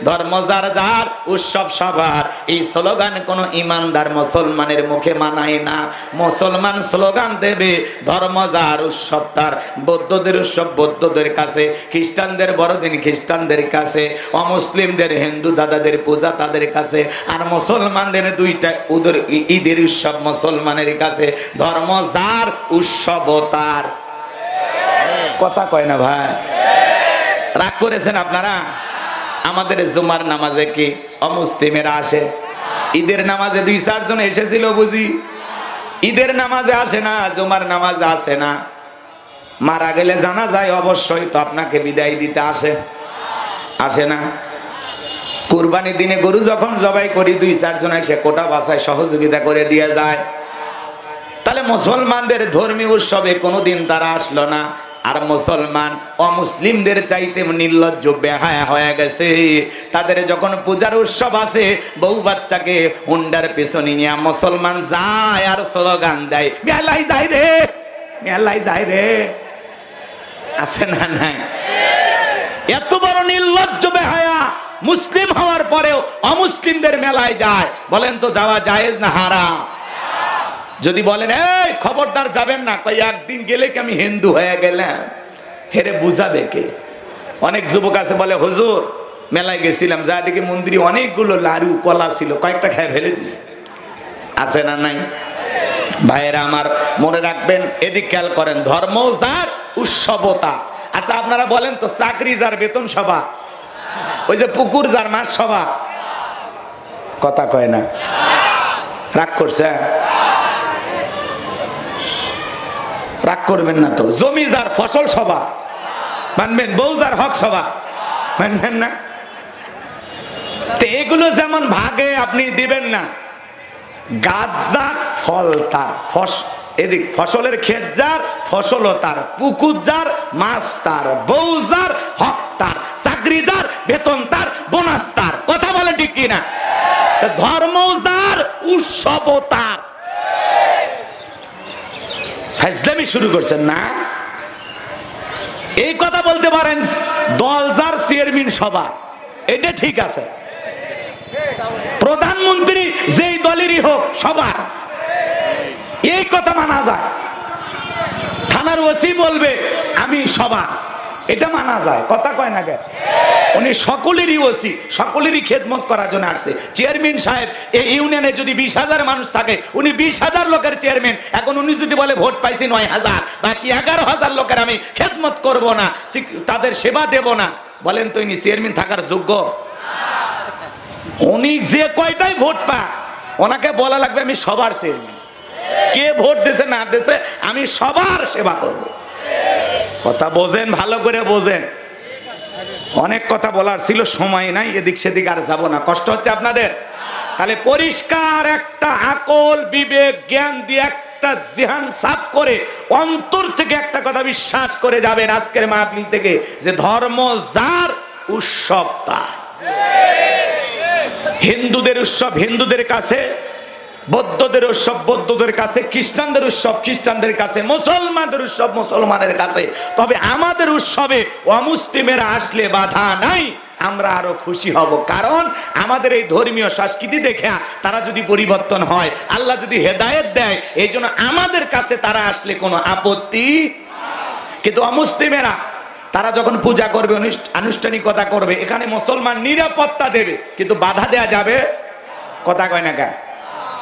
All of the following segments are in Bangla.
ধর্ম যার যার উৎসব সবার, এই স্লোগান কোন ইমানদার মুসলমানের মুখে মানায় না। মুসলমান স্লোগান দেবে ধর্ম যার উৎসব তার, বৌদ্ধদের উৎসব বৌদ্ধদের কাছে, খ্রিস্টানদের বড়দিন খ্রিস্টানদের কাছে, অমুসলিমদের হিন্দু দাদাদের পূজা তাদের কাছে, আর মুসলমানদের দুইটা ঈদের উৎসব মুসলমানের কাছে। ধর্ম যার উৎসব তার। কথা কয় না ভাই? রাগ করেছেন আপনারা? আমাদের জুমার নামাজে কি অমুসলিমেরা আসে? ঈদের নামাজে 2-4 জন এসেছিল বুঝি, ঈদের নামাজে আসে না, জুমার নামাজে আসে না। মারা গেলে জানা যায় অবশ্যই তো আপনাকে বিদায় দিতে আসে, আসে না? কুরবানির দিনে গরু যখন জবাই করি 2-4 জন এসে কোটা বাছায় সহযোগিতা করে দিয়ে যায়। তাহলে মুসলমানদের ধর্মীয় উৎসবে কোনোদিন তারা আসলো না। আর মুসলমান অমুসলিমদের চাইতে নির্লজ্জ বেহায়া হয়ে গেছে। তাদের যখন পূজার উৎসব আছে, বউ বাচ্চাকে হুন্ডার পেছনে নিয়ে মুসলমান যায় আর স্লোগান দেয়, মেলাই যায় রে, মেলাই যায় রে। আছে না নাই? এত বড় নির্লজ্জ বেহায়া মুসলিম হওয়ার পরেও অমুসলিমদের মেলায় যায়। বলেন তো যাওয়া জায়েজ না হারাম? যদি বলেন এই খবরদার যাবেন না, কই একদিন গেলে কি আমি হিন্দু হয়ে গেলাম? হেরে বুঝাবে কে? অনেক যুবক আছে বলে হুজুর মেলায় গেছিলাম, যা দেখি মন্দিরে অনেকগুলো লাড়ু কলা ছিল, কয়েকটা খেয়ে ফেলে দিছে। আছে না নাই? ভাইয়েরা আমার মনে রাখবেন, এদিক খেয়াল করেন, ধর্ম যার উৎসবতা। আচ্ছা আপনারা বলেন তো, চাকরি যার বেতন সভা, ওই যে পুকুর যার মাছ সভা, কথা কয় না? রাগ করছে? রাগ করবেন না তো। জমি যার ফসল সভা মানবেন, বউ যার হক সভা মানবেন না? তো এগুলো যেমন ভাগে আপনি দিবেন না। গাছ যার ফল তার, এদিক ফসলের ক্ষেত যার ফসল তার, পুকুর যার মাছ তার, বউ যার হক তার, চাকরি যার বেতন তার, বোনাস তার। কথা বলে ঠিক কিনা? ধর্ম যার উৎসব তার। ফাজলামি শুরু করছেন না? এই কথা বলতে পারেন দল যার চেয়ারম্যান সভা, এটা ঠিক আছে। প্রধানমন্ত্রী যেই দলেরই হোক সভা, এই কথা মানা যায়। থানার ওসি বলবে আমি সভা, এটা মানা যায়। কথা কয় না কে? উনি সকলেরই ওসি, সকলেরই খেদমত করার জন্য আসছে। চেয়ারম্যান সাহেব এই ইউনিয়নে যদি 20,000 মানুষ থাকে, উনি 20,000 লোকের চেয়ারম্যান। এখন উনি যদি বলে ভোট পাইছি 9,000, বাকি 11,000 লোকের আমি খেদমত করব না, তাদের সেবা দেব না, বলেন তো ইনি চেয়ারম্যান থাকার যোগ্য? উনি যে কয়টাই ভোট পা, ওনাকে বলা লাগবে আমি সবার চেয়ারম্যান। কে ভোট দিছে না দিছে, আমি সবার সেবা করব। কথা বোঝেন, ভালো করে বোঝেন। অনেক কথা বলার ছিল, সময় নাই, এদিক সেদিক আর যাব না। কষ্ট হচ্ছে আপনাদের? তাহলে পরিষ্কার একটা আকল বিবেক জ্ঞান দিয়ে একটা জিহান সাফ করে অন্তর থেকে একটা কথা বিশ্বাস করে যাবেন আজকের মাহফিল থেকে, যে ধর্ম যার উৎসব তার। হিন্দুদের উৎসব হিন্দুদের কাছে, বৌদ্ধদের উৎসব বৌদ্ধদের কাছে, খ্রিস্টানদের উৎসব খ্রিস্টানদের কাছে, মুসলমানদের উৎসব মুসলমানের কাছে। তবে আমাদের উৎসবে অমুসলিমেরা আসলে বাধা নাই, আমরা আরো খুশি হব। কারণ আমাদের এই ধর্মীয় সংস্কৃতি দেখে তারা যদি পরিবর্তন হয়, আল্লাহ যদি হেদায়েত দেয়, এই জন্য আমাদের কাছে তারা আসলে কোনো আপত্তি। কিন্তু অমুসলিমেরা তারা যখন পূজা করবে, আনুষ্ঠানিকতা করবে, এখানে মুসলমান নিরাপত্তা দেবে, কিন্তু বাধা দেয়া যাবে? কথা কয় না কা?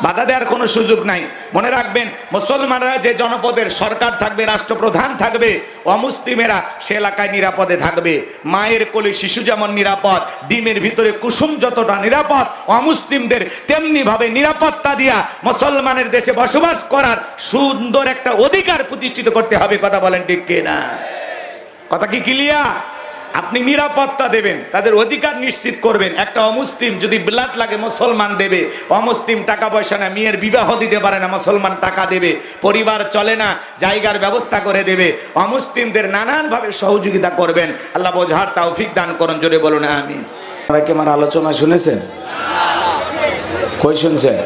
বাধা দেওয়ার কোনো সুযোগ নাই। মনে রাখবেন, মুসলমানরা যে জনপদের সরকার থাকবে, রাষ্ট্রপ্রধান থাকবে, অমুসলিমেরা সে এলাকায় নিরাপদে থাকবে। মায়ের কোলে শিশু যেমন নিরাপদ, ডিমের ভিতরে কুসুম যতটা নিরাপদ, অমুসলিমদের তেমনি ভাবে নিরাপত্তা দিয়া মুসলমানের দেশে বসবাস করার সুন্দর একটা অধিকার প্রতিষ্ঠিত করতে হবে। কথা বলেন ঠিক কিনা? কথা কি ক্লিয়ার? আপনি নিরাপত্তা দেবেন, তাদের অধিকার নিশ্চিত করবেন। একটা অমুসলিম যদি ব্লাড লাগে মুসলমান দেবে, অমুসলিম টাকা পয়সা না, মেয়ের বিবাহ দিতে পারে না, মুসলমান টাকা দেবে। পরিবার চলে না, জায়গার ব্যবস্থা করে দেবে। অমুসলিমদের নানানভাবে সহযোগিতা করবেন। আল্লাহ বোঝার তৌফিক দান করুন, জোরে বলুন আমিন। আপনারা কি আমার আলোচনা শুনেছেন? কই শুনছেন?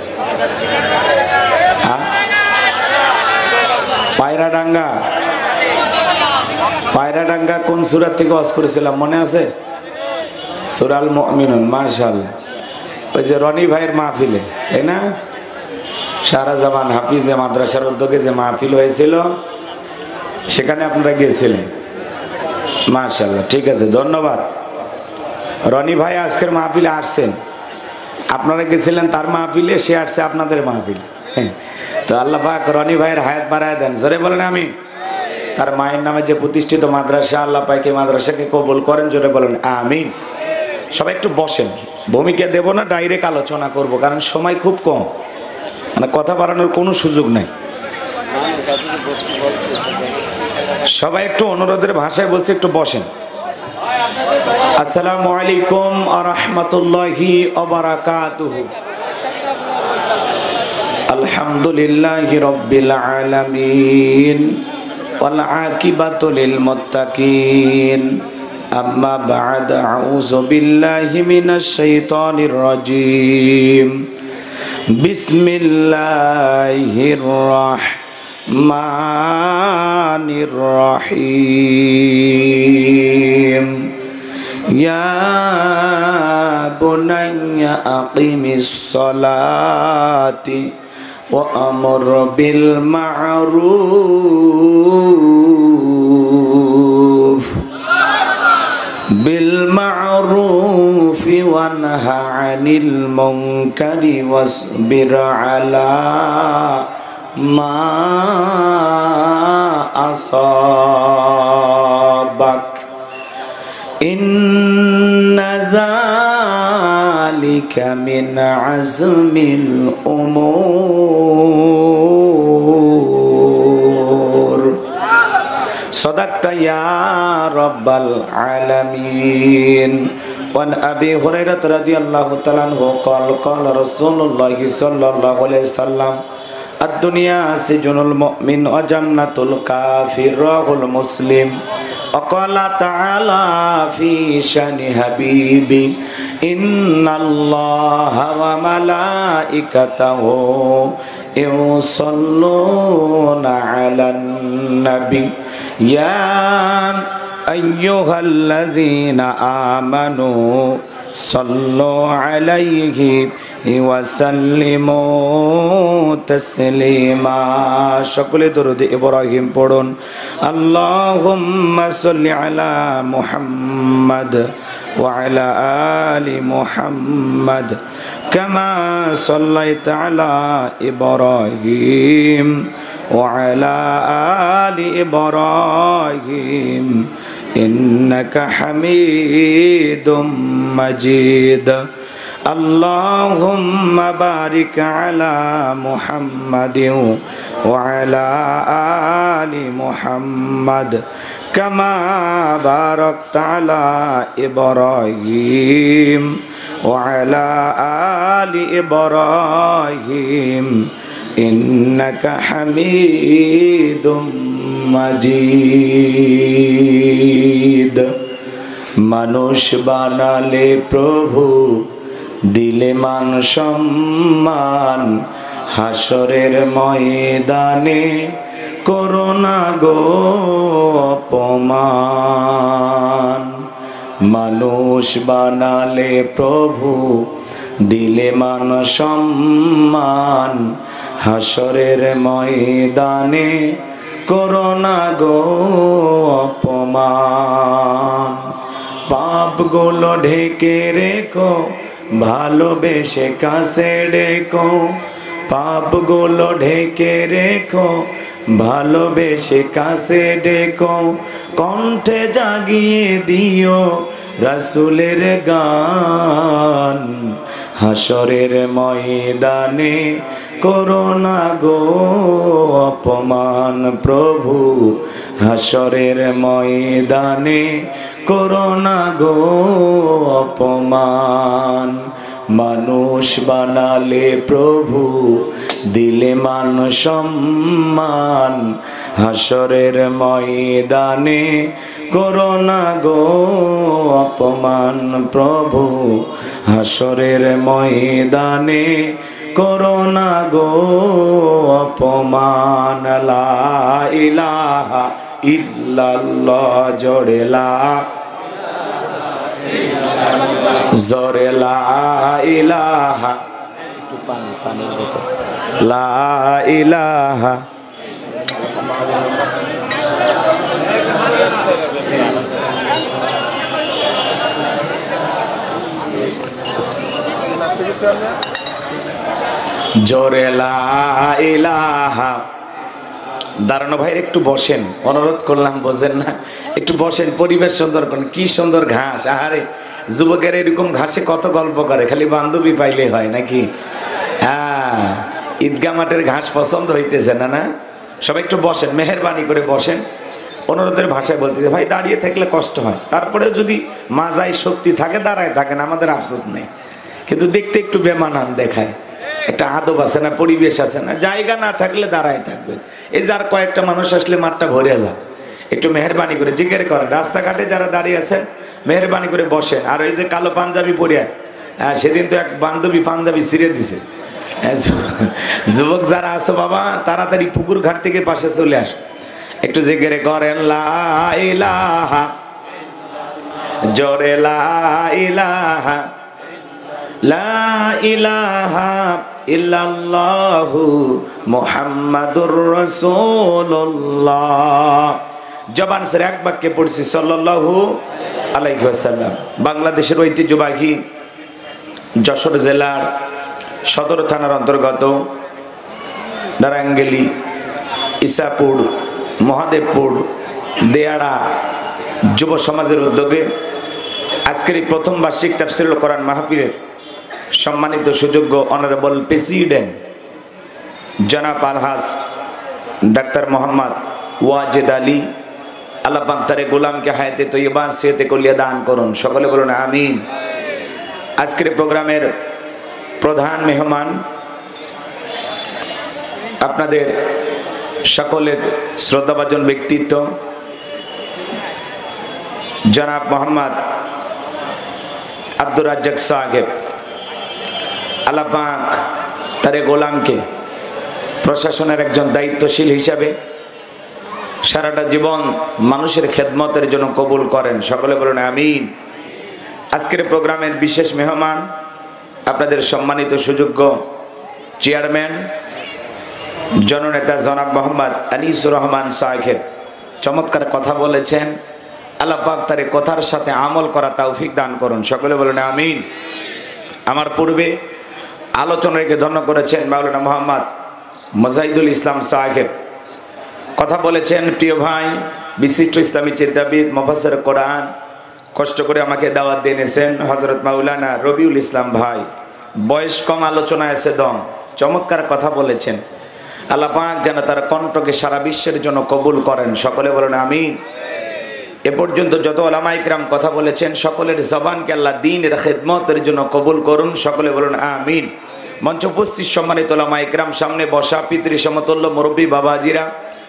পায়রাডাঙ্গা, পায়রাডাঙ্গা কোন সূরা থেকে ওয়াজ করেছিলাম মনে আছে? সূরাল মুমিনুন, মাশাআল্লাহ। ওই যে রনি ভাইয়ের মাহফিলে, তাই না? সারা জামান হাফিজে মাদ্রাসার উদ্যোগে যে মাহফিল হয়েছিল সেখানে আপনারা গিয়েছিলেন, মাশাআল্লাহ। ঠিক আছে, ধন্যবাদ। রনি ভাই আজকের মাহফিলে আসছেন, আপনারা গেছিলেন তার মাহফিলে, সে আসছে আপনাদের মাহফিলে। তো আল্লাহ পাক রনি ভাইয়ের হায়াত বাড়ায় দেন, জোরে বলেন আমিন। তার মায়ের নামে যে প্রতিষ্ঠিত মাদ্রাসা, আল্লাহ পাক এই মাদ্রাসাকে কবুল করেন, জোরে বলেন আমিন। সবাই একটু বসেন, ভূমিকা দেব না, ডাইরেক্ট আলোচনা করব, কারণ সময় খুব কম, মানে কথা বাড়ানোর কোনো সুযোগ নাই। সবাই একটু অনুরোধের ভাষায় বলছে, একটু বসেন। আসসালামু আলাইকুম ওয়া রাহমাতুল্লাহি ওয়া বারাকাতুহু। আলহামদুলিল্লাহি রাব্বিল আলামিন ওয়াল আকিবাতু লিল মুত্তাকিন। আম্মা বা'দ, আউযু বিল্লাহি মিনাশ শাইতানির রাজীম। বিসমিল্লাহির রাহমানির রহিম। ইয়া বুনাইয়া আকিমিস সালাতি ওয়া আমর বিল মা'রুফ ওয়া নাহা আনিল মুনকারি ওয়াসবির আলা মা আসাবাক। ইন্না যালিকা মিন আযমিল উমুর। সাদাকতা ইয়া রাব্বাল আলামিন। ওয়ান আবি হুরায়রা রাদিয়াল্লাহু তাআলা আনহু ক্বাল ক্বালা রাসূলুল্লাহ সাল্লাল্লাহু আলাইহি সাল্লাম আদ-দুনিয়া সিজনুল মুমিন ওয়া জান্নাতুল কাফির, রাহুল মুসলিম। وقال تعالى في شأن حبيبي إن الله وملائكته يصلون على النبي يا أيها الذين آمنوا صلوا عليه وسلموا تسليما। সকলে দরুদ ইব্রাহিম পড়ুন। আল্লাহুম্মা সাল্লি আলা মুহাম্মাদ ওয়া আলা আলি মুহাম্মাদ কামা সাল্লাইতা আলা ইব্রাহিম ওয়া আলা আলি ইব্রাহিম ইন্নাকা হামিদুম মাজিদ। আল্লাহুম্মা বারিক আলা মুহাম্মাদিন ওয়া আলা আলি মুহাম্মাদ কামা বারাকতা আলা ইব্রাহিম ওয়া আলা আলি ইব্রাহিম ইন্নাকা হামিদুম মাজিদ। মানুষ বানালে প্রভু, দিলে মান সম্মান, হাসরের ময়দানে করোনা গো অপমান। মানুষ বানালে প্রভু, দিলে মান সম্মান, হাসরের ময়দানে করোনা গো অপমান। পাপগুলো ঢেকে রেখো, ভালোবেসে কাছে ডেকো। পাপগুলো ঢেকে রেখো, ভালোবেসে কাছে ডেকো। কণ্ঠে জাগিয়ে দিও রাসূলের গান, হাসরের ময়দানে করোনা গো অপমান। প্রভু হাসরের ময়দানে করোনা গো অপমান। মানুষ বানালে প্রভু, দিলে মান সম্মান, হাসরের ময়দানে করোনা গো অপমান। প্রভু হাসরের ময়দানে করোনা গো অপমান। লা ইলাহা ইল্লাল্লাহ, জোরে লা জোরে লা ইলাহা, একটু পানির বোতল, লা ইলাহা জোরে লা ইলাহা। দাঁড়ানো ভাইয়ের একটু বসেন, অনুরোধ করলাম, বোঝেন না? একটু বসেন, পরিবেশ সুন্দর করুন। কি সুন্দর ঘাস, আহারে যুবকের এরকম ঘাসে কত গল্প করে, খালি বান্ধবী পাইলে হয় নাকি? হ্যাঁ, ঈদগা মাঠের ঘাস পছন্দ হইতেছে না? না, সবাই একটু বসেন, মেহেরবানি করে বসেন। অনুরোধের ভাষায় বলতেছে, ভাই দাঁড়িয়ে থাকলে কষ্ট হয়, তারপরে যদি মাজায় শক্তি থাকে দাঁড়ায় থাকেন, আমাদের আফসোস নেই, কিন্তু দেখতে একটু বেমানান দেখায়। একটা আদব আছে না, পরিবেশ আছে না? জায়গা না থাকলে দাঁড়ায় থাকবেন। এই যার কয়েকটা মানুষ আসলে মাঠটা ভরে যায়, একটু মেহেরবানি করে জিজ্ঞেস করেন। রাস্তাঘাটে যারা দাঁড়িয়ে আছেন মেহেরবানি করে বসেন। আর ওই যে কালো পাঞ্জাবি পরে, সেদিন তো এক বান্ধবী পাঞ্জাবি ছিঁড়ে দিছে। যুবক যারা আছো বাবা, তাড়াতাড়ি পুকুর ঘাট থেকে পাশে চলে আস, একটু জিজ্ঞেস করেন লা ইলাহা, জোরে লা ইলাহা, লা ইলাহা ইল্লাল্লাহু মুহাম্মাদুর রাসূলুল্লাহ। জবান ছেড়ে এক বাক্যে পড়ছি সাল্লাল্লাহু আলাইহি ওয়াসাল্লাম। বাংলাদেশের ঐতিহ্যবাহী যশোর জেলার সদর থানার অন্তর্গত নারায়ণগেলি, ইসাপুর, মহাদেবপুর, দেয়াড়া যুব সমাজের উদ্যোগে আজকের এই প্রথম বার্ষিক তাফসীরুল কোরআন মাহফিলের সম্মানিত সুযোগ্য অনারেবল প্রেসিডেন্ট জনাব আলহাজ ডাক্তার মোহাম্মদ ওয়াজেদ আলী, আল্লাহ পাক তার গোলামকে হায়াতে তৈয়বা সিহতে কলিয়া দান করুন, সকলে বলুন আমিন। আজকের প্রোগ্রামের প্রধান মেহমান, আপনাদের সকলের শ্রদ্ধাভাজন ব্যক্তিত্ব জনাব মোহাম্মদ আব্দুর রাজ্জাক সাহেব, আল্লাহ পাক তার গোলামকে প্রশাসনের একজন দায়িত্বশীল হিসাবে সারাটা জীবন মানুষের খেদমতের জন্য কবুল করেন, সকলে বলুন আমিন। আজকের প্রোগ্রামের বিশেষ মেহমান, আপনাদের সম্মানিত সুযোগ্য চেয়ারম্যান জননেতা জনাব মোহাম্মদ আনিসুর রহমান সাহেব, চমৎকার কথা বলেছেন। আল্লাহ পাক তার কথার সাথে আমল করা তৌফিক দান করুন, সকলে বলুন আমিন। আমার পূর্বে আলোচনাকে ধন্য করেছেন মাওলানা মোহাম্মদ মুজাহিদুল ইসলাম সাহেব, কথা বলেছেন প্রিয় ভাই, বিশিষ্ট ইসলামী চিন্তাবিদ, মুফাসসির কোরআন, কষ্ট করে আমাকে দাওয়াত দিয়ে এনেছেন হযরত মাওলানা রবিউল ইসলাম ভাই। বয়স কম, আলোচনায় আছে দম, চমৎকার কথা বলেছেন। আল্লাহ পাক যেন তার কণ্ঠকে সারা বিশ্বের জন্য কবুল করেন, সকলে বলুন আমিন। এ পর্যন্ত যত উলামা ইকরাম কথা বলেছেন, সকলের জবানকে আল্লাহ দ্বীনের খেদমতের জন্য কবুল করুন, সকলে বলুন আমিন। মঞ্চ উপস্থিত সম্মানিত উলামা ইকরাম, সামনে বসা পিতৃ সমতুল্য মুরব্বী বাবাজিরা,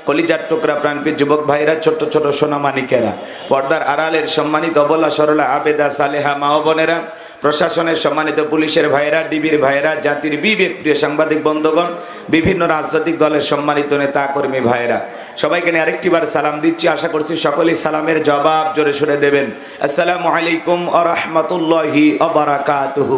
কলিজার টুকরা প্রাণপ্রিয় যুবক ভাইরা, ছোট ছোট সোনামানিকেরা, পর্দার আড়ালের সম্মানিত অবলা সরলা আবেদা সালেহা মা ও বোনেরা, প্রশাসনের সম্মানিত পুলিশের ভাইরা, ডিবির ভাইরা, জাতির বিবেক প্রিয় সাংবাদিক বন্ধুগণ, বিভিন্ন রাজনৈতিক দলের সম্মানিত নেতা কর্মী ভাইরা, সবাইকে নিয়ে আরেকটি বার সালাম দিচ্ছি। আশা করছি সকলেই সালামের জবাব জোরে সোরে দেবেন। আসসালামু আলাইকুম ওয়া রাহমাতুল্লাহি ওয়া বারাকাতুহু।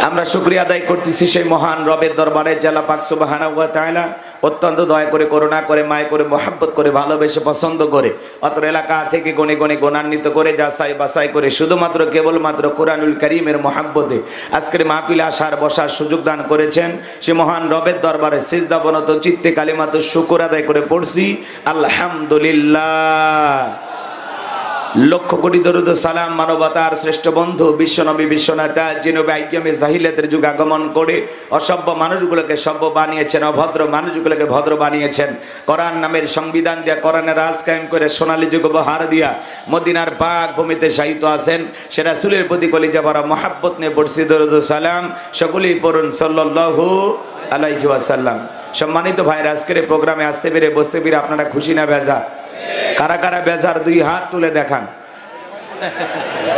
আমরা শুকরিয়া আদায় করতেছি সেই মহান রবের দরবারে, আল্লাহ পাক সুবহানাহু ওয়া তাআলা অত্যন্ত দয়া করে, করুণা করে, মায়া করে, মহব্বত করে, ভালোবেসে, পছন্দ করে, অত্র এলাকা থেকে গণে গণে গুণান্বিত করে, যাচাই বাছাই করে, শুধুমাত্র কেবলমাত্র কোরআনুল কারীমের মহব্বতে আজকের মাহফিলে আসার বসার সুযোগ দান করেছেন। সে মহান রবের দরবারে সিজদাবনত চিত্তে কালিমাত শুকর আদায় করে পড়ছি আলহামদুলিল্লাহ। লক্ষ কোটি দরুদ সালাম মানবতার শ্রেষ্ঠ বন্ধু বিশ্বনবী বিশ্বনেতা যিনি আইয়ামে জাহিলিয়াতের যুগ আগমন করে অসভ্য মানুষগুলোকে সভ্য বানিয়েছেন, অভদ্র মানুষগুলোকে ভদ্র বানিয়েছেন, কোরআন নামের সংবিধান দিয়া, কোরআনের রাজ কায়েম করে সোনালী যুগ উপহার দিয়া মদিনার পাক ভূমিতে শায়িত আছেন। সে রাসূলের প্রতি কলিজা ভরা মহাব্বত নিয়ে পড়ছি দরুদ সালাম, সকলেই পড়ুন সাল্লাল্লাহু আলাইহি ওয়াসাল্লাম। সম্মানিত ভাইরা, আজকের এই প্রোগ্রামে আসতে পেরে বসতে পেরে আপনারা খুশি না বেজার? কারা কারা বেজার দুই হাত তুলে দেখান।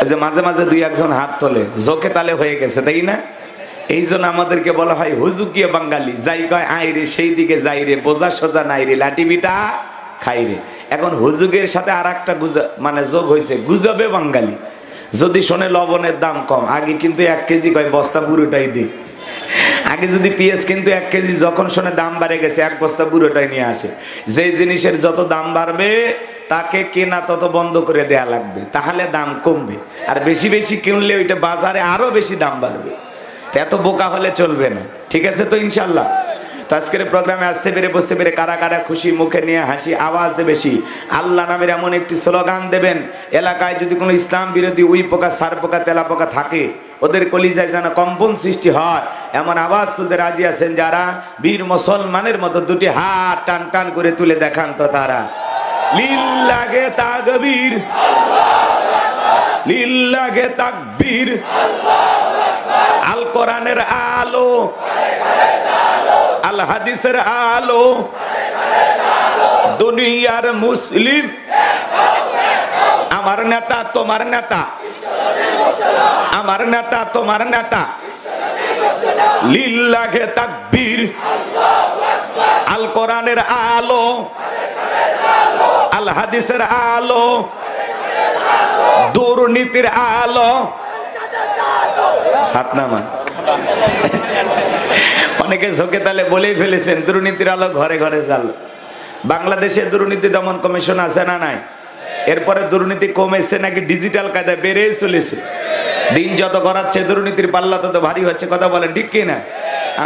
যে মাঝে মাঝে দুই একজন হাত তোলে, জোকে তালে হয়ে গেছে, তাই না? এই জন্য আমাদেরকে বলা হয় হুজুকিয়া বাঙালি, যাই কয় আই রে সেই দিকে যাই রে, বোঝা সোজা নাই রে, লাঠি বিটা খাই রে। এখন হুজুগের সাথে আর একটা মানে যোগ হয়েছে, গুজবে বাঙালি। যদি শোনে লবণের দাম কম, আগে কিন্তু 1 কেজি কয় বস্তা পুরোটাই দিই। আগে যদি পেঁয়াজ কিন্তু 1 কেজি, যখন শোনে দাম বাড়ে গেছে 1 বস্তা পুরোটাই নিয়ে আসে। যেই জিনিসের যত দাম বাড়বে তাকে কেনা তত বন্ধ করে দেয়া লাগবে, তাহলে দাম কমবে। আর বেশি বেশি কিনলে ওইটা বাজারে আরো বেশি দাম বাড়বে। এত বোকা হলে চলবে না, ঠিক আছে তো ইনশাল্লাহ। তো আজকের প্রোগ্রামে আসতে পেরে বসতে পেরে কারা কারা খুশি, মুখে নিয়ে হাসি আওয়াজ দেবে বেশি। আল্লাহ নামের এমন একটি স্লোগান দেবেন, এলাকায় যদি কোনো ইসলাম বিরোধী উই পোকা, সার পোকা, তেলা পোকা থাকে, ওদের কলিজায় যেন কম্পন সৃষ্টি হয়, এমন আওয়াজ তুলতে রাজি আছেন যারা? বীর মুসলমানের মতো দুটি হাত টান টান করে তুলে দেখান তো তারা। লিল্লাহে তাকবীর, লিল্লাহে তাকবীর। আল কোরআনের আলো, আল হাদিসের আলো, দুনিয়ার মুসলিম। আমার নেতা তোমার নেতা, আমার নেতা তোমার নেতা। লিল্লাহে তাকবীর। আল কোরআনের আলো, আল হাদিসের আলো, দুর্নীতির আলো। হাত নামান। অনেকে ঝোঁকে তালে বলেই ফেলেছেন দুর্নীতির আলো ঘরে ঘরে জাল। বাংলাদেশে দুর্নীতি দমন কমিশন আছে না নাই? এরপরে দুর্নীতি কমেছে নাকি ডিজিটাল কায়দায় বেড়েই চলেছে? দিন যত গড়াচ্ছে দুর্নীতির পাল্লা তত ভারী হচ্ছে, কথা বলেন ঠিক কি না?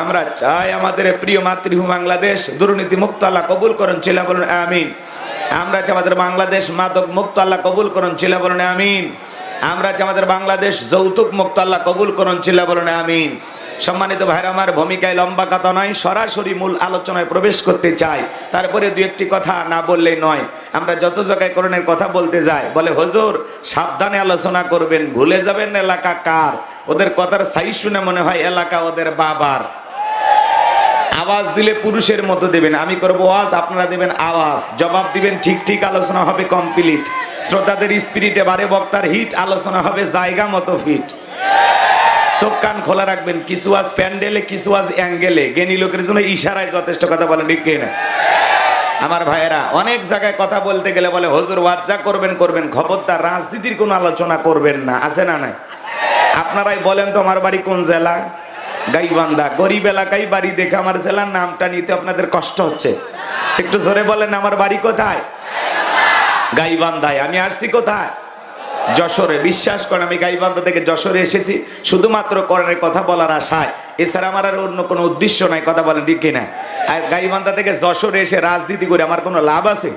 আমরা চাই আমাদের প্রিয় মাতৃভূমি বাংলাদেশ দুর্নীতি মুক্ত আল্লাহ কবুল করেন, ছেলে বলুন আমিন। আমরা চাই আমাদের বাংলাদেশ মাদক মুক্ত আল্লাহ কবুল করুন, ছেলে বলুন আমিন। আমরা চাই আমাদের বাংলাদেশ যৌতুক মুক্ত আল্লাহ কবুল করুন, ছেলে বলুন আমিন। সম্মানিত ভাইরা আমার, ভূমিকায় লম্বা কথা নয়, সরাসরি মূল আলোচনায় প্রবেশ করতে চাই। তারপরে দু একটি কথা না বললেই নয়। আমরা যত জায়গায় করণের কথা বলতে যাই, বলে হুজুর সাবধানে আলোচনা করবেন, ভুলে যাবেন এলাকা কার। ওদের কথার সাইজ শুনে মনে হয় এলাকা ওদের বাবার। আওয়াজ দিলে পুরুষের মতো দেবেন, আমি করবো ওয়াজ, আপনারা দেবেন আওয়াজ, জবাব দিবেন ঠিক ঠিক, আলোচনা হবে কমপ্লিট। শ্রোতাদের স্পিরিটে বারে, বক্তার হিট, আলোচনা হবে জায়গা মতো ফিট। চোখ কান খোলা রাখবেন, কিছু আজ প্যান্ডেলে, কিছু আজ অ্যাঙ্গেলে। জ্ঞানী লোকের জন্য ইশারায় যথেষ্ট, কথা বলেন ঠিক কিনা? আমার ভাইয়েরা, অনেক জায়গায় কথা বলতে গেলে বলে হুজুর ওয়াজ যা করবেন করবেন, খবরদার রাজনীতির কোনো আলোচনা করবেন না, আছে না নাই? আপনারাই বলেন তো আমার বাড়ি কোন জেলা? গাইবান্ধা। গরিব এলাকায় বাড়ি দেখে আমার জেলার নামটা নিতে আপনাদের কষ্ট হচ্ছে। একটু জোরে বলেন, আমার বাড়ি কোথায়? গাইবান্ধায়। আমি আসছি কোথায়? যশোরে। বিশ্বাস করেন আমি গাইবান্ধা থেকে যশোরে এসেছি শুধুমাত্র কোরআনের কথা বলার আশায়, এছাড়া আমার আর অন্য কোনো উদ্দেশ্য নাই, কথা বলেন ঠিক কিনা? আর গাইবান্ধা থেকে যশোরে এসে রাজনীতি করে আমার কোনো লাভ আছে?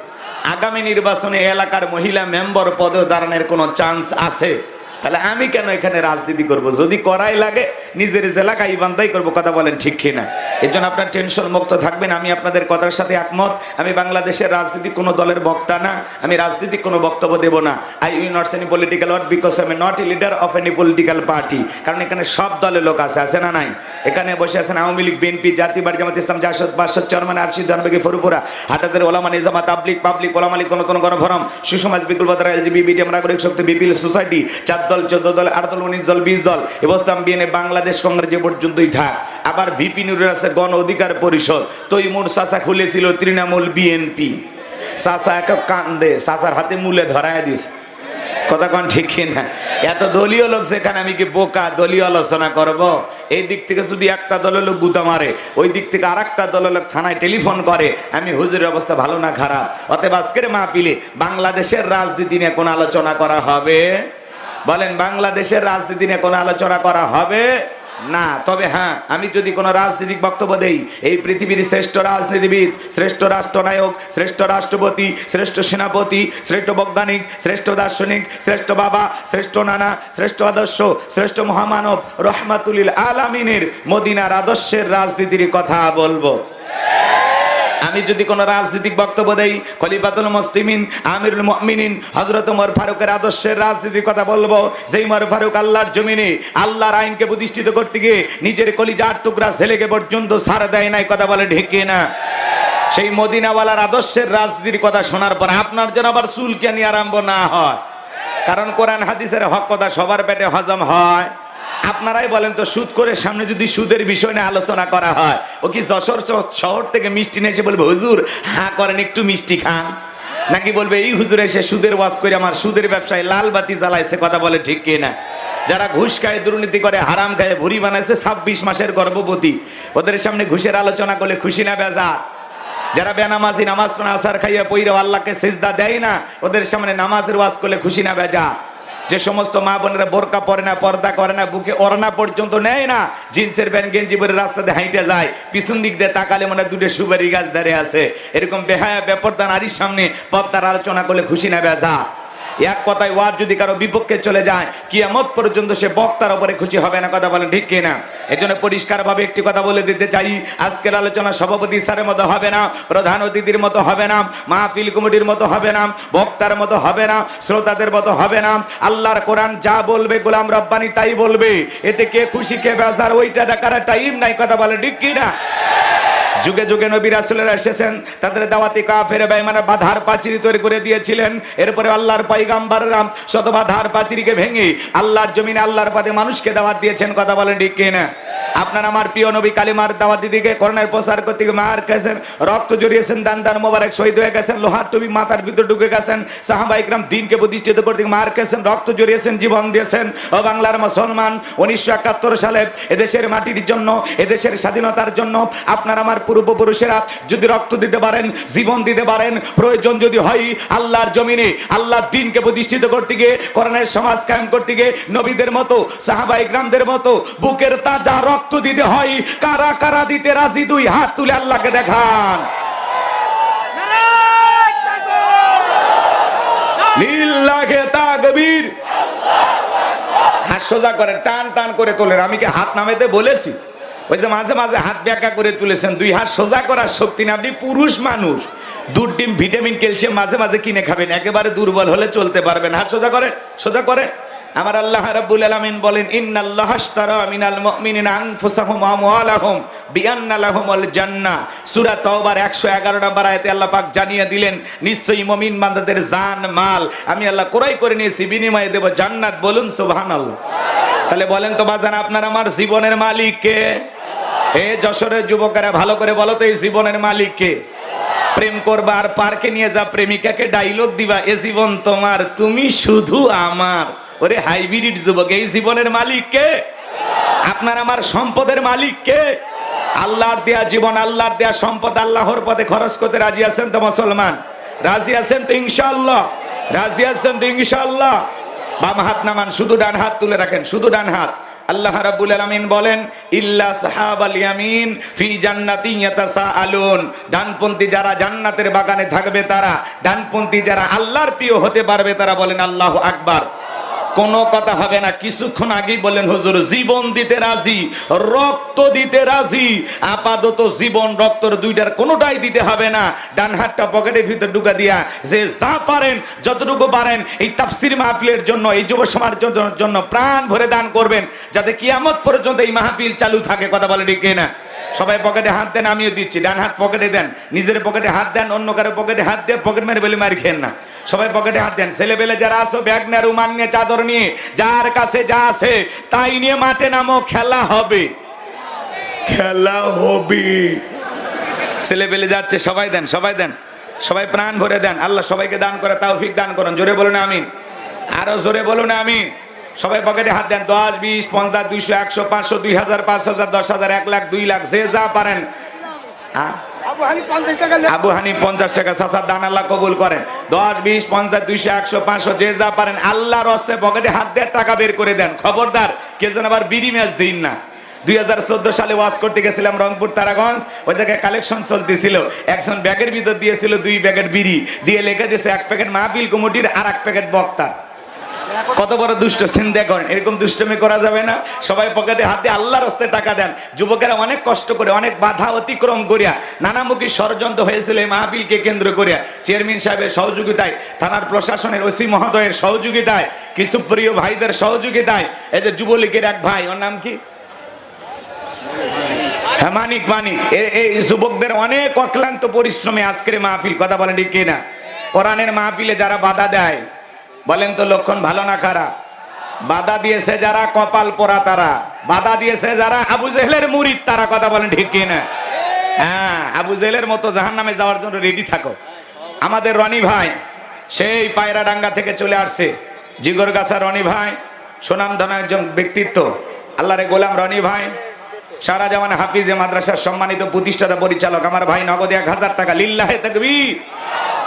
আগামী নির্বাচনে এলাকার মহিলা মেম্বার পদে দাঁড়ানোর কোনো চান্স আছে? তাহলে আমি কেন এখানে রাজনীতি করব? যদি করাই লাগে নিজের জেলা গাইবান্ধাই করবো, কথা বলেন ঠিক কিনা? এই জন্য আপনার টেনশন মুক্ত থাকবেন, আমি আপনাদের কথার সাথে একমত। আমি বাংলাদেশের রাজনীতি কোনো দলের বক্তা না, আমি রাজনীতিক কোনো বক্তব্য দেব না। I will not any political word because I am not a leader of any political party. কারণ এখানে সব দলের লোক আছে, আছে না নাই? এখানে বসে আছেন আওয়ামী লীগ, বিএনপি, জাতীয়বাদী জামাত ইসলাম, জাসদ, বাসদ, চেয়ারম্যান আরশিদ জানবেগি, ফরুপুরা, হাটাজার ওলামা নিজামা, তাবলিগ, পাবলিক, ওলামা লীগ, কোন গণফোরাম, সুসমাজ, বিকুল বাজার, এলজিবি, বিডিএম, নাগরিক শক্তি, বিপিএল সোসাইটি, 4 দল, 14 দল, 8 দল, 19 দল, 20 দল, এবস্তাম বিএনএ, বাংলাদেশ কংগ্রেস যে পর্যন্তই থাক। আবার ভিপি নুরের আছে গণ অধিকার পরিষদ, তৈমুর চাচা খুলেছিল তৃণমূল বিএনপি। চাচা এক কান্দে, চাচার হাতে মূলে ধরায় দিস, কথা কোন ঠিক না? এত দলীয় লোক যেখানে, আমি কি বোকা দলীয় আলোচনা করব? এই দিক থেকে যদি একটা দলের লোক গুতা মারে, ওই দিক থেকে আর একটা দলের লোক থানায় টেলিফোন করে, আমি হুজুরের অবস্থা ভালো না খারাপ? অতএব আজকের মাহফিলে বাংলাদেশের রাজনীতি নিয়ে কোন আলোচনা করা হবে? বলেন, বাংলাদেশের রাজনীতি নিয়ে কোনো আলোচনা করা হবে না। তবে হ্যাঁ, আমি যদি কোনো রাজনৈতিক বক্তব্য দেই, এই পৃথিবীর শ্রেষ্ঠ রাজনীতিবিদ, শ্রেষ্ঠ রাষ্ট্রনায়ক, শ্রেষ্ঠ রাষ্ট্রপতি, শ্রেষ্ঠ সেনাপতি, শ্রেষ্ঠ বৈজ্ঞানিক, শ্রেষ্ঠ দার্শনিক, শ্রেষ্ঠ বাবা, শ্রেষ্ঠ নানা, শ্রেষ্ঠ আদর্শ, শ্রেষ্ঠ মহামানব রহমাতুল আলামিনের মদিনার আদর্শের রাজনীতির কথা বলবো। আমি যদি কোন রাজনৈতিক বক্তব্য দেই, খলিফাতুল মুসলিমিন, আমিরুল মুমিনিন হযরত ওমর ফারুকের আদর্শের রাজনীতির কথা বলবো। যেই ওমর ফারুক আল্লাহর জমিনে আল্লাহর আইনকে প্রতিষ্ঠিত করতে গিয়ে নিজের কলিজার টুকরা ছেলেকে পর্যন্ত ছাড় দেয় নাই, কথা বলে ঠিক কিনা? সেই মদিনাওয়ালার আদর্শের রাজনীতির কথা শোনার পর আপনার যেন আবার চুলকানি আরম্ভ না হয়। কারণ কোরআন হাদিসের হক কথা সবার পেটে হজম হয়। আপনারাই বলেন তো, সুদ করে সামনে যদি সুদের বিষয় নিয়ে আলোচনা করা হয়, ও কি যশোর শহর থেকে মিষ্টি নিয়ে এসে বলবে হুজুর হ্যাঁ করেন একটু মিষ্টি খান? নাকি বলবে এই হুজুর এসে সুদের ওয়াজ করে আমার সুদের ব্যবসায় লাল বাতি জ্বালাইছে, কথা বলে ঠিক কি না? যারা ঘুষ খায়, দুর্নীতি করে, হারাম খায়, ভুড়ি বানাইছে 26 মাসের গর্ভবতী, ওদের সামনে ঘুষের আলোচনা করলে খুশি না বেজার? যারা বেনামাজি, নামাজ পড়া আসার খাইয়া পইরা আল্লাহকে সিজদা দেয় না, ওদের সামনে নামাজের ওয়াজ করলে খুশি না বেজার? যে সমস্ত মা বোনেরা বোরকা পরে না, পর্দা করে না, বুকে ওড়না পর্যন্ত নেয় না, জিন্সের প্যান্ট গেঞ্জি পরে রাস্তাতে হাইটে যায়, পিছন দিক দিয়ে তাকালে মনে দুটো সুপারি গাছ ধরে আছে, এরকম বেহায়া বেপরদা নারীর সামনে পর্দার আলোচনা করলে খুশি না বেজার? এক কথায় ওয়াজ যদি কারো বিপক্ষে চলে যায়, কিয়ামত পর্যন্ত সে বক্তার উপরে খুশি হবে না, কথা বলেন ঠিক কিনা? এজন্য পরিষ্কারভাবে একটি কথা বলে দিতে চাই, আজকের আলোচনা সভাপতি স্যারের মতো হবে না, প্রধান অতিথির মতো হবে না, মাহফিল কমিটির মতো হবে না, বক্তার মতো হবে না, শ্রোতাদের মতো হবে না। আল্লাহর কোরআন যা বলবে গোলাম রব্বানি তাই বলবে, এতে কে খুশি কে বেজার ওইটা দেখার টাইম নাই, কথা বলেন ঠিক কিনা? যুগে যুগে নবী রাসূলেরা এসেছেন, তাদের দাওয়াতি কাফের বেঈমানরা বাধার পাঁচিল তৈরি করে দিয়েছিলেন। এরপরে আল্লাহর পয়গম্বররা শত বাধার পাঁচিলকে ভেঙে আল্লাহর জমিনে আল্লাহর পথে মানুষকে দাওয়াত দিয়েছেন, কথা বলেন ঠিক কিনা? আপনার আমার প্রিয় নবী কালিমার দাওয়াত দিদিকে করোনার প্রচার করতে গিয়ে মার খেয়েছেন, রক্ত জড়িয়েছেন, দান দান মোবারক শহীদ হয়ে গেছেন, লোহার টুপি মাথার ভিতর ঢুকে গেছেন, সাহাবা ইকরাম দ্বীনকে প্রতিষ্ঠিত করতে মার খেয়েছেন, রক্ত জড়িয়েছেন, জীবন দিয়েছেন। ও বাংলার মুসলমান, 1971 সালে এদেশের মাটির জন্য, এদেশের স্বাধীনতার জন্য আপনার আমার পূর্বপুরুষেরা যদি রক্ত দিতে পারেন, জীবন দিতে পারেন, প্রয়োজন যদি হয় আল্লাহর জমিনে আল্লাহর দ্বীনকে প্রতিষ্ঠিত করতে গিয়ে, কোরআনের সমাজ কায়েম করতে গিয়ে নবীদের মতো, সাহাবা ইকরামদের মতো বুকের তাজা রক্ত দিতে হয়, কারা কারা দিতে রাজি? দুই হাত তুলে আল্লাহকে দেখান। লিল্লাহি তাকবীর। হাত সোজা করে টান টান করে তোলেন। আমি কি হাত নামাইতে বলেছি? ওই যে মাঝে মাঝে হাত ব্যাকা করে তুলেছেন, দুই হাত সোজা করার শক্তি না। আপনি পুরুষ মানুষ, দুধ ডিম ভিটামিন ক্যালসিয়াম মাঝে মাঝে কিনে খাবেন, একেবারে দুর্বল হলে চলতে পারবেন। হাত সোজা করে, সোজা করে। আমার আল্লাহ রাব্বুল আলামিন বলেন, ইন্নাল্লাহা আশতারা মিনাল মুমিনিনা আনফুসাহুম ওয়া আমওয়ালাহুম বিআন্না লাহুমুল জান্নাহ। সূরা তাওবার 111 নম্বর আয়াতে আল্লাহ পাক জানিয়ে দিলেন, নিশ্চয়ই মুমিন বান্দাদের জান মাল আমি আল্লাহ ক্রয় করে নিয়েছি, বিনিময়ে দেব জান্নাত। বলুন সুবহানাল্লাহ। তাহলে বলেন তো বাজান, আপনার আমার জীবনের মালিক কে? এ যশোরের যুবকেরা ভালো করে বলো তো, এই জীবনের মালিক কে? প্রেম করবা আর পার্কে নিয়ে যা প্রেমিকাকে ডায়লগ দিবা, এ জীবন তোমার, তুমি শুধু আমার। ওরে হাইব্রিড যুবক, এই জীবনের মালিক কে? আপনার আমার সম্পদের মালিক কে? আল্লাহর দেয়া জীবন, আল্লাহর দেয়া সম্পদ আল্লাহর পথে খরচ করতে রাজি আছেন তো মুসলমান? রাজি আছেন তো ইনশাআল্লাহ? রাজি আছেন তো ইনশাআল্লাহ? বাম হাত নামান, শুধু ডান হাত তুলে রাখেন, শুধু ডান হাত। আল্লাহ রাব্বুল আলামিন বলেন, ইল্লা সাহাবাল ইয়ামিন ফি জান্নাতিন ইয়াতাসাআলুন। ডানপন্থী যারা জান্নাতের বাগানে থাকবে তারা, ডানপন্থী যারা আল্লাহর প্রিয় হতে পারবে তারা। বলেন আল্লাহু আকবার। কোনো কথা হবে না। কিছুক্ষণ আগেই বললেন হুজুর জীবন দিতে রাজি, রক্ত দিতে রাজি। আপাতত জীবন রক্তর দুইটার কোনোটাই দিতে হবে না। ডান হাতটা পকেটের ভিতর ঢুকা দিয়া যে যা পারেন, যতটুকু পারেন এই তাফসীর মাহফিলের জন্য, এই যুব সমাজের জন্য প্রাণ ভরে দান করবেন, যাতে কিয়ামত পর্যন্ত এই মাহফিল চালু থাকে। কথা বলে ঠিক না? সবাই পকেটে হাত দেন, আমিও দিচ্ছি। ডান হাত পকেটে দেন, নিজের পকেটে হাত দেন, অন্য কারো পকেটে হাত দিয়ে পকেট মেরে বলে মারি খেন না। সবাই পকেটে হাত দেন। ছেলেবেলে যারা আসো, ব্যাগ নিয়ে, রুমাল নিয়ে, চাদর নিয়ে, যার কাছে যা আছে তাই নিয়ে মাঠে নামো, খেলা হবে, খেলা হবে। ছেলেবেলে যাচ্ছে, সবাই দেন, সবাই দেন, সবাই প্রাণ ভরে দেন। আল্লাহ সবাইকে দান করে তৌফিক দান করুন। জোরে বলুন আমিন। আরো জোরে বলুন আমিন। সবাই পকেটে হাত দেন। 10, 20, 50, 200, 100, 500, 2000, 5000, 10,000, 1 লাখ, 2 লাখ, যে যা পারেন। আবু হানিফ 50 টাকা। চাচার দান আল্লাহ কবুল করেন। 10, 20, 50, 200, 100, 500, যে যা পারেন আল্লাহর রাস্তে পকেটে হাত দিয়ে টাকা বের করে দেন। খবরদার কে যেন আবার বিড়ি ম্যাচ দিন না। 2014 সালে ওয়াজ করতে গেছিলাম রংপুর তারাগঞ্জ, ওই জায়গায় কালেকশন চলতেছিল। একজন ব্যাগের ভিতর দিয়েছিল 2 প্যাকেট বিড়ি, দিয়ে লেখা দিয়েছে 1 প্যাকেট মাহফিল কমিটির আর 1 প্যাকেট বক্তার। কত বড় দুষ্ট, চিন্তা করেন। এরকম দুষ্টমি করা যাবে না। সবাই পকেটে হাতে আল্লাহর রাস্তায় টাকা দেন। যুবকেরা অনেক কষ্ট করে, অনেক বাধা অতিক্রম করিয়া, নানামুখী ষড়যন্ত্র হয়েছিল এই মাহফিলকে কেন্দ্র করিয়া, চেয়ারম্যান সাহেবের সহযোগিতায়, থানার প্রশাসনের ওসি মহোদয়ের সহযোগিতায়, কিছু প্রিয় ভাইদের সহযোগিতায়, এই যে যুবলীগের এক ভাই, ওর নাম কি, মানিক, মানিক, এই যুবকদের অনেক অক্লান্ত পরিশ্রমে আজকের মাহফিল। কথা বলেন ঠিক কিনা? কোরআনের মাহফিলে যারা বাধা দেয়, বলেন তো লক্ষণ ভালো না খারাপ? বাধা দিয়েছে যারা কপাল পোড়া তারা, বাধা দিয়েছে যারা আবু জেহেলের মুরিদ তারা। কথা বলেন ঠিক কিনা? হ্যাঁ, আবু জেহেলের মতো জাহান্নামে যাওয়ার জন্য রেডি থাকো। আমাদের রনি ভাই সেই পায়রাডাঙ্গা থেকে চলে আসছে, জিগরগাছা রনি ভাই, সুনামধন্য একজন ব্যক্তিত্ব, আল্লাহরে গোলাম রনি ভাই, সারা জামান হাফিজে মাদ্রাসার সম্মানিত প্রতিষ্ঠাতা পরিচালক, আমার ভাই নগদে 1000 টাকা, লিল্লাহে তাকবীর।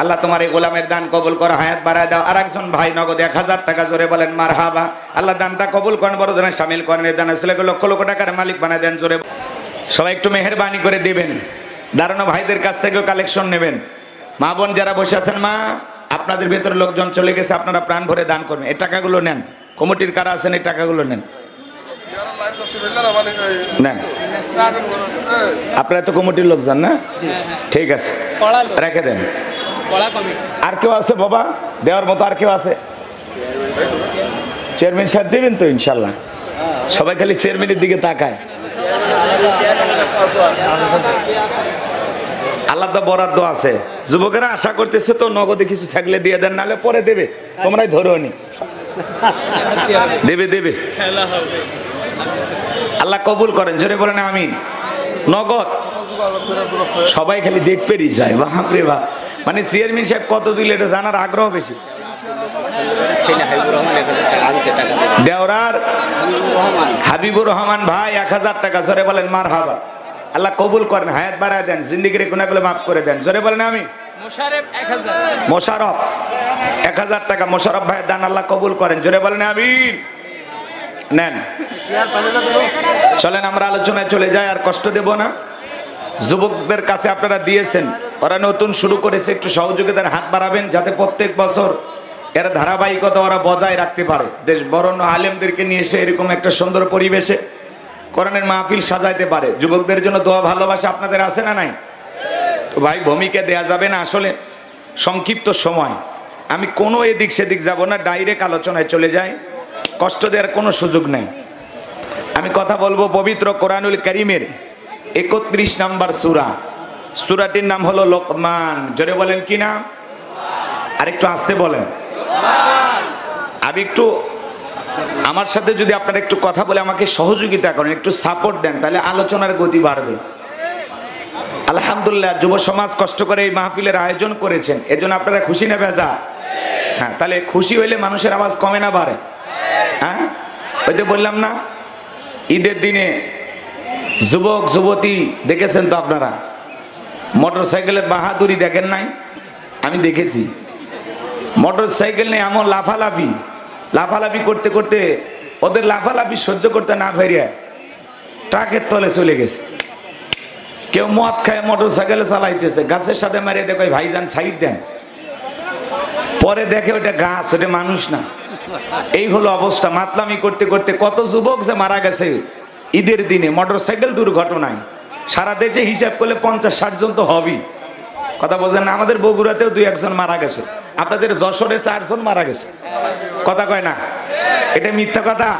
আল্লাহ তোমার এই গোলামের দান কবুল করো, হায়াত বাড়ায় দাও। আরেকজন ভাই নগদে 1000 টাকা, জোরে বলেন মারহাবা। আল্লাহ দানটা কবুল করেন, বড় ধরনের শামিল করেন, এই দান ছেলেকে লক্ষ লক্ষ টাকার মালিক বানায় দেন, জোরে। সবাই একটু মেহেরবানি করে দিবেন, দাঁড়ানো ভাইদের কাছ থেকেও কালেকশন নেবেন। মা বোন যারা বসে আছেন, মা আপনাদের ভেতরে লোকজন চলে গেছে, আপনারা প্রাণ ভরে দান করবেন। এই টাকাগুলো নেন, কমিটির কারা আছেন এই টাকাগুলো নেন, নেন। আপনারা তো কমিটির লোকজন না? ঠিক আছে, রেখে দেন। আর কেউ আছে বাবা দেওয়ার মতো? আর কেউ আছে? চেয়ারম্যান সাহেব দেবেন তো ইনশাল্লাহ? সবাই খালি চেয়ারম্যানের দিকে তাকায়। আলাদা বরাদ্দ আছে, যুবকেরা আশা করতেছে তো নগদে কিছু থাকলে দিয়ে দেন, নাহলে পরে দেবে, তোমরাই ধরো নি, দেবে দেবে। আল্লাহ কবুল করেন, জোরে বলেন আমিন। নগদ সবাই খালি দেখতেই যায়, বাপরে বাপ। মানে চেয়ারম্যান সাহেব কত দিলে এটা জানার আগ্রহ বেশি। দেওরার হাবিবুর রহমান ভাই 1000 টাকা, জোরে বলেন মারহাবা। আল্লাহ কবুল করেন, হায়াত বাড়ায় দেন, জিন্দিগির গুনাহগুলো মাফ করে দেন, জোরে বলেন আমিন। মোশাররফ 1000 টাকা, মোশাররফ ভাইয়ের দান আল্লাহ কবুল করেন, জোরে বলেন আমিন। নেন, চলেন আমরা আলোচনায় চলে যাই, আর কষ্ট দেব না। যুবকদের কাছে আপনারা দিয়েছেন, ওরা নতুন শুরু করেছে, একটু সহযোগিতার হাত বাড়াবেন, যাতে প্রত্যেক বছর এর ধারাবাহিকতা ওরা বজায় রাখতে পারে। দেশ বরণ্য আলেমদেরকে নিয়ে এসে এরকম একটা সুন্দর পরিবেশে কোরআনের মাহফিল সাজাইতে পারে। যুবকদের জন্য দোয়া ভালোবাসা আপনাদের আছে না নাই? তো ভাই ভূমিকা দেয়া যাবে না, আসলে সংক্ষিপ্ত সময়, আমি কোনো এদিক সেদিক যাব না, ডাইরেক্ট আলোচনায় চলে যাই, কষ্ট দেওয়ার কোনো সুযোগ নেই। আমি কথা বলবো পবিত্র কোরআনুল কারীমের 31 নম্বর সূরা, সূরাটির নাম হলো লোকমান। জোরে বলেন কি নাম? আর একটু আস্তে বলেন। আমি একটু আমার সাথে যদি আপনারা একটু কথা বলে আমাকে সহযোগিতা করেন, একটু সাপোর্ট দেন, তাহলে আলোচনার গতি বাড়বে। আলহামদুলিল্লাহ, যুব সমাজ কষ্ট করে এই মাহফিলের আয়োজন করেছেন, এজন্য আপনারা খুশি না বেজা? হ্যাঁ, তাহলে খুশি হইলে মানুষের আওয়াজ কমে না বাড়ে? হ্যাঁ, ওই যে বললাম না, ঈদের দিনে যুবক যুবতী দেখেছেন তো আপনারা, মোটর সাইকেলের বাহাদুরি দেখেন নাই? আমি দেখেছি, মোটর সাইকেল নিয়ে এমন লাফালাফি করতে করতে ওদের লাফালাফি সহ্য করতে না পেরে ট্রাকের তলে চলে গেছে। কেউ মদ খায় মোটর সাইকেলে চালাইতেছে, গাছের সাথে মারিয়ে দেখো ভাইজান সাইড দেন, পরে দেখে ওটা গাছ, ওটা মানুষ না। এই হলো অবস্থা, মাতলামি করতে করতে কত যুবক যে মারা গেছে ঈদের দিনে মোটর সাইকেল দুর্ঘটনায়। সারা দেশে হিসাব করলে 50-60 জন তো হবেই, কথা বলছেন না? আমাদের বগুড়াতেও 2-1 জন মারা গেছে, আপনাদের যশোরে 4 জন মারা গেছে, কথা কয় না? এটা মিথ্যা কথা।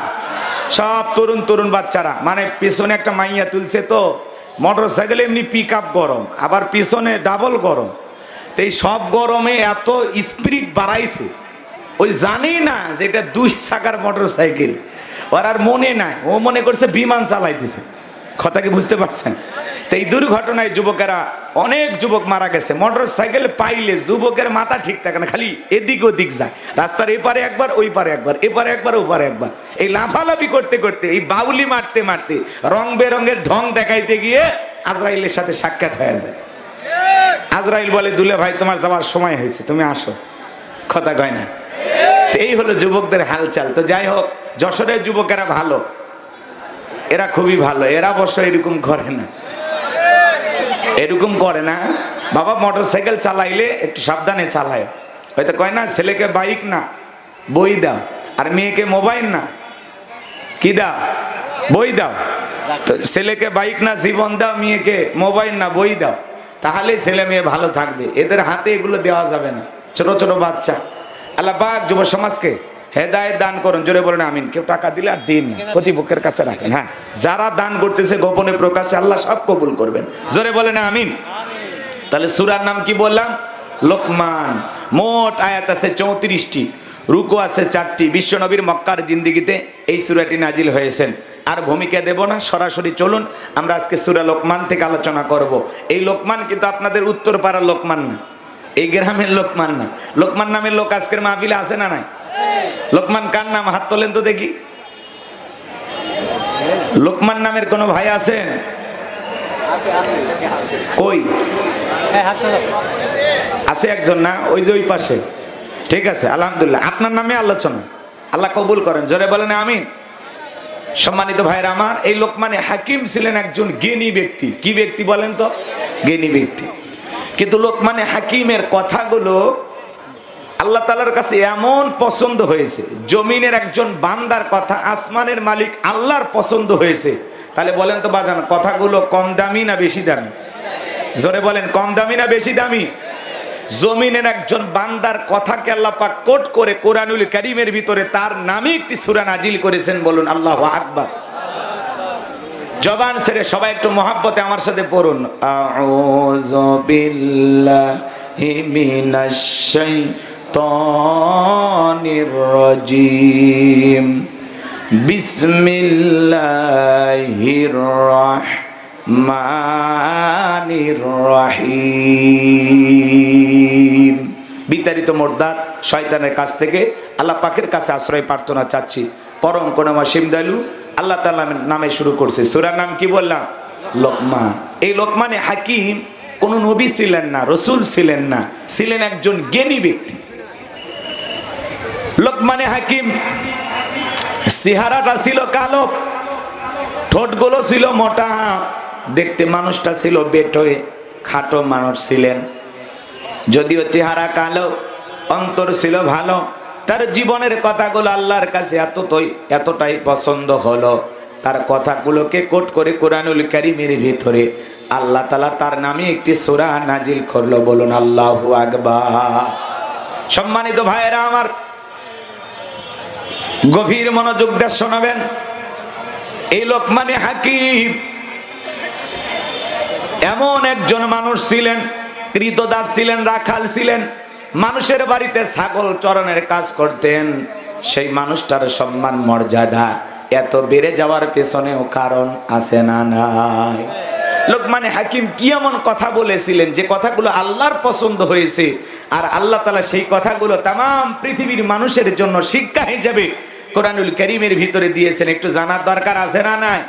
সব তরুণ তরুণ বাচ্চারা, মানে পেছনে একটা মাইয়া তুলছে তো, মোটর সাইকেল এমনি পিক আপ গরম, আবার পিছনে ডাবল গরম, তো এই সব গরমে এত স্পিড বাড়াইছে, ওই জানেই না যে এটা 2 চাকার মোটর সাইকেল, ওর আর মনে নাই, ও মনে করছে বিমান চালাইতেছে, কথা কি বুঝতে পারছেন? তো এই দুর্ঘটনায় যুবকেরা, অনেক যুবক মারা গেছে। মোটর সাইকেল পাইলে যুবকের মাথা ঠিক থাকে না, খালি এদিক ওদিক যায়, রাস্তার এপারে একবার ওই পারে একবার, এপারে একবার ওপারে একবার, এই লাফালাফি করতে করতে, এই বাউলি মারতে মারতে, রং বেরঙের ঢং দেখাইতে গিয়ে আজরাইলের সাথে সাক্ষাৎ হয়ে যায়। আজরাইল বলে, দুলে ভাই তোমার যাওয়ার সময় হয়েছে, তুমি আসো, কথা কয় না? এই হলো যুবকদের হালচাল। তো যাই হোক, যশোরের যুবকেরা ভালো, এরা খুবই ভালো, এরা অবশ্য এরকম করে না, এরকম করে না বাবা। মোটর সাইকেল চালাইলে একটু সাবধানে চালায়, হয়তো কয় না ছেলেকে বাইক না বই দাও, আর মেয়েকে মোবাইল না কি দাও, বই দাও। তো ছেলেকে বাইক না জীবন দাও, মেয়েকে মোবাইল না বই দাও, তাহলে ছেলে মেয়ে ভালো থাকবে। এদের হাতে এগুলো দেওয়া যাবে না, ছোট ছোট বাচ্চা। আল্লাহ পাক যুব সমাজকে হেদায়েত দান করুন, জোরে বলেন আমিন। কেউ টাকা দিলে আর দিন না, প্রতিপক্ষের কাছে রাখেন। হ্যাঁ, যারা দান করতেছে গোপনে প্রকাশে, আল্লাহ সব কবুল করবেন, জোরে বলেন আমিন। তাহলে সূরার নাম কি বললাম? লোকমান। মোট আয়াত আছে 34টি, রুকু আছে 4টি। বিশ্ব নবীর মক্কার জিন্দেগিতে এই সূরাটি নাজিল হয়েছেন। আর ভূমিকা দেব না, সরাসরি চলুন আমরা আজকে সূরা লোকমান থেকে আলোচনা করব। এই লোকমান কিন্তু আপনাদের উত্তরপাড়ার লোকমান না, এই গ্রামের লোকমান না। লোকমান নামের লোক আজকের মাহফিলে আছে না নাই? লোকমান কার নাম? হাত তোলেন তো দেখি। লোকমান নামের কোন ভাই আছেন? কই আছে একজন না? ওই যে ওই পাশে। ঠিক আছে, আলহামদুলিল্লাহ। আপনার নামে আলোচনা, আল্লাহ কবুল করেন। জোরে বলেন আমিন। সম্মানিত ভাইরা আমার, এই লোকমানে হাকিম ছিলেন একজন জ্ঞানী ব্যক্তি। কি ব্যক্তি বলেন তো? জ্ঞানী ব্যক্তি। কিন্তু লোকমানে হাকিমের কথাগুলো আল্লাহ তাআলার কাছে এমন পছন্দ হয়েছে, জমিনের একজন বান্দার কথা আসমানের মালিক আল্লাহর পছন্দ হয়েছে। তাহলে বলেন তো বাজান, কথাগুলো কম দামি না বেশি দামি? জোরে বলেন, কম দামি না বেশি দামি? জমিনের একজন বান্দার কথাকে আল্লাহ পাক কোট করে কোরআনুল কারীমের ভিতরে তার নামে একটি সূরা নাজিল করেছেন। বলুন আল্লাহু আকবার। জবান ছেড়ে সবাই একটু মহব্বতে আমার সাথে পড়ুন, আউযু বিল্লাহি মিনাশ শাইতানির রাজীম, বিসমিল্লাহির রাহমানির রহিম। বিতাড়িত মোরদাদ শয়তানের কাছ থেকে আল্লাহ পাকের কাছে আশ্রয় প্রার্থনা চাচ্ছি। পরম করুণা সীম দয়ালু আল্লাহ তাআলার নামে শুরু করছে। সূরার নাম কি বললাম? লোকমান। এই লোকমানে হাকিম কোন নবী ছিলেন না, রাসূল ছিলেন না, ছিলেন একজন জ্ঞানী ব্যক্তি। লোকমানে হাকিম চেহারাটা ছিল কালো, ঠোঁটগুলো ছিল মোটা, দেখতে মানুষটা ছিল বেটে খাটো মানুষ ছিলেন। যদিও চেহারা কালো, অন্তর ছিল ভালো। তার জীবনের কথাগুলো আল্লাহর কাছে এতটাই পছন্দ হলো, তার কথাগুলোকে কোট করে কোরআনুল কারীমের ভিতরে আল্লাহ তাআলা তার নামে একটি সূরা নাজিল করলো। বলুন আল্লাহু আকবার। সম্মানিত ভাইয়েরা আমার, গভীর মনোযোগ দিয়ে শোনাবেন। এই লোকমানে হাকিম এমন একজন মানুষ ছিলেন, কৃতদাস ছিলেন, রাখাল ছিলেন, মানুষের বাড়িতে ছাগল চরানোর কাজ করতেন। সেই মানুষটার সম্মান মর্যাদা এত বেড়ে যাওয়ার পেছনেও কারণ আছে না নাই? লোকমানে হাকিম কি এমন কথা বলেছিলেন যে কথাগুলো আল্লাহর পছন্দ হয়েছে, আর আল্লাহ তাআলা সেই কথাগুলো তামাম পৃথিবীর মানুষের জন্য শিক্ষা হিসেবে কোরআনুল কারীমের ভিতরে দিয়েছেন। একটু জানার দরকার আছে না নাই?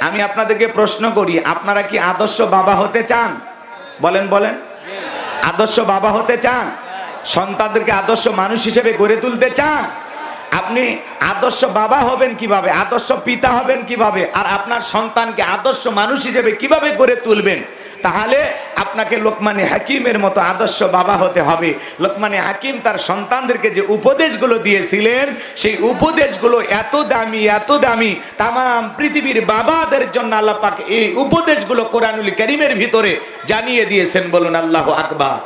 আমি আপনাদেরকে প্রশ্ন করি, আপনারা কি আদর্শ বাবা হতে চান? বলেন বলেন, আদর্শ বাবা হতে চান? সন্তানদেরকে আদর্শ মানুষ হিসেবে গড়ে তুলতে চান? আপনি আদর্শ বাবা হবেন কিভাবে, আদর্শ পিতা হবেন কিভাবে, আর আপনার সন্তানকে আদর্শ মানুষ হিসেবে কিভাবে গড়ে তুলবেন? তাহলে আপনাকে লোকমানে হাকিমের মতো আদর্শ বাবা হতে হবে। লোকমানে হাকিম তার সন্তানদেরকে যে উপদেশগুলো দিয়েছিলেন, সেই উপদেশগুলো এত দামি, এত দামি, তামাম পৃথিবীর বাবাদের জন্য আল্লাহ পাক এই উপদেশগুলো কোরআনুল কারীমের ভিতরে জানিয়ে দিয়েছেন। বলুন আল্লাহু আকবার।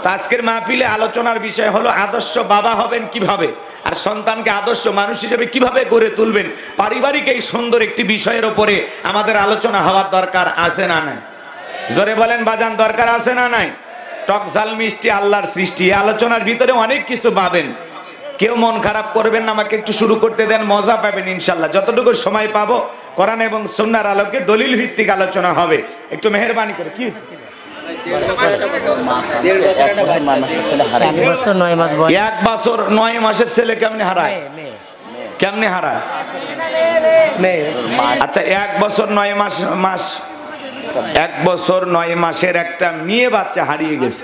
তো আজকের মাহফিলে আলোচনার বিষয় হলো আদর্শ বাবা হবেন কিভাবে, আর সন্তানকে আদর্শ মানুষ হিসেবে কিভাবে গড়ে তুলবেন। পারিবারিক এই সুন্দর একটি বিষয়ের উপরে আমাদের আলোচনা হওয়ার দরকার আছে না নাই? জোরে বলেন বাজান, দরকার আছে না নাই? টক ঝাল মিষ্টি আল্লাহর সৃষ্টি, আলোচনার ভিতরে অনেক কিছু পাবেন। কেউ মন খারাপ করবেন না, আমাকে একটু শুরু করতে দেন, মজা পাবেন ইনশাল্লাহ। যতটুকু সময় পাবো কোরআন এবং সুন্নাহর আলোকে দলিল ভিত্তিক আলোচনা হবে। একটু মেহেরবানি করে। কি 1 বছর 9 মাসের ছেলে কেমনে হারায়? কেমনে হারায়? আচ্ছা, 1 বছর 9 মাস 1 বছর 9 মাসের একটা মেয়ে বাচ্চা হারিয়ে গেছে।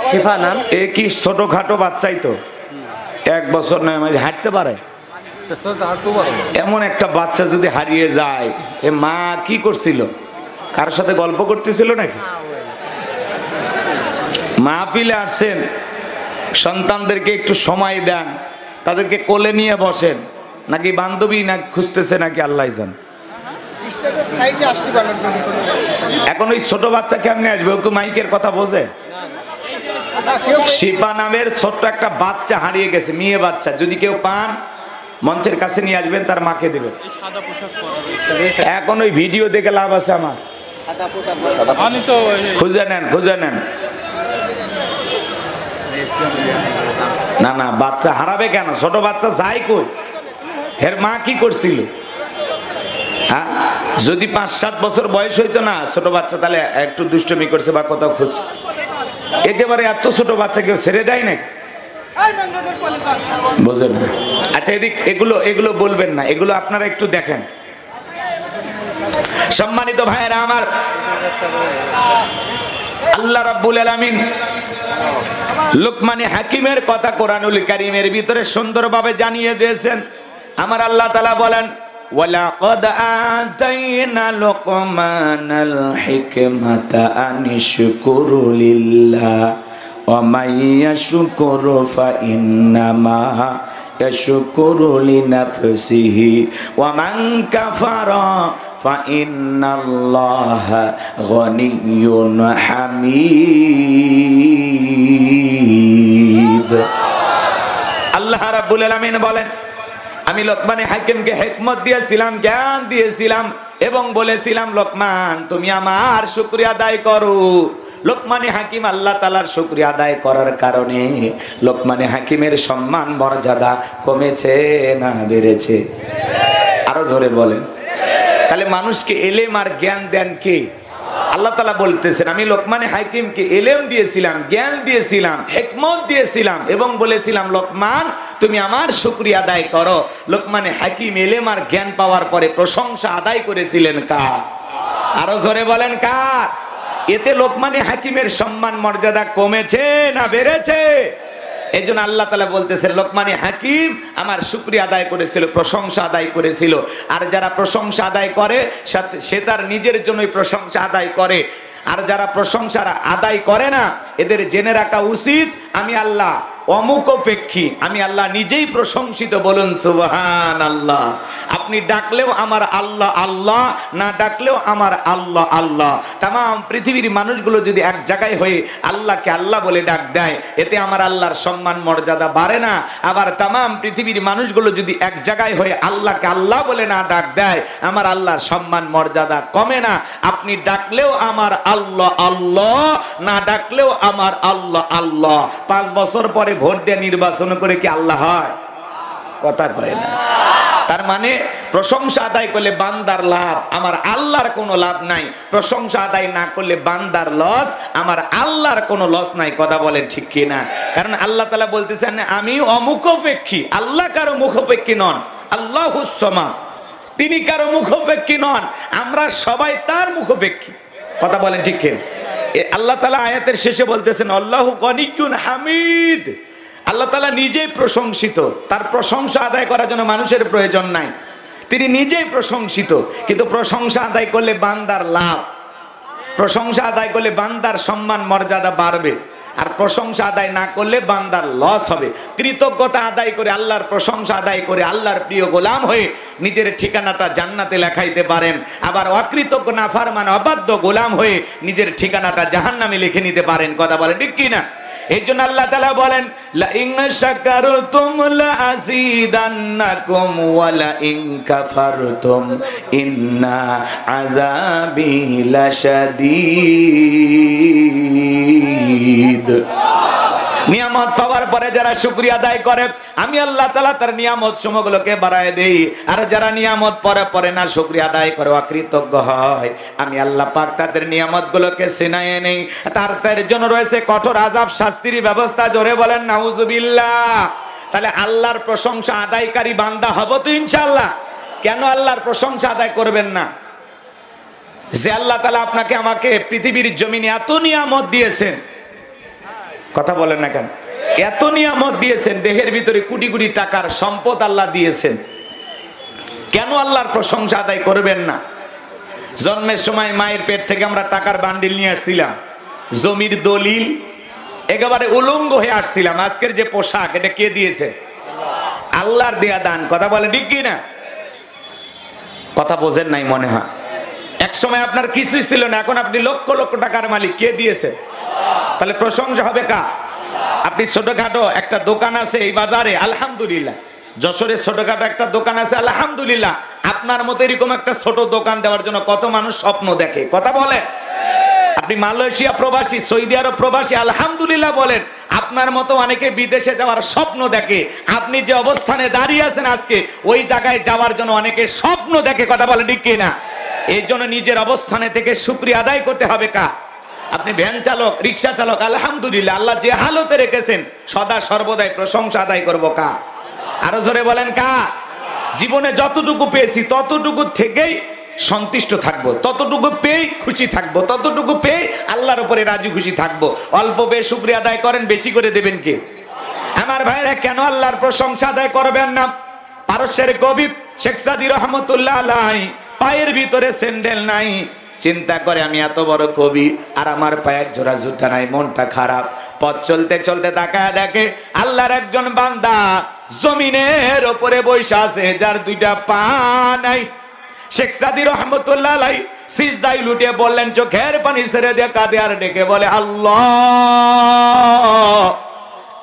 শিফা নাম। এ কি ছোটখাটো বাচ্চাই তো, 1 বছর 9 মাস হাঁটতে পারে? এমন একটা বাচ্চা যদি হারিয়ে যায়, এ মা কি করছিল? কার সাথে গল্প করতেছিল নাকি? মাহফিলে আসছেন, সন্তানদেরকে একটু সময় দেন, তাদেরকে কোলে নিয়ে বসেন, নাকি বান্ধবী না খুঁজতেছে নাকি আল্লাহ জান। এখন ওই ছোট বাচ্চা কেমনে আসবে? ওকে মাইকের কথা বোঝে? শিপা নামের ছোট্ট একটা বাচ্চা হারিয়ে গেছে, মেয়ে বাচ্চা। যদি কেউ পান মঞ্চের কাছে নিয়ে আসবেন, তার মাকে দেবেন। এখন ওই ভিডিও দেখে লাভ আছে আমার? খুঁজে নেন, খুঁজে নেন। না না, বাচ্চা হারাবে কেন? ছোট বাচ্চা যাই কই, এর মা কি করছিল? হ্যাঁ, যদি 5-7 বছর বয়স হইতো না ছোট বাচ্চা, তাহলে একটু দুষ্টমি করছে বা কোথাও খুঁজছে। একেবারে এত ছোট বাচ্চা কেউ ছেড়ে দেয় না, বুঝেন না? আচ্ছা এদিক এগুলো বলবেন না, এগুলো আপনারা একটু দেখেন। সম্মানিত ভাইয়েরা আমার, আল্লাহ রাব্বুল আলামিন লুকমানে হাকিমের কথা কোরআনুল কারীমের ভিতরে সুন্দরভাবে জানিয়ে দিয়েছেন। আমার আল্লাহ তাআলা বলেন, ওয়ালাকাদ আতাইনা লুকমানাল হিকমাতা আনিশকুরু লিল্লাহ ওয়া মান ইয়াশকুরু ফাইন্নামা ইয়াশকুরু লিনাফসিহি ওয়া মান কাফারা ফাইন্নাল্লাহা গনিয়্যুন হামিদ। আল্লাহ রাব্বুল আলামিন বলেন, আমি লোকমানে হাকিমকে হিকমত দিয়েছিলাম, জ্ঞান দিয়েছিলাম এবং বলেছিলাম লোকমান তুমি আমার শুকরিয়া আদায় করো। লোকমানে হাকিম আল্লাহ তাআলার শুকরিয়া আদায় করার কারণে লোকমানে হাকিমের সম্মান মর্যাদা কমেছে না বেড়েছে? আরো জোরে বলেন। তাহলে মানুষকে এলেম আর জ্ঞান দেন কে? আল্লাহ তাআলা বলতেছেন, আমি লোকমানে হাকিমকে এলেম দিয়েছিলাম, জ্ঞান দিয়েছিলাম, হিকমত দিয়েছিলাম এবং বলেছিলাম লোকমান তুমি আমার শুকরিয়া আদায় করো। লোকমানে হাকিম এলেম আর জ্ঞান পাওয়ার পরে প্রশংসা আদায় করেছিলেন কার? আরো জোরে বলেন কার? এতে লোকমানে হাকিমের সম্মান মর্যাদা কমেছে না বেড়েছে? এইজন্য আল্লাহ তাআলা বলতেছেন লোকমানে হাকিম আমার শুকরিয়া আদায় করেছিল, প্রশংসা আদায় করেছিল। আর যারা প্রশংসা আদায় করে সে তার নিজের জন্যই প্রশংসা আদায় করে। আর যারা প্রশংসা আদায় করে না এদের জেনে রাখা উচিত আমি আল্লাহ অমুখপেক্ষী, আমি আল্লাহ নিজেই প্রশংসিত। বলুন সুবহানাল্লাহ। আপনি ডাকলেও আমার আল্লাহ আল্লাহ, না ডাকলেও আমার আল্লাহ আল্লাহ। তাম পৃথিবীর মানুষগুলো যদি এক জায়গায় হয়ে আল্লাহকে আল্লাহ বলে ডাক দেয় এতে আমার আল্লাহর সম্মান মর্যাদা বাড়ে না। আবার তাম পৃথিবীর মানুষগুলো যদি এক জায়গায় হয়ে আল্লাহকে আল্লাহ বলে না ডাক দেয় আমার আল্লাহর সম্মান মর্যাদা কমে না। আপনি ডাকলেও আমার আল্লাহ আল্লাহ, না ডাকলেও আমার আল্লাহ আল্লাহ। 5 বছর পরে ভোট দিয়ে নির্বাচন করে কি আল্লাহ হয়? কথা কয় না। তার মানে প্রশংসা আদায় করলে বান্দার লাভ, আমার আল্লাহর কোনো লাভ নাই। প্রশংসা আদায় না করলে বান্দার লস, আমার আল্লাহর কোনো লস নাই। কথা বলেন ঠিক কি না? কারণ আল্লাহ তাআলা বলতেছেন আমি অমুখপেক্ষী, আল্লাহ কারো মুখপেক্ষী নন। আল্লাহুস সামাদ, তিনি কারো মুখপেক্ষী নন, আমরা সবাই তার মুখপেক্ষী। কথা বলেন ঠিক কি? আল্লাহ তাআলা আয়াতের শেষে বলতেছেন আল্লাহু গনিয়্যুন হামিদ। আল্লাহ তাআলা নিজেই প্রশংসিত, তার প্রশংসা আদায় করার জন্য মানুষের প্রয়োজন নাই, তিনি নিজেই প্রশংসিত। কিন্তু প্রশংসা আদায় করলে বান্দার লাভ, প্রশংসা আদায় করলে বান্দার সম্মান মর্যাদা বাড়বে। আর প্রশংসা আদায় না করলে বান্দার লস হবে। কৃতজ্ঞতা আদায় করে আল্লাহর প্রশংসা আদায় করে আল্লাহর প্রিয় গোলাম হয়ে নিজের ঠিকানাটা জান্নাতে লেখাইতে পারেন। আবার অকৃতজ্ঞ নাফরমান অবাধ্য গোলাম হয়ে নিজের ঠিকানাটা জাহান্নামে লিখে নিতে পারেন। কথা বলেন ঠিক কি না? এই জন্য আল্লাহ তাআলা বলেন লা ইন শাকারতুম লা আযীদান্নাকুম ওয়া লা ইন কাফারতুম ইন্না আযাবি লাশাদীদ। নিয়ামত পাওয়ার পরে যারা শুকরিয়া আদায় করে আমি আল্লাহ তাআলা তার নিয়ামত সমূহগুলোকে বাড়ায় দেই। আর যারা নিয়ামত পরে না শুকরিয়া আদায় করে অকৃতজ্ঞ হয় আমি আল্লাহ পাক তাদের নিয়ামতগুলোকে ছিনাইয়ে নেই। তার জন্য রয়েছে কঠোর আযাব শাস্তির ব্যবস্থা। জোরে বলেন নাউজুবিল্লাহ। তাহলে আল্লাহর প্রশংসা আদায়কারী বান্দা হব তো ইনশাআল্লাহ। কেন আল্লাহর প্রশংসা আদায় করবেন না? যে আল্লাহ তাআলা আপনাকে আমাকে পৃথিবীর জমিনে এত নিয়ামত দিয়েছেন, কথা বলেন না কেন? এত নিয়ামত দিয়েছেন, দেহের ভিতরে কোটি কোটি টাকার সম্পদ আল্লাহ দিয়েছেন, কেন আল্লাহর প্রশংসা আদায় করবেন না? জন্মের সময় মায়ের পেট থেকে আমরা টাকার বান্ডিল নিয়ে আসছিলাম, জমির দলিল, একেবারে উলঙ্গ হয়ে আসছিলাম। আজকের যে পোশাক এটা কে দিয়েছে? আল্লাহর দেয়া দান। কথা বলেন ঠিক কি না? কথা বোঝেন নাই মনে হয়। এক সময় আপনার কিছুই ছিল না, এখন আপনি লক্ষ লক্ষ টাকার মালিক। কে দিয়েছে? তাহলে প্রশংসা হবে কার? আপনি ছোটখাটো একটা দোকান আছে এই বাজারে, আলহামদুলিল্লাহ। যশোরে ছোটখাটো একটা দোকান আছে, আলহামদুলিল্লাহ। আপনার মতো এরকম একটা ছোট দোকান দেওয়ার জন্য কত মানুষ স্বপ্ন দেখে। কথা বলে। আপনি মালয়েশিয়া প্রবাসী, সৌদি আরব প্রবাসী, আলহামদুলিল্লাহ বলেন। আপনার মতো অনেকে বিদেশে যাওয়ার স্বপ্ন দেখে। আপনি যে অবস্থানে দাঁড়িয়ে আছেন আজকে, ওই জায়গায় যাওয়ার জন্য অনেকে স্বপ্ন দেখে। কথা বলে ঠিক কিনা? এই জন্য নিজের অবস্থানে থেকে শুকরিয়া আদায় করতে হবে কার? আপনি ভ্যান চালক, রিক্সা চালক, আলহামদুলিল্লাহ, আল্লাহ যে হালতে রেখেছেন সদা সর্বদাই প্রশংসা আদায় করবো কা? আরো জোরে বলেন কা? জীবনে যতটুকু পেয়েছি ততটুকু থেকেই সন্তুষ্ট থাকবো, ততটুকু পেয়ে খুশি থাকবো, ততটুকু পেয়ে আল্লাহর উপরে রাজি খুশি থাকবো। অল্প পেয়ে শুকরিয়া আদায় করেন, বেশি করে দেবেন কে? আমার ভাইরা, কেন আল্লাহর প্রশংসা আদায় করবেন না? পারস্যের কবি শেখ সাদী রহমতুল্লাহ আলাইহি, পায়ের ভিতরে স্যান্ডেল নাই, চিন্তা করে আমি এত বড় কবি আর আমার পায়ে এক জোড়া জুতা নাই, মনটা খারাপ। পথ চলতে চলতে তাকায় দেখে আল্লাহর একজন বান্দা জমিনের উপরে বসে আছে, যার দুইটা পা নাই। শেখ সাদী রহমতুল্লাহ আলাইহি সিজদায় লুটিয়ে বললেন, চোখের পানি ছেড়ে দিয়ে কাঁদে আর ডেকে বলে, আল্লাহ,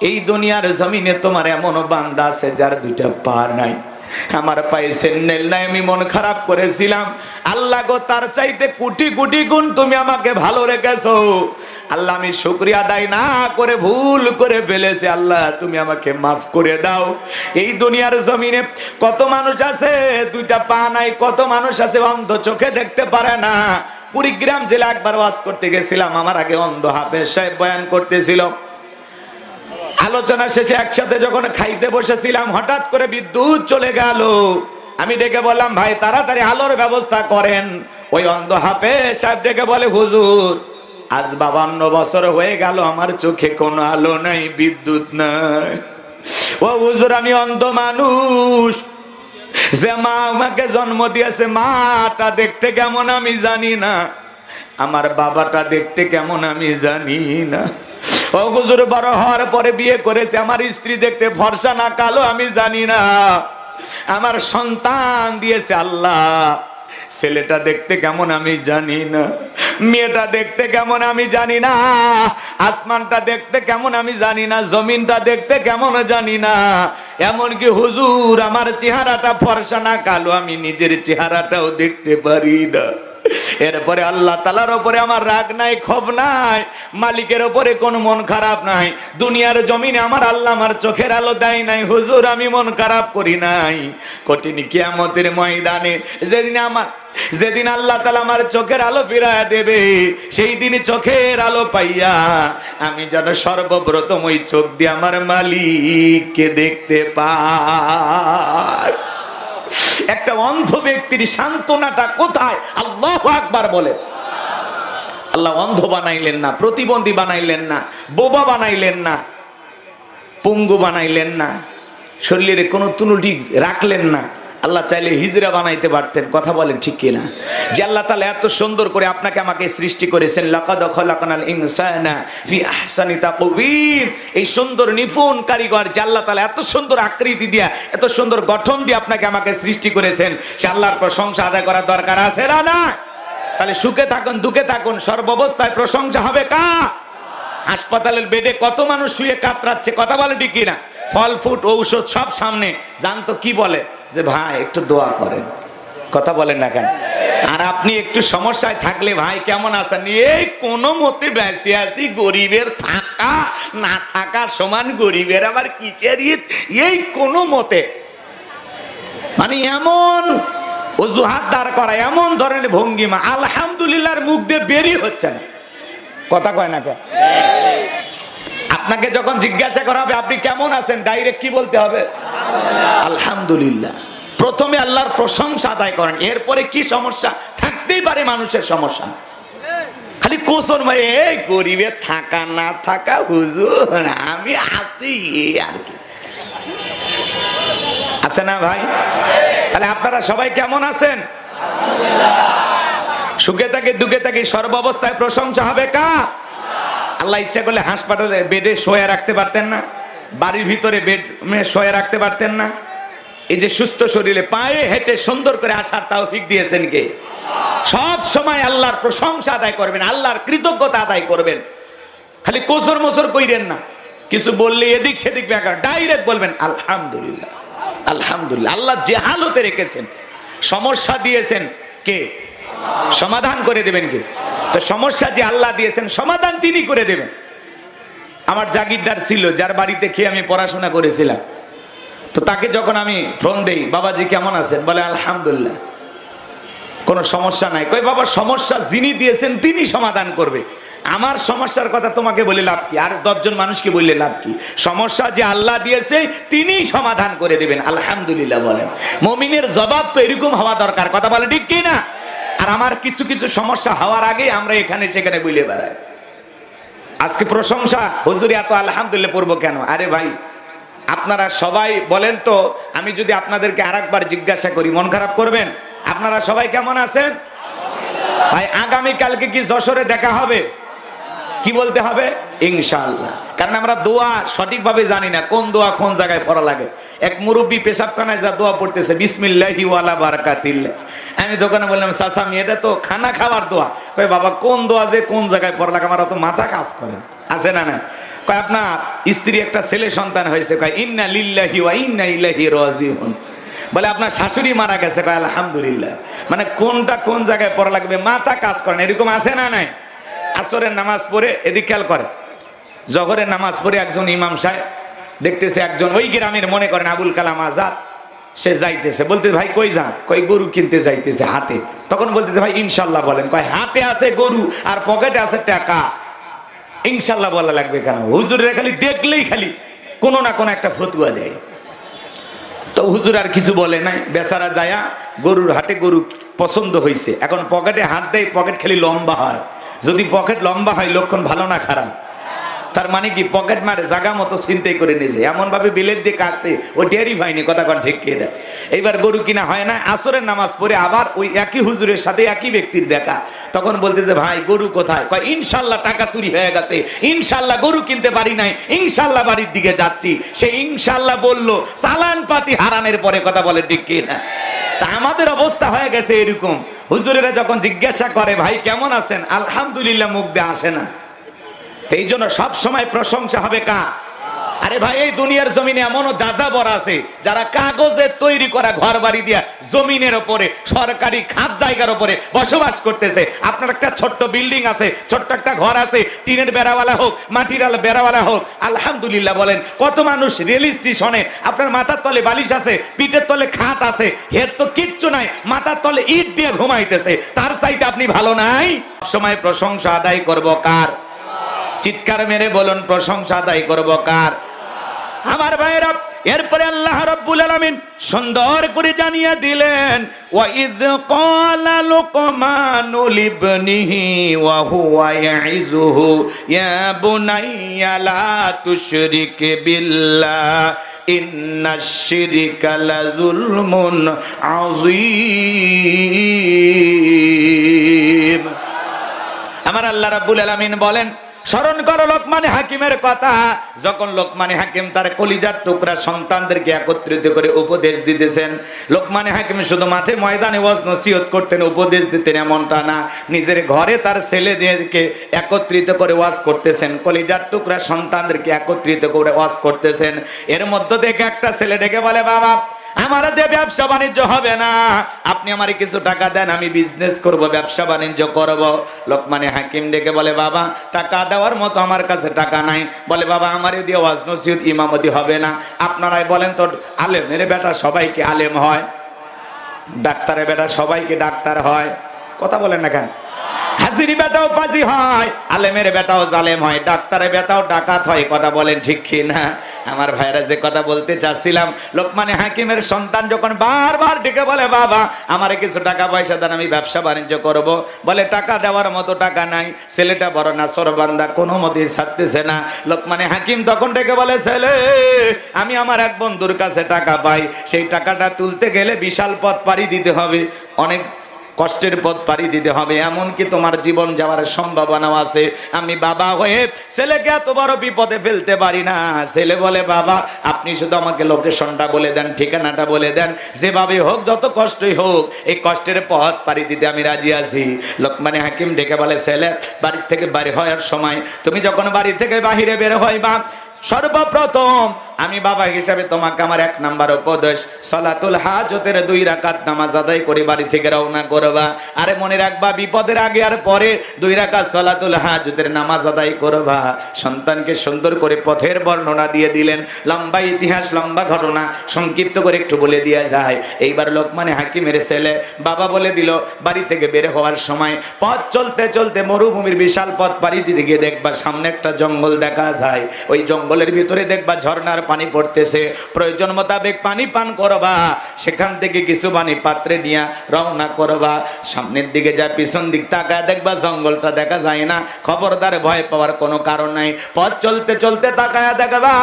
এই দুনিয়ার জমিনে তোমার এমন বান্দা আছে যার দুইটা পা নাই, আমার পায়ে স্যান্ডেল নাই, আমি মন খারাপ করেছিলাম। আল্লাহ গো, তার চাইতে কোটি কোটি গুণ তুমি আমাকে ভালো রেখেছো। আল্লাহ, আমি শুকরিয়া আদায় না করে ভুল করে ফেলেছি, আল্লাহ তুমি আমাকে মাফ করে দাও। এই দুনিয়ার জমিনে কত মানুষ আছে দুইটা পা নাই, কত মানুষ আছে অন্ধ, চোখে দেখতে পারে না। কুড়িগ্রাম জেলা একবার ওয়াজ করতে গেছিলাম, আমার আগে অন্ধ হাফেজ সাহেব বয়ান করতেছিল। আলোচনা শেষে একসাথে যখন খাইতে বসেছিলাম, হঠাৎ করে বিদ্যুৎ চলে গেল। আমি ডেকে বললাম, ভাই তাড়াতাড়ি আলোর ব্যবস্থা করেন। ওই অন্ধ হাফেজ সাহেব ডেকে বলে, হুজুর আজ 52 বছর হয়ে গেল আমার চোখে কোনো আলো নাই, বিদ্যুৎ নাই। ও হুজুর, আমি অন্ধ মানুষ, যে মা আমাকে জন্ম দিয়েছে মাটা দেখতে কেমন আমি জানি না, আমার বাবাটা দেখতে কেমন আমি জানি না। ও হুজুর, বড় হওয়ার পরে বিয়ে করেছে, আমার স্ত্রী দেখতে ফর্সা না কালো আমি জানি না, আমার সন্তান দিয়েছে আল্লাহ, ছেলেটা দেখতে কেমন আমি জানি না, মেয়েটা দেখতে কেমন আমি জানি না, আসমানটা দেখতে কেমন আমি জানি না, জমিনটা দেখতে কেমন জানি না। এমনকি হুজুর আমার চেহারাটা ফর্সা না কালো আমি নিজের চেহারাটাও দেখতে পারি না। এরপরে আল্লাহ তাআলার উপরে আমার রাগ নাই, ক্ষোভ নাই, মালিকের উপরে কোনো মন খারাপ নাই। দুনিয়ার জমিনে আমার আল্লাহ আমার চোখের আলো দেয় নাই, হুজুর আমি মন খারাপ করি নাই। কঠিন কিয়ামতের ময়দানে যেদিন আল্লাহ তাআলা আমার চোখের আলো ফিরায় দেবে, সেই দিন চোখের আলো পাইয়া আমি যেন সর্বপ্রথম ওই চোখ দিয়ে আমার মালিককে দেখতে পাই। একটা অন্ধ ব্যক্তির সান্ত্বনাটা কোথায়? আল্লাহু আকবার বলে। আল্লাহ অন্ধ বানাইলেন না, প্রতিবন্ধী বানাইলেন না, বোবা বানাইলেন না, পঙ্গু বানাইলেন না, শরীরে কোনো ত্রুটি রাখলেন না। আল্লাহ চাইলে হিজড়া বানাইতে পারতেন। কথা বলেন ঠিক কিনা? যে আল্লাহ তাআলা এত সুন্দর করে আপনাকে আমাকে সৃষ্টি করেছেন, লাকাদ খালাকনাল ইনসানা ফি আহসানি তাকওয়িম, এই সুন্দর নিপুণ কারিগর যে আল্লাহ তাআলা এত সুন্দর আকৃতি দিয়া, এত সুন্দর গঠন দিয়ে আপনাকে আমাকে সৃষ্টি করেছেন, সে আল্লাহর প্রশংসা আদায় করার দরকার আছে না? তাহলে সুখে থাকুন দুঃখে থাকুন সর্বাবস্থায় প্রশংসা হবে কার? হাসপাতালের বেডে কত মানুষ শুয়ে কাতরাচ্ছে, কথা বলে ঠিক কিনা? ফল ফুট ঔষধ সব সামনে, জানতো কি বলে যে ভাই একটু দোয়া করেন, কথা বলেন না কেন? আর আপনি একটু সমস্যায় থাকলে, ভাই কেমন আছেন, এই কোনো মতে বেঁচে আছি, গরিবের থাকা না থাকার সমান, গরিবের আবার কিসের ঈদ, এই কোনো মতে, মানে এমন অজুহাত দাঁড় করা, এমন ধরনের ভঙ্গিমা আলহামদুলিল্লাহর মুখ দিয়ে বেরিয়ে হচ্ছে না। কথা কয় না কেন? আপনাকে যখন জিজ্ঞাসা করা হবে আপনি কেমন আছেন, ডাইরেক্ট কি বলতে হবে? আলহামদুলিল্লাহ। প্রথমে আল্লাহর প্রশংসা আদায় করেন, এরপরে কি সমস্যা থাকতেই পারে, মানুষের সমস্যা, খালি কোসন ভাই এই গরিবের থাকা না থাকা, হুজুর আমি আছি আর কি, আছে না ভাই? তাহলে আপনারা সবাই কেমন আছেন? সুখে থাকি দুঃখে থাকি সর্বাবস্থায় প্রশংসা হবে কার? আল্লাহ ইচ্ছা করলে হাসপাতালে বেডে শোয়া রাখতে পারতেন না? বাড়ির ভিতরে বেড শোয়া রাখতে পারতেন না? এই যে সুস্থ শরীরে পায়ে হেঁটে সুন্দর করে আসার তৌফিক দিয়েছেন কে? সব সময় আল্লাহর প্রশংসা আদায় করবেন, আল্লাহর কৃতজ্ঞতা আদায় করবেন, খালি কোসর মোসর কইরেন না। কিছু বললে এদিক সেদিক ব্যাপার, ডাইরেক্ট বলবেন আলহামদুলিল্লাহ, আলহামদুলিল্লাহ। আল্লাহ যে হালতে রেখেছেন, সমস্যা দিয়েছেন কে? সমাধান করে দেবেন কে? তো সমস্যা যে আল্লাহ দিয়েছেন, সমাধান তিনি করে দেবেন। আমার জাগিরদার ছিল, যার বাড়িতে খেয়ে আমি পড়াশোনা করেছিলাম, তো তাকে যখন আমি ফোন দেই, বাবাজি কেমন আছেন, বলে আলহামদুলিল্লাহ, কোনো সমস্যা নাই। কই বাবা, সমস্যা যিনি দিয়েছেন তিনি সমাধান করবে, আমার সমস্যার কথা তোমাকে বলে লাভ কি, আর 10 জন মানুষকে বললে লাভ কি? সমস্যা যে আল্লাহ দিয়েছে তিনিই সমাধান করে দেবেন, আলহামদুলিল্লাহ বলেন। মুমিনের জবাব তো এরকম হওয়া দরকার, কথা বলে ঠিক কি না? আর আমার কিছু কিছু সমস্যা হওয়ার আগে আমরা এখানে সেখানে বলে বেড়াই। আজকে প্রশংসা, হুজুর এত আলহামদুলিল্লাহ পড়বো কেন? আরে ভাই, আপনারা সবাই বলেন তো, আমি যদি আপনাদেরকে আরেকবার জিজ্ঞাসা করি মন খারাপ করবেন? আপনারা সবাই কেমন আছেন? ভাই আগামী কালকে কি যশোরে দেখা হবে? কি বলতে হবে? ইনশাআল্লাহ। কারণ আমরা দোয়া সঠিকভাবে জানি না, কোন দোয়া কোন জায়গায় পড়া লাগে। এক মুরব্বী পেশাবখানায় যা দোয়া পড়তেছে, বিসমিল্লাহি ওয়ালা বারাকাতিল্লাহ। আমি দোকানে বললাম, চাচা এটা তো খানা খাওয়ার দোয়া। কই বাবা কোন দোয়া যে কোন জায়গায় পড়া লাগে, আমার তো মাথা কাজ করে আছে না না। কয় আপনার স্ত্রী একটা ছেলে সন্তান হয়েছে, কয় ইন্না লিল্লাহি ওয়া ইন্না ইলাইহি রাজিউন। বলে আপনার শাশুড়ি মারা গেছে, কয় আলহামদুলিল্লাহ। মানে কোনটা কোন জায়গায় পড়া লাগবে মাথা কাজ করে না, এরকম আছে না নাই? আসরের নামাজ পড়ে এদিক খেয়াল করে, জহরের নামাজ পড়ে একজন ইমাম সাহেব দেখতেছে একজন ওই গ্রামের মনে করেন আবুল কালাম আজাদ, সে যাইতেছে, বলতে ভাই কই যান? কই গরু কিনতে যাইতেছে হাটে। তখন বলতেছে ভাই ইনশাল্লাহ বলেন। কয় হাটে আছে গরু আর পকেটে আছে টাকা, ইনশাল্লাহ বলা লাগবে কেন? হুজুরের খালি দেখলেই খালি কোনো না কোনো একটা ফতুয়া দেয়। তো হুজুর আর কিছু বলে নাই, বেচারা যায়া গরুর হাটে গরু পছন্দ হয়েছে, এখন পকেটে হাত দেয়, পকেট খালি লম্বা হয়। যদি পকেট লম্বা হয় লক্ষণ ভালো না খারাপ? তার মানে কি পকেট মারে জায়গা মতো চিন্তাই করে নিয়েছে, এমন ভাবে বিলেট দিয়ে কাটছে ও টেরই হয়নি, কথা কন ঠিক কে দেয়। এইবার গরু কিনা হয় না, আসরের নামাজ পড়ে আবার ওই একই হুজুরের সাথে একই ব্যক্তির দেখা। তখন বলতেছে ভাই গরু কোথায়? কয় ইনশাল্লাহ টাকা চুরি হয়ে গেছে, ইনশাল্লাহ গরু কিনতে পারি নাই, ইনশাল্লাহ বাড়ির দিকে যাচ্ছি। সে ইনশাল্লাহ বললো চালান পাতি হারানের পরে, কথা বলে ঠিক কে না? তা আমাদের অবস্থা হয়ে গেছে এরকম, হুজুরেরা যখন জিজ্ঞাসা করে ভাই কেমন আছেন, আলহামদুলিল্লাহ মুখ দিয়ে আসে না। এই জন্য সব সময় প্রশংসা হবে কার? আরে ভাই এই দুনিয়ার জমিনে এমনও যাযাবর আছে যারা কাগজে তৈরি করা ঘর বাড়ি দিয়া জমিনের উপরে সরকারি খাত জায়গার উপরে বসবাস করতেছে। আপনার একটা ছোট্ট বিল্ডিং আছে, ছোট্ট একটা ঘর আছে, টিনের বেড়াওয়ালা হোক মাটির বেড়াওয়ালা হোক, আলহামদুলিল্লাহ বলেন। কত মানুষ রেল স্টেশনে আপনার মাথার তলে বালিশ আছে, পিঠের তলে খাট আছে, হের তো কিচ্ছু নাই, মাথার তলে ইট দিয়ে ঘুমাইতেছে, তার চাইতে আপনি ভালো নাই? সময় প্রশংসা আদায় করব কার? চিৎকার মেরে বলুন প্রশংসা আদায় করব কার? আমার ভাইরা, এরপরে আল্লাহ রাব্বুল আলামিন সুন্দর করে জানিয়ে দিলেন, ওয়া ইয ক্বালা লুকমানু লিবনিহি ওয়া হুয়া ইয়াইযুহু ইয়া বুনাইয়া লা তুশরিক বিল্লাহ ইন্নাশ শিরকা লাযুলমুন আযীম। আমার আল্লাহ রাব্বুল আলামিন বলেন, স্মরণ করো লোকমানে হাকিমের কথা, যখন লোকমানে হাকিম তার কলিজার টুকরা সন্তানদেরকে একত্রিত করে উপদেশ দিতেছেন। লোকমানে হাকিম শুধু মাঠে ময়দানে ওয়াজ নসিহত করতেন, উপদেশ দিতেন এমনটা না, নিজের ঘরে তার ছেলেদেরকে একত্রিত করে ওয়াজ করতেছেন, কলিজার টুকরা সন্তানদেরকে একত্রিত করে ওয়াজ করতেছেন। এর মধ্য থেকে একটা ছেলে ডেকে বলে, বাবা আমার দিয়ে ব্যবসা বাণিজ্য হবে না, আপনি আমারে কিছু টাকা দেন, আমি বিজনেস করব, ব্যবসা বাণিজ্য করব। লোকমানে হাকিম ডেকে বলে, বাবা টাকা দেওয়ার মতো আমার কাছে টাকা নাই। বলে, বাবা আমারে দিয়ে ওয়াজ নসিহত ইমামতি হবে না, আপনারাই বলেন তো, আলেমের বেটা সবাইকে আলেম হয়? ডাক্তারের বেটা সবাইকে ডাক্তার হয়? কথা বলেন না কেন? হাজিরি বেটাও পাজি হয়, আলেমের বেটাও জালেম হয়, ডাক্তারের বেটাও ডাকাত হয়, কথা বলেন ঠিক কি না? আমার ভাইরা যে কথা বলতে চাচ্ছিলাম, লোকমানে হাকিমের সন্তান যখন বারবার ডেকে বলে, বাবা আমারে কিছু টাকা পয়সা দেন, আমি ব্যবসা বাণিজ্য করব। বলে টাকা দেওয়ার মতো টাকা নাই। ছেলেটা বড় নাছর বান্দা, কোনো মতেই ছাড়তেছে না। লোকমানে হাকিম তখন ডেকে বলে, ছেলে আমি আমার এক বন্ধুর কাছে টাকা পাই, সেই টাকাটা তুলতে গেলে বিশাল পথ পাড়ি দিতে হবে, অনেক কষ্টের পথ পাড়ি দিতে হবে, এমনকি তোমার জীবন যাওয়ার সম্ভাবনাও আছে। আমি বাবা হয়ে ছেলেকে এত বড় বিপদে ফেলতে পারি না। ছেলে বলে, বাবা আপনি শুধু আমাকে লোকেশনটা বলে দেন, ঠিকানাটা বলে দেন, যেভাবে হোক যত কষ্টই হোক এই কষ্টের পথ পাড়ি দিতে আমি রাজি আছি। লোকমানে হাকিম ডেকে বলে, ছেলে বাড়ি থেকে বাড়ি হওয়ার সময় তুমি যখন বাড়ি থেকে বাহিরে বের হইবা, সর্বপ্রথম আমি বাবা হিসাবে তোমাকে আমার 1 নাম্বার উপদেশ, সালাতুল হাজতের 2 রাকাত নামাজ আদায় করে বাড়ি থেকে রওনা করবা। আরে মনে রাখবা, বিপদের আগে আর পরে 2 রাকাত সালাতুল হাজতের নামাজ আদায় করবা। সন্তানকে সুন্দর করে পথের বর্ণনা দিয়ে দিলেন। লম্বা ইতিহাস, লম্বা ঘটনা, সংক্ষিপ্ত করে একটু বলে দেয়া যায়। এইবার লোকমান হাকিমের ছেলে বাবা বলে দিল, বাড়ি থেকে বের হওয়ার সময় পথ চলতে চলতে মরুভূমির বিশাল পথ পাড়ি দিয়ে গিয়ে দেখবা সামনে একটা জঙ্গল দেখা যায়। ওই জঙ্গলের ভিতরে দেখবা ঝর্ণার পানি পড়তেছে, প্রয়োজন মোতাবেক পানি পান করবা। সেখান থেকে কিছু পানি পাত্রে নিয়ে রওনা করবা। সামনের দিকে যা পিছন দিক তাকায় দেখবা জঙ্গলটা দেখা যায় না। খবরদার ভয় পাওয়ার কোনো কারণ নাই। পথ চলতে চলতে তাকায় দেখবা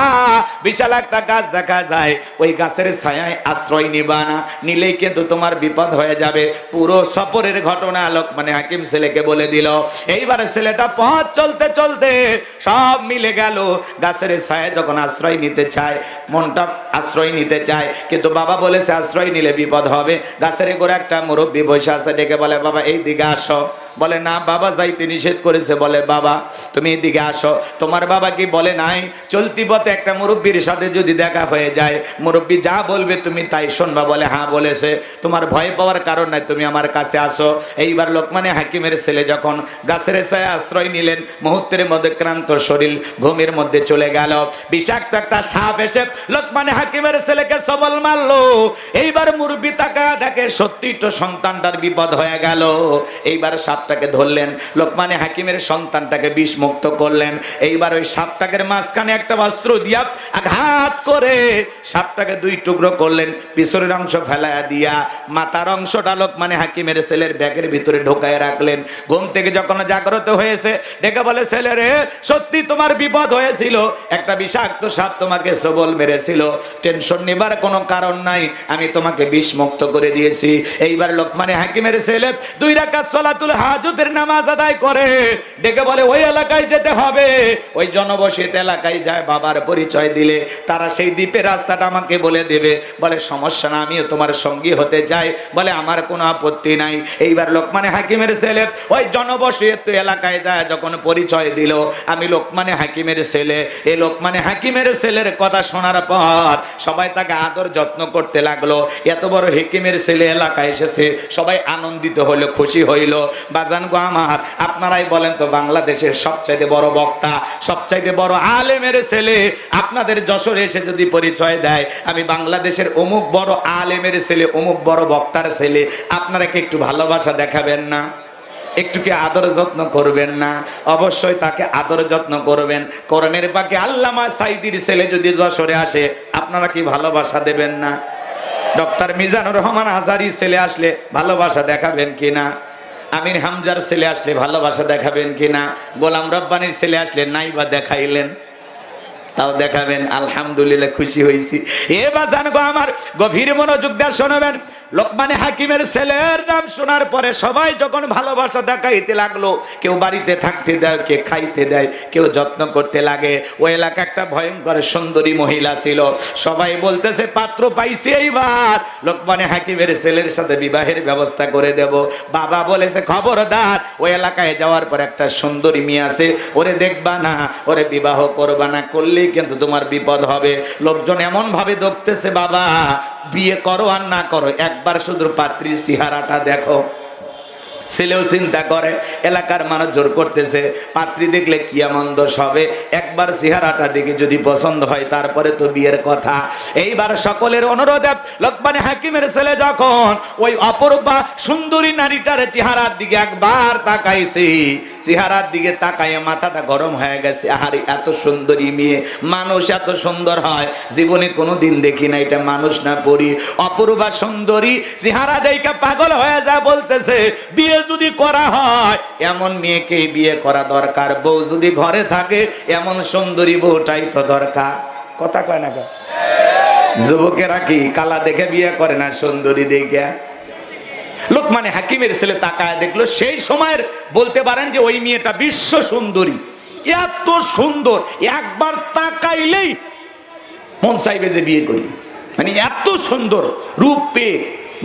বিশাল একটা গাছ দেখা যায়। ওই গাছের ছায়ায় আশ্রয় নিবা না, নিলেই কিন্তু তোমার বিপদ হয়ে যাবে। পুরো সফরের ঘটনা লোকমান হাকিম ছেলেকে বলে দিল। এইবারে ছেলেটা পথ চলতে চলতে সব মিলে গেল। গাছের ছায়ায় যখন আশ্রয় নিতে চায়, মনটা আশ্রয় নিতে চায়, কিন্তু বাবা বলেছে আশ্রয় নিলে বিপদ হবে। গাছের গোড়া একটা মুরব্বী বসে আছে, ডেকে বলে, বাবা এই দিকে আসো। বলে, না বাবা যাইতে নিষেধ করেছে। বলে, বাবা তুমি এদিকে আসো। তোমার বাবা কি বলে নাই চলতি পথে একটা মুরব্বীর সাথে যদি দেখা হয়ে যায়, মুরব্বী যা বলবে তুমি তাই শুনবা? বলে, হ্যাঁ বলেছে। তোমার ভয় পাওয়ার কারণ নাই, তুমি আমার কাছে আসো। এইবার লোকমান হাকিমের ছেলে যখন গাছের ছায়ায় আশ্রয় নিলেন, মুহূর্তের মধ্যে ক্লান্ত শরীর ঘুমের মধ্যে চলে গেল। বিষাক্ত একটা সাপ এসে লোকমান হাকিমের ছেলেকে সবল মারলো। এইবার মুরব্বী তাকা দেখে সত্যি তো সন্তানটার বিপদ হয়ে গেল। এইবার সাপটাকে ধরলেন, লোকমান হাকিমের সন্তানটাকে বিষ মুক্ত করলেন। এইবার ওই সাপটাকে মাঝখানে একটা অস্ত্র দিয়া আঘাত করে সাপটাকে 2 টুকরো করলেন। পিছনের অংশ ফেলায়া দিয়া মাথার অংশটা লোকমান হাকিমের ছেলের ব্যাগের ভিতরে ঢোকায় রাখলেন। ঘুম থেকে যখন জাগ্রত হয়েছে, ডেকে বলে, ছেলে রে সত্যি তোমার বিপদ হয়েছিল, একটা বিষাক্ত সাপ তোমাকে সবল মেরেছিল, টেনশন নেবার কোনো কারণ নাই, আমি তোমাকে বিষ মুক্ত করে দিয়েছি। এইবার লোকমান হাকিমের ছেলে 2 রাকাত সালাতুল হাজতের নামাজ আদায় করে ডেকে বলে, ওই এলাকায় যেতে হবে। ওই জনবসতিত এলাকায় যায়, বাবার পরিচয় দিলে তারা সেই দ্বীপের রাস্তাটা আমাকে বলে দেবে। বলে, সমস্যা না, আমিও তোমার সঙ্গী হতে চাই। বলে, আমার কোনো আপত্তি নাই। এইবার লোকমান হাকিমের ছেলে ওই জনবসতিত এলাকায় যায়, যখন পরিচয় দিল আমি লোকমান হাকিমের ছেলে, এই লোকমান হাকিমের ছেলের কথা শোনার পর সবাই তাকে আদর যত্ন করতে লাগলো। এত বড় হাকিমের ছেলে এলাকায় এসেছে, সবাই আনন্দিত হলো, খুশি হইল। বাজান গো আমার, আপনারাই বলেন তো, বাংলাদেশের সবচাইতে বড় বক্তা, সবচাইতে বড় আলেমের ছেলে আপনাদের যশোরে এসে যদি পরিচয় দেয় আমি বাংলাদেশের অমুক বড় আলেমের ছেলে, অমুক বড় বক্তার ছেলে, আপনারা কি একটু ভালোবাসা দেখাবেন না? একটু কি আদর যত্ন করবেন না? অবশ্যই তাকে আদর যত্ন করবেন। কোরআনের পাকে আল্লামা সাইদির ছেলে যদি যশোরে আসে, আপনারা কি ভালোবাসা দেবেন না? ডক্টর মিজানুর রহমান আজারি ছেলে আসলে ভালোবাসা দেখাবেন কিনা? আমির হামজার ছেলে আসলে ভালোবাসা দেখাবেন কিনা? গোলাম রব্বানির ছেলে আসলে নাই বা দেখাইলেন, তাও দেখাবেন। আলহামদুলিল্লাহ, খুশি হয়েছি। এবার জানবো আমার, গভীর মনোযোগ দিয়ে শোনাবেন। লোকমান হাকিমের ছেলের নাম শোনার পরে সবাই যখন ভালোবাসা দেখাইতে লাগলো, কেউ বাড়িতে থাকতে দেয়, কে খাইতে দেয়, কেউ যত্ন করতে লাগে। ওই এলাকা একটা ভয়ঙ্কর সুন্দরী মহিলা ছিল। সবাই বলতেছে পাত্র পাইছে, এইবার লোকমান হাকিমের ছেলের সাথে বিবাহের ব্যবস্থা করে দেব। বাবা বলেছে, খবরদার, ওই এলাকায় যাওয়ার পর একটা সুন্দরী মেয়ে আছে, ওরে দেখবা না, ওরে বিবাহ করবা না, করলেই কিন্তু তোমার বিপদ হবে। লোকজন এমন ভাবে দেখতেছে, বাবা বিয়ে করো আর না করো, একবার শুধু পাত্রীর চেহারাটা দেখো। ছেলেও চিন্তা করে, এলাকার মানুষ জোর করতেছে, পাত্রী দেখলে কি এমন দোষ হবে, একবার চেহারাটা দেখে যদি পছন্দ হয় তারপরে তো বিয়ের কথা। এইবার সকলের অনুরোধে লোকমান হাকিমের ছেলে যখন ওই অপরূপা সুন্দরী নারীটার চেহারার দিকে একবার তাকাইছে, চেহারার দিকে তাকায় মাথাটা গরম হয়ে গেছে। আহারে, এত সুন্দরী মেয়ে, মানুষ এত সুন্দর হয় জীবনে কোনোদিন দেখি না, এটা মানুষ না পরী। অপরূপা সুন্দরী চেহারা দেখে পাগল হয়ে যায়, বলতেছে বিয়ে যদি করা হয় এমন মেয়েকেই বিয়ে করা দরকার, বউ যদি ঘরে থাকে এমন সুন্দরী বউটাই তো দরকার। কথা কয় না? যুবকেরা কি কালা দেখে বিয়ে করে না, সুন্দরী দেখে? লোকমান হাকিমের ছেলে তাকায় দেখলো, সেই সময়ের বলতে পারেন যে ওই মেয়েটা বিশ্ব সুন্দরী, এত সুন্দর, একবার তাকাইলেই মন চাইবে যে বিয়ে করি, মানে এত সুন্দর রূপে,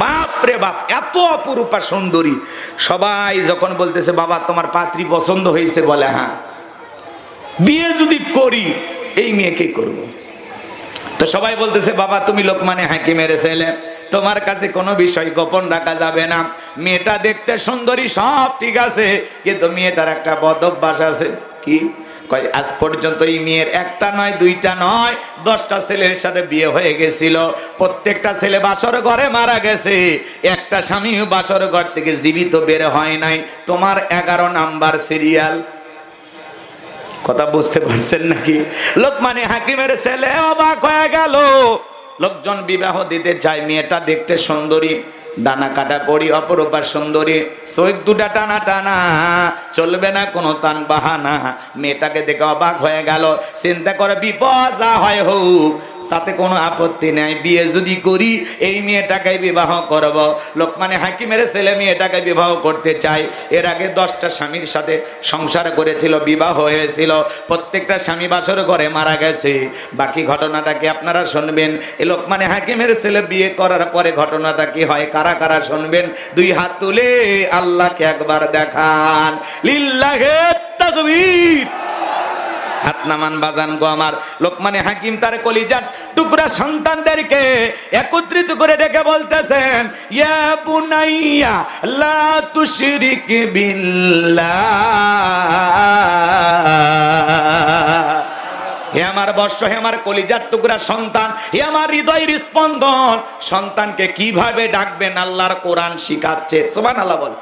বাপরে বাপ, এত অপরূপা সুন্দরী। সবাই যখন বলতেছে, বাবা তোমার পাত্রী পছন্দ হয়েছে, বলে হ্যাঁ, বিয়ে যদি করি এই মেয়েকে করব। তো সবাই বলতেছে বাবা তুমি লোকমানে হাকিমের ছেলে, তোমার কাছে কোনো বিষয় গোপন রাখা যাবে না। মেয়েটা দেখতে সুন্দরী, সব ঠিক আছে, কিন্তু মেয়েটার একটা বদ অভ্যাস আছে। কি কয়? আজ পর্যন্ত এই মেয়ের একটা নয়, দুইটা নয়, 10টা ছেলের সাথে বিয়ে হয়ে গেছিল। প্রত্যেকটা ছেলে বাসর ঘরে মারা গেছে, একটা স্বামী বাসর ঘর থেকে জীবিত বের হয় নাই। তোমার 11 নাম্বার সিরিয়াল। কথা বুঝতে পারছেন নাকি? লোকমানে হাকিমের ছেলে অবাক হয়ে গেল। লোকজন বিবাহ দিতে চায়, মেয়েটা দেখতে সুন্দরী, ডানা কাটা পরি, অপরূপা সুন্দরী, চোখ দুটা টানা টানা, চলবে না কোনো তান বাহানা। মেয়েটাকে দেখে অবাক হয়ে গেল, চিন্তা করে বিপদ যা হয় হোক, তাতে কোনো আপত্তি নাই, বিয়ে যদি করি এই মেয়েটাকে বিবাহ করব। লোকমানে হাকিমের ছেলে মেয়েটাকে বিবাহ করতে চায়। এর আগে 10টা স্বামীর সাথে সংসার করেছিল, বিবাহ হয়েছিল, প্রত্যেকটা স্বামী বাসর ঘরে মারা গেছে। বাকি ঘটনাটা কি আপনারা শুনবেন। এই লোকমানে হাকিমের ছেলে বিয়ে করার পরে ঘটনাটা কি হয়, কারা কারা শুনবেন? 2 হাত তুলে আল্লাহকে একবার দেখান, লিল্লাহে তাকবীর। হাত নামান বাজান গো আমার। লোকমানে হাকিম তার কলিজার টুকরা সন্তানদেরকে একত্রিত করে ডেকে বলতেছেন, ইয়া বুনাইয়া লা তুশরিক বিল্লাহ। হে আমার বর্ষ, হে আমার কলিজার টুকরা সন্তান, হে আমার হৃদয়ের স্পন্দন, সন্তানকে কিভাবে ডাকবেন আল্লাহর কোরআন শিখাচ্ছে। সুবহানাল্লাহ বল।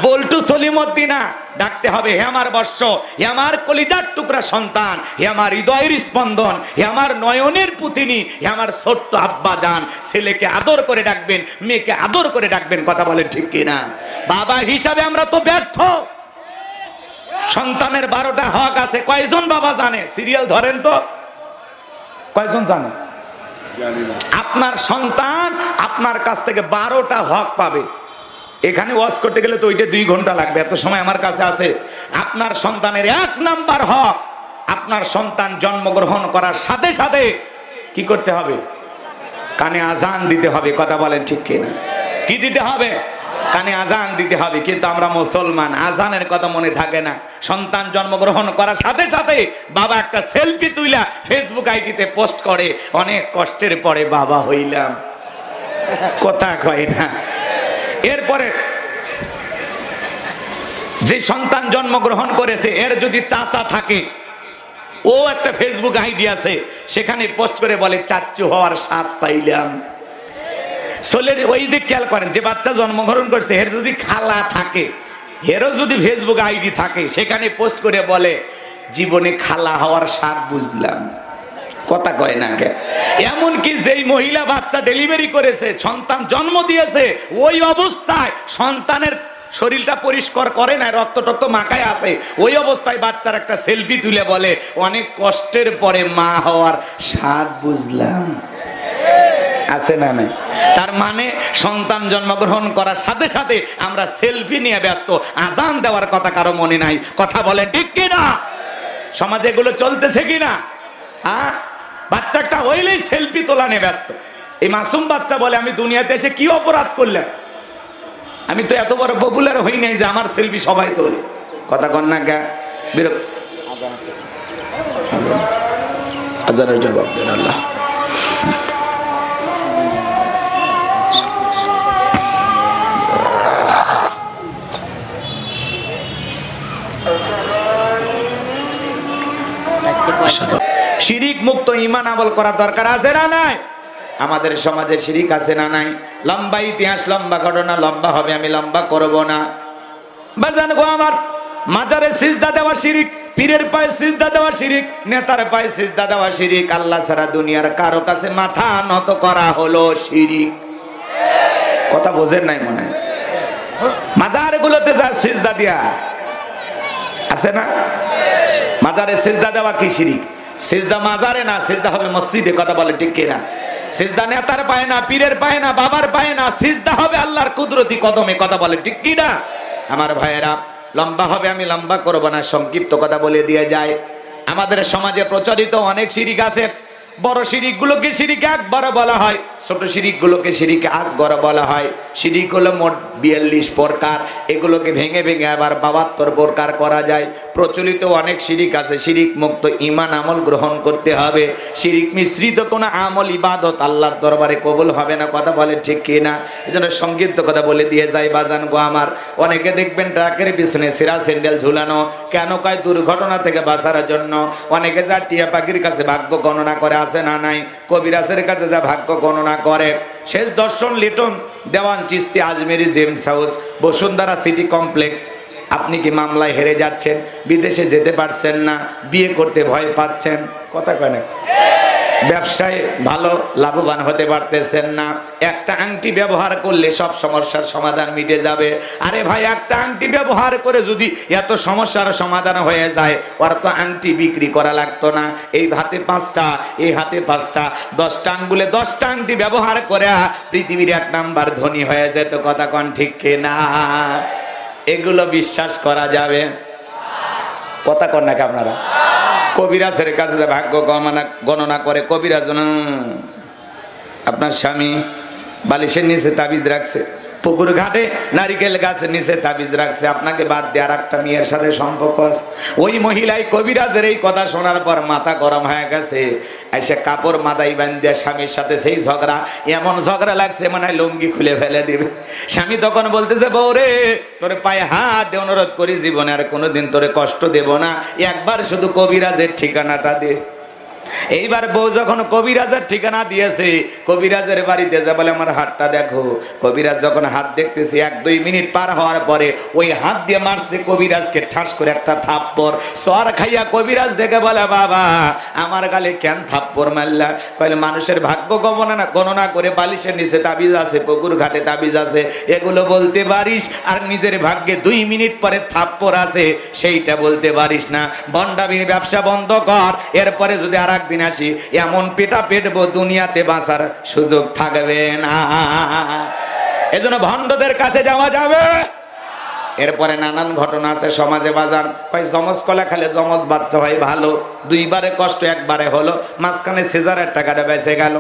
বল্টু সলিমউদ্দিনা ডাকতে হবে, হে আমার বর্ষ, হে আমার কলিজার টুকরা সন্তান, হে আমার হৃদয়ের স্পন্দন, হে আমার নয়নের পুতিনি, হে আমার ছোট্ট আব্বা জান। ছেলেকে আদর করে ডাকবেন, মেয়েকে আদর করে ডাকবেন। কথা বলেন ঠিক কিনা? বাবা হিসাবে আমরা তো ব্যর্থ। সন্তানের 12টা হক আছে, কয়জন বাবা জানে? সিরিয়াল ধরেন তো, কয়জন জানে? আপনার সন্তান আপনার কাছ থেকে 12টা হক পাবে। এখানে ওয়াজ করতে গেলে তো ওইটা 2 ঘন্টা লাগবে, এত সময় আমার কাছে আছে। আপনার সন্তানের 1 নাম্বার হক, আপনার সন্তান জন্মগ্রহণ করার সাথে সাথে কি করতে হবে? কানে আজান দিতে হবে। কথা বলেন ঠিক কিনা? কি দিতে হবে? কানে আজান দিতে হবে। কিন্তু আমরা মুসলমান, আজানের কথা মনে থাকে না। সন্তান জন্মগ্রহণ করার সাথে সাথে বাবা একটা সেলফি তুইলা ফেসবুক আইডিতে পোস্ট করে, অনেক কষ্টের পরে বাবা হইলাম। কথা কয় না। এরপরে যে সন্তান জন্মগ্রহণ করেছে, এর যদি চাচা থাকে, ও একটা ফেসবুক আইডি আছে, সেখানে পোস্ট করে বলে চাচ্চু হওয়ার স্বাদ পাইলাম। সোলের ওই দিক খেয়াল করেন, যে বাচ্চা জন্মগ্রহণ করছে এর যদি খালা থাকে, এরও যদি ফেসবুক আইডি থাকে, সেখানে পোস্ট করে বলে জীবনে খালা হওয়ার স্বাদ বুঝলাম। কথা কয় না কে? এমনকি যেই মহিলা বাচ্চা ডেলিভারি করেছে, সন্তান জন্ম দিয়েছে, ওই অবস্থায় সন্তানের শরীরটা পরিষ্কার করে না, রক্ত টক্ত মাখায় আছে, ওই অবস্থায় বাচ্চার একটা সেলফি তুলে বলে অনেক কষ্টের পরে মা হওয়ার স্বাদ বুঝলাম। আছে না নাই? তার মানে সন্তান জন্মগ্রহণ করার সাথে সাথে আমরা সেলফি নিয়ে ব্যস্ত, আজান দেওয়ার কথা কারো মনে নাই। কথা বলেন ঠিক কিনা? সমাজে এগুলো চলতেছে কিনা? হ্যাঁ, বাচ্চাটা হইলেই সেলফি তোলা নিয়ে ব্যস্ত। এই মাসুম বাচ্চা বলে আমি দুনিয়াতে এসে কি অপরাধ করলাম, আমি তো এত বড় পপুলার হই নাই যে আমার সেলফি সবাই তোলে। কথা কন না কে? বিরক্ত। আজানের জবাব দেন আল্লাহ। শিরিক মুক্ত ঈমান আমল করা দরকার আছে না নাই? আমাদের সমাজে শিরিক আছে না নাই? লম্বা ইতিহাস, লম্বা ঘটনা, লম্বা হবে, আমি লম্বা করব না। বাজান গো আমার, মাজারে সিজদা দেওয়া শিরিক, পীরের পায়ে সিজদা দেওয়া শিরিক, নেতার পায়ে সিজদা দেওয়া শিরিক, আল্লাহ ছাড়া দুনিয়ার কারো কাছে মাথা নত করা হলো শিরিক। কথা বোঝেন নাই মনে হয়? মাজারগুলোতে যা সিজদা দিয়া আছে না, মাজারে সিজদা দেওয়া কি শিরিক? সিজদা মাজারে না, সিজদা হবে মসজিদে। কথা বলে ঠিক কিনা? সিজদা নেতার পায় না, পীরের পায় না, বাবার পায় না, সিজদা হবে আল্লাহর কুদরতি কদমে। কথা বলে ঠিক কিনা? আমার ভাইয়েরা, লম্বা হবে, আমি লম্বা করব না, সংক্ষিপ্ত কথা বলে দিয়ে যায়। আমাদের সমাজে প্রচলিত অনেক শিরিক আছে। বড় শিরিকগুলোকে শিরিক আকবার বলা হয়, ছোট শিরিকগুলোকে শিরিক আসগর বলা হয়। শিরিক হলো মোট 42 প্রকার, এগুলোকে ভেঙে ভেঙে আবার 72 প্রকার করা যায়। প্রচলিত অনেক শিরিক আছে, শিরিক মুক্ত ঈমান আমল গ্রহণ করতে হবে। শিরিক মিশ্রিত কোনো আমল ইবাদত আল্লাহর দরবারে কবুল হবে না, কথা বলে ঠিক কি না? এজন্য সংক্ষিপ্ত কথা বলে দিয়ে যাই বাজান গো আমার, অনেকে দেখবেন ট্রাকের পিছনে সেরা স্যান্ডেল ঝুলানো, কেন কয় দুর্ঘটনা থেকে বাঁচার জন্য। অনেকে যা টিয়া পাখির কাছে ভাগ্য গণনা করে, আছে না নাই? কবিরাজের কাছে যা ভাগ্য গণনা করে। শেষ দর্শন Liton Dewan Chishti Ajmeri James house Bashundhara city complex. আপনি কি মামলায় হেরে যাচ্ছেন, বিদেশে যেতে পারছেন না, বিয়ে করতে ভয় পাচ্ছেন, কথা কয় না, ব্যবসায় ভালো লাভবান হতে পারতেছেন না, একটা আংটি ব্যবহার করলে সব সমস্যার সমাধান মিটে যাবে। আরে ভাই, একটা আংটি ব্যবহার করে যদি এত সমস্যার সমাধান হয়ে যায়, ওর তো আংটি বিক্রি করা লাগতো না। এই হাতে 5টা, এই হাতে 5টা, 10টা আঙ্গুলে 10টা আংটি ব্যবহার করে পৃথিবীর 1 নাম্বার ধনী হয়ে যেত, কথা কন ঠিক কিনা? এগুলো বিশ্বাস করা যাবে? কথা কন নাকি আপনারা? কবিরাজের কাছে ভাগ্য গণনা করে, কবিরাজ আপনার স্বামী বালিশের নিচে তাবিজ রাখছে, পুকুর ঘাটে নারিকেল গাছের নিচে তাবিজ রাখছে, আপনাকে বাদ দিয়ে আর একটা মেয়ের সাথে সম্পর্ক আছে। ওই মহিলাই কবিরাজের এই কথা শোনার পর মাথা গরম হয়ে গেছে, এসে কাপড় মাথায় বাঁধিয়ে স্বামীর সাথে সেই ঝগড়া, এমন ঝগড়া লাগছে মনে হয় লুঙ্গি খুলে ফেলে দিবে। স্বামী তখন বলতেছে, বউ রে, তোর পায়ে হাত দিয়ে অনুরোধ করি, জীবনে আর কোনোদিন তোরে কষ্ট দেব না, একবার শুধু কবিরাজের ঠিকানাটা দে। এইবার বউ যখন কবিরাজের ঠিকানা দিয়েছে, কবিরাজের বাড়িতে যা বলে আমার হাতটা দেখো। কবিরাজ যখন হাত দেখতেছে, 1-2 মিনিট পার হওয়ার পরে ওই হাত দিয়ে মারছে কবিরাজকে ঠাস করে একটা থাপ্পড়। সর খাইয়া কবিরাজ দেখে বলে, বাবা আমার গালে কেন থাপ্পড় মারলা? কইলে মানুষের ভাগ্য গণনা করে বালিশের নিচে তাবিজ আছে, পুকুর ঘাটে তাবিজ আছে, এগুলো বলতে পারিস, আর নিজের ভাগ্যে 2 মিনিট পরে থাপ্পড় আছে সেইটা বলতে পারিস না। ভণ্ডামির ব্যবসা বন্ধ কর, এরপরে যদি আর একদিন আসি এমন পেটা পেটবো, দুনিয়াতে বাঁচার সুযোগ থাকবে না। এজন্য ভণ্ডদের কাছে যাওয়া যাবে। এরপরে নানান ঘটনা আছে সমাজে বাজান, কয় জমজ কলা খালে জমজ বাচ্চা হয় ভালো, 2বারে কষ্ট 1বারে হলো, মাঝখানে সিজারের টাকাটা বেঁচে গেল।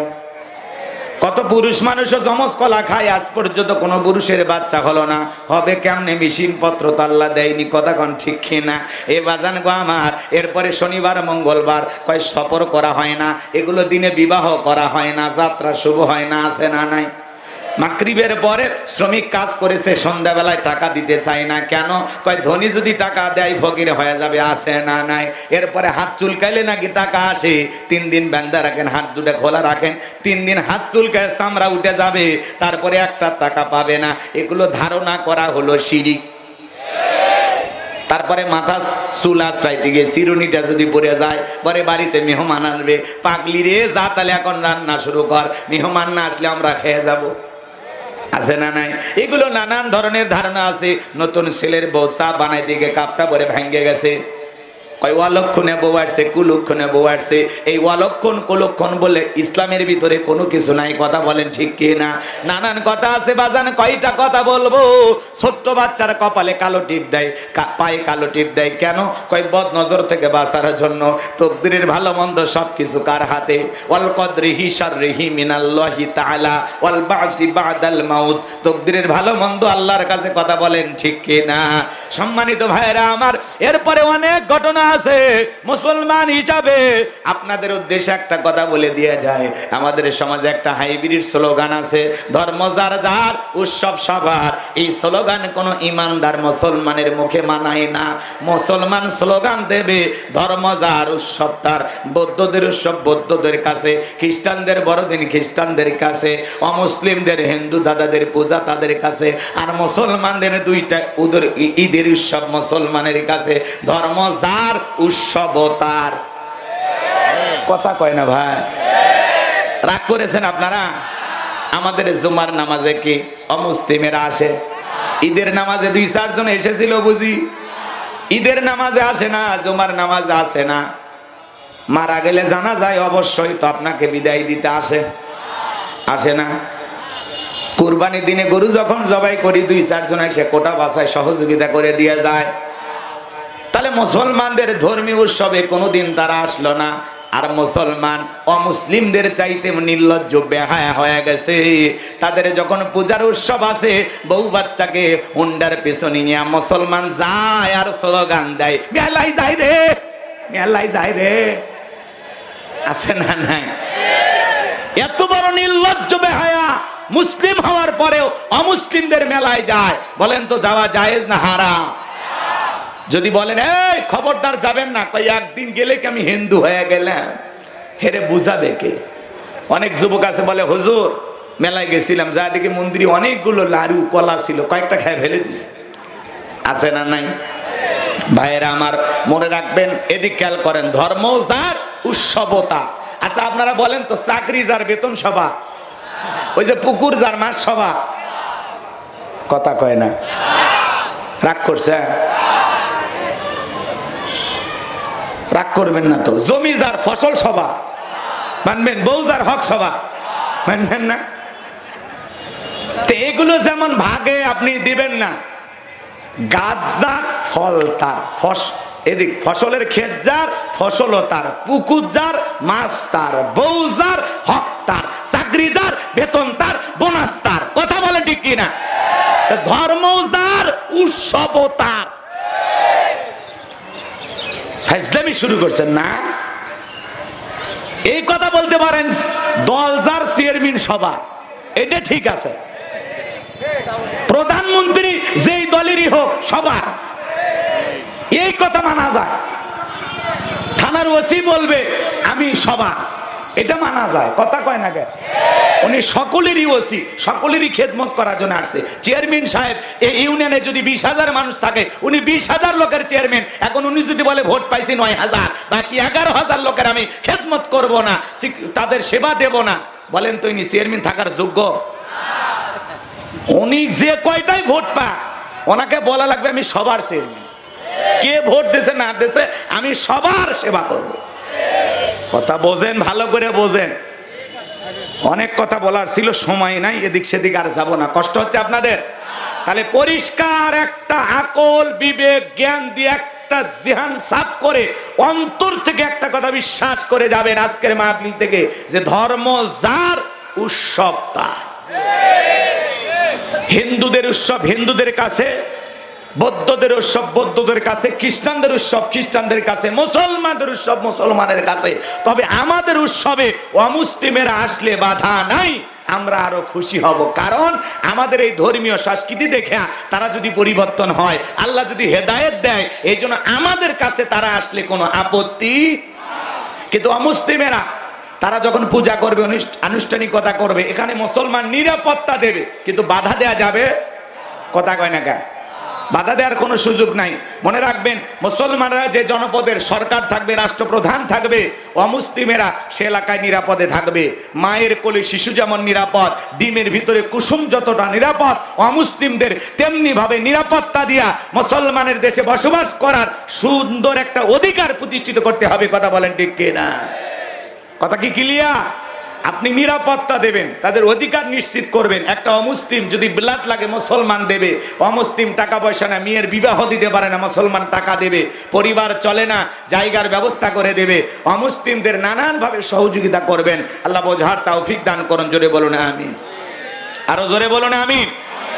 কত পুরুষ মানুষও জমজ কলা খায়, আজ পর্যন্ত কোনো পুরুষের বাচ্চা হলো না। হবে কেমনে? মেশিন পত্র তো আল্লাহ দেয়নি, কথা কন ঠিক কিনা? এ বাজান গো আমার, এরপরে শনিবার মঙ্গলবার কয় সফর করা হয় না, এগুলো দিনে বিবাহ করা হয় না, যাত্রা শুভ হয় না, আছে না নাই? মাগরিবের পরে শ্রমিক কাজ করেছে, সন্ধ্যাবেলায় টাকা দিতে চায় না, কেন? কয় ধনী যদি টাকা দেয় ফকির হয়ে যাবে, আছে না নাই? এরপরে হাত চুলকাইলে নাকি টাকা আসে, 3 দিন বান্ধা রাখেন, হাত দুটো খোলা রাখেন, 3 দিন হাত চুলকায় চামড়া উঠে যাবে, তারপরে একটা টাকা পাবে না। এগুলো ধারণা করা হলো শিরিক। তারপরে মাথা চুল আশ্রাইতে গিয়ে চিরুনিটা যদি পড়ে যায়, পরে বাড়িতে মেহমান আসবে, পাগলি রে যা তাহলে এখন রান্না শুরু কর, মেহমান না আসলে আমরা খেয়ে যাবো, আছে না নাই? এগুলো নানান ধরনের ধারণা আছে। নতুন ছেলের বউ চা বানাইতে গিয়ে কাপটা পরে ভেঙে গেছে, কয় অলক্ষণে বউ আসছে, কুলক্ষণে বউ আসছে। এই অলক্ষণ কুলক্ষণ বলে ইসলামের ভিতরে কোনো কিছু নাই, কথা বলেন ঠিক কি না? নানান কথা আছে বাজান, কয়টা কথা বলবো। ছোট্ট বাচ্চার কপালে কালো টিপ দেয়, পায়ে কালো টিপ দেয়, কেন? কয় বদ নজর থেকে বাঁচার জন্য। তকদিরের ভালো মন্দ সবকিছু কার হাতে? ওয়াল কদরিহি শাররিহি মিনাল্লাহি তাআলা ওয়াল বা'সি বা'দাল মাউত। তকদিরের ভালো মন্দ আল্লাহর কাছে, কথা বলেন ঠিক কি না? সম্মানিত ভাইরা আমার, এরপরে অনেক ঘটনা আছে। মুসলমান হিসাবে আপনাদের উদ্দেশ্যে একটা কথা বলে দিয়ে যায়, আমাদের সমাজে একটা হাইব্রিড স্লোগান আছে, ধর্ম যার যার, উৎসব সবার। এই স্লোগান কোন ইমানদার মুসলমানের মুখে মানায় না। মুসলমান স্লোগান দেবে ধর্ম যার, উৎসব তার। বৌদ্ধদের উৎসব বৌদ্ধদের কাছে, খ্রিস্টানদের বড়দিন খ্রিস্টানদের কাছে, অমুসলিমদের হিন্দু দাদাদের পূজা তাদের কাছে, আর মুসলমানদের 2টা ঈদের উৎসব মুসলমানের কাছে। ধর্ম যার, উৎসব তার। কথা কয় না ভাই? রাগ করেছেন আপনারা? আমাদের জুমার নামাজে কি অমুসলিমেরা আসে? ঈদের নামাজে 2-4 জন এসেছিল বুঝি? ঈদের নামাজে আসে না, জুমার নামাজে আসে না। মারা গেলে জানা যায় অবশ্যই তো আপনাকে বিদায় দিতে আসে, আসে না? কুরবানির দিনে গরু যখন জবাই করি, 2-4 জন এসে কোটা বাছায় সহযোগিতা করে দিয়ে যায়। তাহলে মুসলমানদের ধর্মীয় উৎসবে কোনোদিন তারা আসলো না। আর মুসলমান অমুসলিমদের চাইতে নির্লজ্জ বেহায়া হয়ে গেছে। তাদের যখন পূজার উৎসব আছে, বউ বাচ্চাকে হুন্ডার পেছনে নিয়ে মুসলমান যায় আর স্লোগান দেয়, মেলায় যাই রে, মেলায় যাই রে। আছে না নাই? এত বড় নির্লজ্জ বেহায়া মুসলিম হওয়ার পরেও অমুসলিমদের মেলায় যায়। বলেন তো যাওয়া জায়েজ না হারাম? যদি বলেন এই খবরদার যাবেন না, কই একদিন গেলে কি আমি হিন্দু হয়ে গেলাম? হেরে বুঝাবে কে? অনেক যুবক আছে বলে হুজুর মেলায় গেছিলাম, যা দেখি মন্দিরে অনেকগুলো লাড়ু কলা ছিল, কয়েকটা খেয়ে ফেলে দিছে। আছে না নাই? ভাইয়েরা আমার মনে রাখবেন, এদিক খেয়াল করেন, ধর্ম যার উৎসবতা। আচ্ছা আপনারা বলেন তো, চাকরি যার বেতন সভা, ওই যে পুকুর যার মাছ সভা, কথা কয় না? রাগ করছে? রাগ করবেন না তো। জমি যার ফসল সভা মানবেন, বউ যার হক সভা মানবেন না? তো এগুলো যেমন ভাগে আপনি দিবেন না। গাছ যার ফল তার, এদিক ফসলের ক্ষেত যার ফসলও তার, পুকুর যার মাছ তার, বউ যার হক তার, চাকরি যার বেতন তার, বোনাস তার। কথা বলে ঠিক কিনা? ধর্ম যার উৎসব তার। ফাজলামি শুরু করছেন না? এই কথা বলতে পারেন দল যার চেয়ারম্যান সভা, এটা ঠিক আছে। প্রধানমন্ত্রী যেই দলেরই হোক সভা, এই কথা মানা যায়। থানার ওসি বলবে আমি সভা, এটা মানা যায়। কথা কয় না কেন? উনি সকলেরই ওসি, সকলেরই খেদমত করার জন্য আসছে। চেয়ারম্যান সাহেব, এই ইউনিয়নে যদি 20,000 মানুষ থাকে, উনি 20,000 লোকের চেয়ারম্যান। এখন উনি যদি বলে ভোট পাইছি 9,000, বাকি 11,000 লোকের আমি খেদমত করব না, তাদের সেবা দেব না, বলেন তো ইনি চেয়ারম্যান থাকার যোগ্য? উনি যে কয়টাই ভোট পা, ওনাকে বলা লাগবে আমি সবার চেয়ারম্যান। কে ভোট দিয়েছে না দিয়েছে, আমি সবার সেবা করব। কথা বোঝেন, ভালো করে বোঝেন। অনেক কথা বলার ছিল, সময় নাই, এদিক সেদিক আর যাব না। কষ্ট হচ্ছে আপনাদের? তাহলে পরিষ্কার একটা আকল, বিবেক, জ্ঞান দিয়ে একটা জিহান সাফ করে অন্তর থেকে একটা কথা বিশ্বাস করে যাবেন আজকের মাহফিল থেকে, যে ধর্ম যার উৎসব তার। হিন্দুদের উৎসব হিন্দুদের কাছে, বৌদ্ধদের উৎসব বৌদ্ধদের কাছে, খ্রিস্টানদের উৎসব খ্রিস্টানদের কাছে, মুসলমানদের উৎসব মুসলমানের কাছে। তবে আমাদের উৎসবে অমুসলিমেরা আসলে বাধা নাই, আমরা আরো খুশি হব। কারণ আমাদের এই ধর্মীয় সংস্কৃতি দেখে তারা যদি পরিবর্তন হয়, আল্লাহ যদি হেদায়েত দেয়, এই জন্য আমাদের কাছে তারা আসলে কোনো আপত্তি। কিন্তু অমুসলিমেরা তারা যখন পূজা করবে, আনুষ্ঠানিকতা করবে, এখানে মুসলমান নিরাপত্তা দেবে, কিন্তু বাধা দেয়া যাবে? কথা কয় না কা? বাধা দেওয়ার কোনো সুযোগ নাই। মনে রাখবেন, মুসলমানরা যে জনপদের সরকার থাকবে, রাষ্ট্রপ্রধান থাকবে, অমুসলিমেরা সে এলাকায় নিরাপদে থাকবে। মায়ের কোলে শিশু যেমন নিরাপদ, ডিমের ভিতরে কুসুম যতটা নিরাপদ, অমুসলিমদের তেমনি ভাবে নিরাপত্তা দিয়া মুসলমানের দেশে বসবাস করার সুন্দর একটা অধিকার প্রতিষ্ঠিত করতে হবে। কথা বলেন ঠিক কিনা? কথা কি ক্লিয়ার? আপনি নিরাপত্তা দেবেন, তাদের অধিকার নিশ্চিত করবেন। একটা অমুসলিম যদি ব্লাড লাগে মুসলমান দেবে। অমুসলিম টাকা পয়সা না, মেয়ের বিবাহ দিতে পারে না, মুসলমান টাকা দেবে। পরিবার চলে না, জায়গার ব্যবস্থা করে দেবে। অমুসলিমদের নানানভাবে সহযোগিতা করবেন। আল্লাহ বোঝার তৌফিক দান করুন। জোরে বলুন আমিন। আরো জোরে বলুন আমিন।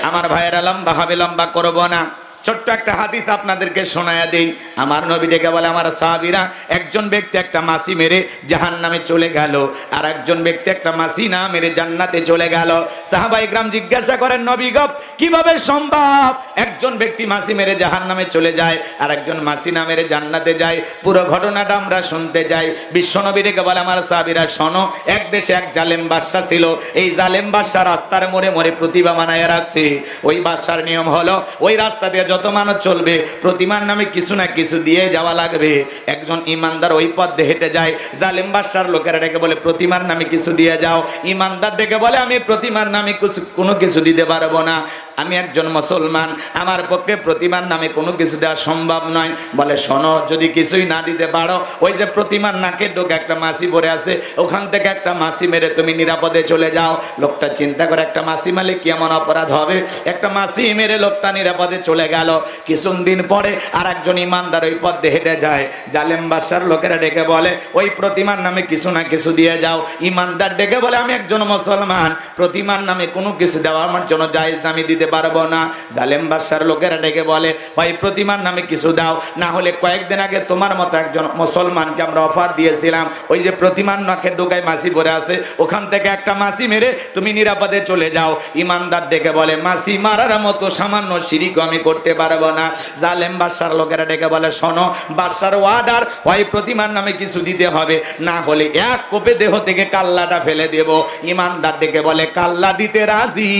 আমার ভাইয়েরা, লম্বা হবে, লম্বা করব না। ছোট্ট একটা হাদিস আপনাদেরকে শোনায়া দেই। আমার নবী ডেকে বলে, আমার সাহাবীরা, একজন ব্যক্তি একটা মাছি মেরে জাহান্নামে চলে গেল, আর একজন ব্যক্তি একটা মাছি না মেরে জান্নাতে চলে গেল। সাহাবায়ে কেরাম জিজ্ঞাসা করেন, নবী গো, কিভাবে সম্ভব একজন ব্যক্তি মাছি মেরে জাহান্নামে চলে যায় আর একজন মাছি না মেরে জান্নাতে যায়? পুরো ঘটনাটা আমরা শুনতে যাই। বিশ্ব নবী ডেকে বলে, আমার সাহাবীরা শোনো, এক দেশে এক জালেম বাদশা ছিল। এই জালেম বাদশা রাস্তার মোড়ে মোড়ে প্রতিমা বানায় রাখছে। ওই বাদশার নিয়ম হলো, ওই রাস্তা দিয়ে যত মানুষ চলবে প্রতিমার নামে কিছু না কিছু দিয়ে যাওয়া লাগবে। একজন ইমানদার ওই পথ দিয়ে হেঁটে যায়, জালেম বাদশার লোকেরা ডেকে বলে, প্রতিমার নামে কিছু দিয়ে যাও। ইমানদার ডেকে বলে, আমি প্রতিমার নামে কোনো কিছু দিতে পারবো না, আমি একজন মুসলমান, আমার পক্ষে প্রতিমার নামে কোনো কিছু দেওয়া সম্ভব নয়। বলে, শোনো, যদি কিছুই না দিতে পারো, ওই যে প্রতিমার নাকের ডোকে একটা মাছি পড়ে আছে, ওখান থেকে একটা মাছি মেরে তুমি নিরাপদে চলে যাও। লোকটা চিন্তা করে, একটা মাছি মারলে কি এমন অপরাধ হবে? একটা মাছি মেরে লোকটা নিরাপদে চলে গেল। গেল। কিছুদিন পরে আর একজন ইমানদার ওই পথ দিয়ে হেঁটে যায়। জালেম বাদশার লোকেরা ডেকে বলে, ওই প্রতিমার নামে কিছু না কিছু দিয়ে যাও। ইমানদার ডেকে বলে, আমি একজন মুসলমান, প্রতিমার নামে কোনো কিছু দেওয়া আমার জন্য জায়েজ না, আমি দিতে পারবো না। জালেম বাদশার লোকেরা ডেকে বলে, ওই প্রতিমার নামে কিছু দাও, না হলে কয়েকদিন আগে তোমার মতো একজন মুসলমানকে আমরা অফার দিয়েছিলাম, ওই যে প্রতিমার নাকের ডোকায় মাছি পড়ে আছে, ওখান থেকে একটা মাছি মেরে তুমি নিরাপদে চলে যাও। ইমানদার ডেকে বলে, মাছি মারার মতো সামান্য শিরিক আমি করতে পারবো না। জালেম বাদশার লোকেরা ডেকে বলে, শোনো, বাদশার ওয়ার্ডার, ওই প্রতিমার নামে কিছু দিতে হবে, না হলে এক কোপে দেহ থেকে কাল্লাটা ফেলে দেব। ইমানদার ডেকে বলে, কাল্লা দিতে রাজি,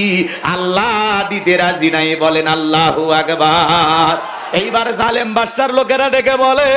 আল্লাহ দিতে রাজি নাই, বলেন আল্লাহু আকবার। এইবার জালেম বাদশার লোকেরা ডেকে বলে,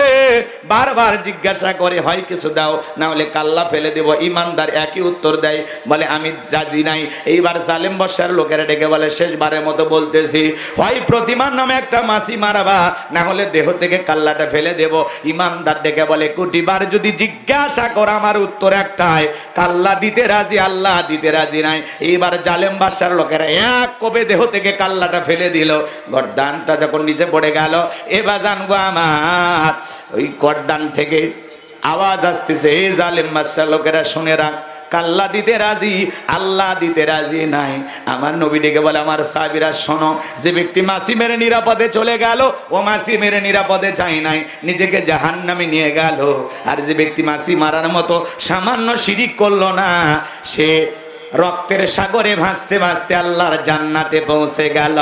বারবার জিজ্ঞাসা করে, হয় কিছু দাও, না হলে কাল্লা ফেলে দেব। ইমানদার একই উত্তর দেয়, বলে আমি রাজি নাই। এইবার জালেম বাদশার লোকেরা ডেকে বলে, শেষবারের মতো বলতেছি, হয় প্রতিমার নামে একটা মাছি মারবা, না হলে দেহ থেকে কাল্লাটা ফেলে দেব। ইমানদার ডেকে বলে, কোটিবার যদি জিজ্ঞাসা করো আমার উত্তর একটাই, কাল্লা দিতে রাজি, আল্লাহ দিতে রাজি নাই। এইবার জালেম বাদশার লোকেরা এক কোপে দেহ থেকে কাল্লাটা ফেলে দিল। গর্দানটা যখন নিচে পড়ে গেল, এবার জানবো আমার ওই গর্দান থেকে আওয়াজ আসতেছে, এই জালেম বাদশার লোকেরা শুনে রাখ, কাল্লা দিতে রাজি, আল্লাহ দিতে রাজি নাই। আমার নবী ডেকে বলে, আমার সাহাবীরা শোনো, যে ব্যক্তি মাছি মেরে নিরাপদে চলে গেল, ও মাছি মেরে নিরাপদে যায় নাই, নিজেকে জাহান্নামে নিয়ে গেল। আর যে ব্যক্তি মাছি মারার মতো সামান্য শিরিক করলো না, সে রক্তের সাগরে ভাসতে ভাসতে আল্লাহর জান্নাতে পৌঁছে গেল।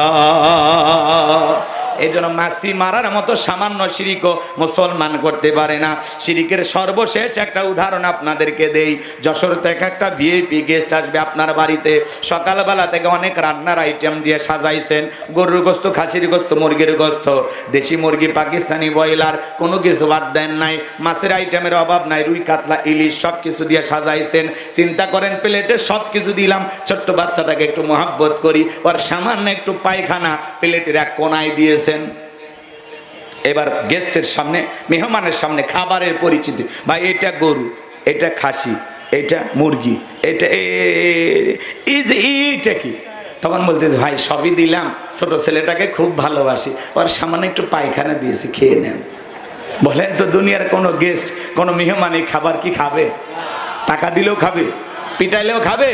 এই জন্য মাছি মারার মতো সামান্য শিরিকও মুসলমান করতে পারে না। শিরিকের সর্বশেষ একটা উদাহরণ আপনাদেরকে দেই। যশোর থেকে একটা ভিআইপি গেস্ট আসবে আপনার বাড়িতে। সকালবেলা থেকে অনেক রান্নার আইটেম দিয়ে সাজাইছেন, গরুর গোস্ত, খাসির গোস্ত, মুরগির গোস্ত, দেশি মুরগি, পাকিস্তানি ব্রয়লার, কোনো কিছু বাদ দেন নাই। মাছের আইটেমের অভাব নাই, রুই, কাতলা, ইলিশ সব কিছু দিয়ে সাজাইছেন। চিন্তা করেন, প্লেটে সব কিছু দিলাম, ছোট্ট বাচ্চাটাকে একটু মহাব্বত করি, ওর সামান্য একটু পায়খানা প্লেটের এক কোনায় দিয়েছে। এবার গেস্টের সামনে, মেহমানের সামনে খাবারের পরিচিতি, ভাই এটা গরু, এটা খাসি, এটা মুরগি, এটা এইটা কি? তখন বলতেছে, ভাই সবই দিলাম, ছোট ছেলেটাকে খুব ভালোবাসি, ওর সামান্য একটু পায়খানা দিয়েছি, খেয়ে নেন। বলেন তো, দুনিয়ার কোনো গেস্ট, কোনো মেহমান এই খাবার কি খাবে? টাকা দিলেও খাবে, পিটাইলেও খাবে?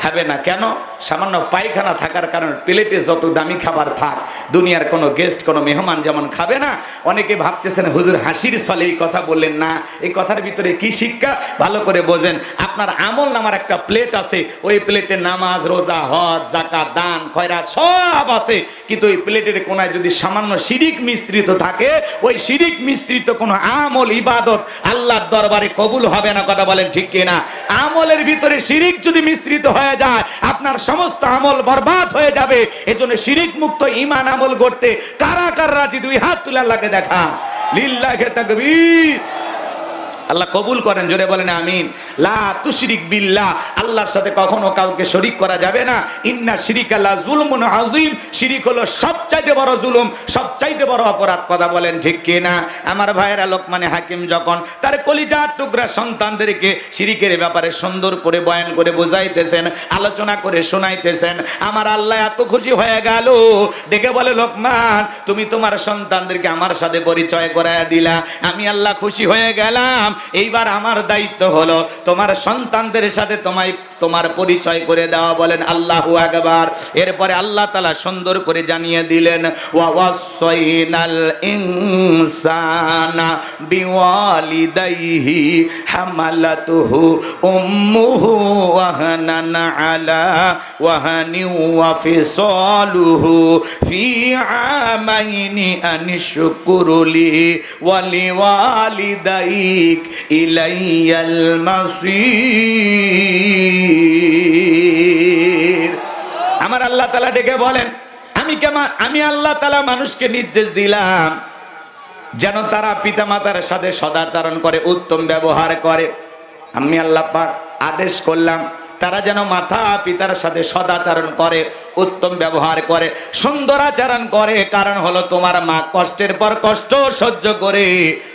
খাবে না। কেন? সামান্য পায়খানা থাকার কারণে। প্লেটে যত দামি খাবার থাক, দুনিয়ার কোনো গেস্ট, কোনো মেহমান যেমন খাবে না। অনেকে ভাবতেছেন হুজুর হাসির ছলে এই কথা বললেন, না, এই কথার ভিতরে কি শিক্ষা ভালো করে বোঝেন। আপনার আমল নামার একটা প্লেট আছে, ওই প্লেটে নামাজ, রোজা, হজ, যাকাত, দান, খয়রাত সব আছে, কিন্তু ওই প্লেটের কোনায় যদি সামান্য শিরিক মিশ্রিত থাকে, ওই শিরিক মিশ্রিত কোনো আমল, ইবাদত আল্লাহর দরবারে কবুল হবে না। কথা বলেন ঠিক কিনা? আমলের ভিতরে শিরিক যদি মিশ্রিত হয়ে যায়, আপনার সমস্ত আমল বরবাদ হয়ে যাবে। এজন্য শিরিক মুক্ত ঈমান আমল করতে কারা কারা রাজি? দুই হাত তুলে আল্লাহকে দেখা। লিল্লাহি তাকবীর। আল্লাহ কবুল করেন, জোরে বলেন আমিন। লা তুশরিক বিল্লাহ, আল্লাহর সাথে কখনো কাউকে শরীক করা যাবে না। ইন্না শিরিকা লা যুলমুন আযীম, শিরিক হলো সবচাইতে বড় জুলুম, সবচাইতে বড় অপরাধ। কথা বলেন ঠিক কিনা? আমার ভাইয়েরা, লোকমানে হাকিম যখন তার কলিজার টুকরা সন্তানদেরকে শিরিকের ব্যাপারে সুন্দর করে বয়ান করে বোঝাইতেছেন, আলোচনা করে শোনাইতেছেন, আমার আল্লাহ এত খুশি হয়ে গেল, ডেকে বলে, লোকমান, তুমি তোমার সন্তানদেরকে আমার সাথে পরিচয় করায়া দিলা, আমি আল্লাহ খুশি হয়ে গেলাম। এইবার আমার দায়িত্ব হলো তোমার সন্তানদের সাথে তোমার পরিচয় করে দেওয়া। বলেন আল্লাহু আকবার। এরপরে আল্লাহ তাআলা সুন্দর করে জানিয়ে দিলেন, ওয়া ওয়াসাইনাল ইনসানা বিওয়ালিদাইহি হামালাতুহু উম্মুহু ওয়াহানান আলা ওয়াহানি ওয়া ফিসালুহু ফি আমাইনি আনিশকুরলি ওয়া লিওয়ালিদাইক ইলাইয়াল মাসির। আমার আল্লাহ তাআলা ডেকে বলেন, আমি আল্লাহ তাআলা মানুষকে নির্দেশ দিলাম যেন তারা পিতামাতার সাথে সদাচরণ করে, উত্তম ব্যবহার করে। আমি আল্লাহ পাক আদেশ করলাম তারা যেন মাতা পিতার সাথে সদাচরণ করে, উত্তম ব্যবহার করে, সুন্দর আচরণ করে। কারণ হলো তোমার মা কষ্টের পর কষ্ট সহ্য করে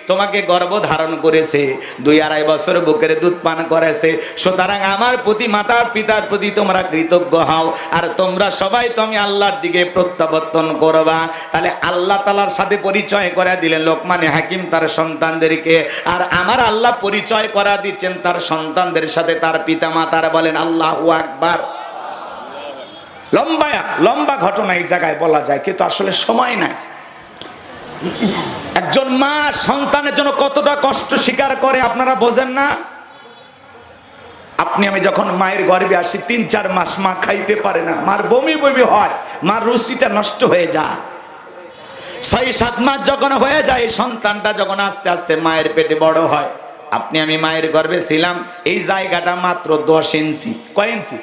তোমাকে গর্ভধারণ করেছে, 2-2.5 বছর বুকের দুধ পান করেছে। সুতরাং আমার প্রতি, মাতা পিতার প্রতি তোমরা কৃতজ্ঞ হও। আর তোমরা সবাই তুমি আল্লাহর দিকে প্রত্যাবর্তন করবা। তাহলে আল্লাহ তাআলার সাথে পরিচয় করে দিলেন লোকমানে হাকিম তার সন্তানদেরকে, আর আমার আল্লাহ পরিচয় করা দিচ্ছেন তার সন্তানদের সাথে তার পিতা মাতার। বলেন আল্লাহু আকবার। লম্বা ঘটনা এই জায়গায় বলা যায়, কিন্তু আসলে সময় নাই। একজন মা সন্তানের জন্য কতটা কষ্ট স্বীকার করে আপনারা বোঝেন না। আপনি আমি যখন মায়ের গর্ভে আসি 3-4 মাস মা খাইতে পারে না, মার বমি বমি হয়, মার রুচিটা নষ্ট হয়ে যায়। 6-7 মাস যখন হয়ে যায়, সন্তানটা যখন আস্তে আস্তে মায়ের পেটে বড় হয়, আপনি আমি মায়ের গর্ভে ছিলাম, এই জায়গাটা মাত্র 10 ইঞ্চি। কয় ইঞ্চি?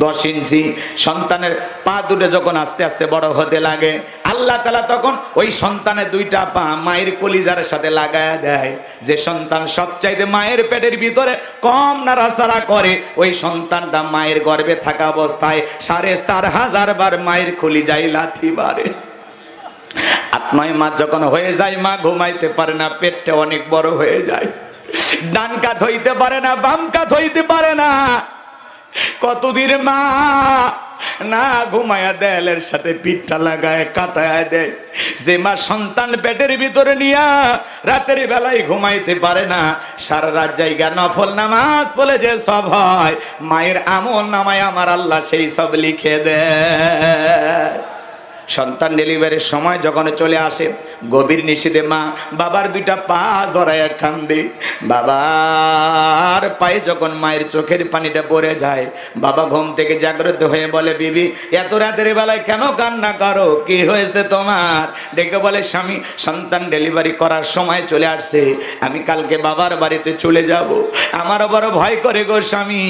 10 ইঞ্চি। সন্তানের পা দুটো যখন আস্তে আস্তে বড় হতে লাগে, আল্লাহ তাআলা তখন ওই সন্তানের 2টা পা মায়ের কলিজার সাথে লাগায়া দেয়। যে সন্তান সবচাইতে মায়ের পেটের ভিতরে কম নাড়াচাড়া করে, ওই সন্তানটা মায়ের গর্ভে থাকা অবস্থায় 4500 বার মায়ের কলিজায় লাথি মারে। 8-9 মাস যখন হয়ে যায়, মা ঘুমাইতে পারে না, পেটটা অনেক বড় হয়ে যায়, ডান কাত হইতে পারে না, বাম কাত হইতে পারে না। কতদিন মা না ঘুমায়া দেয়ালের সাথে পিঠটা লাগায় কাটায় দেয়। যে মা সন্তান পেটের ভিতরে নিয়া রাতের বেলায় ঘুমাইতে পারে না, সারা রাত জায়গা নফল নামাজ বলে যে সব হয়, মায়ের আমল নামায় আমার আল্লাহ সেই সব লিখে দেয়। সন্তান ডেলিভারির সময় যখন চলে আসে, গভীর নিশীথে মা বাবার 2টা পা জড়াইয়া কান্দে। বাবার পায়ে যখন মায়ের চোখের পানিটা পড়ে যায়, বাবা ঘুম থেকে জাগ্রত হয়ে বলে, বিবি এত রাতের বেলায় কেন কান্না করো, কি হয়েছে তোমার? ডেকে বলে, স্বামী সন্তান ডেলিভারি করার সময় চলে আসছে, আমি কালকে বাবার বাড়িতে চলে যাব, আমার বড় ভয় করে গো স্বামী।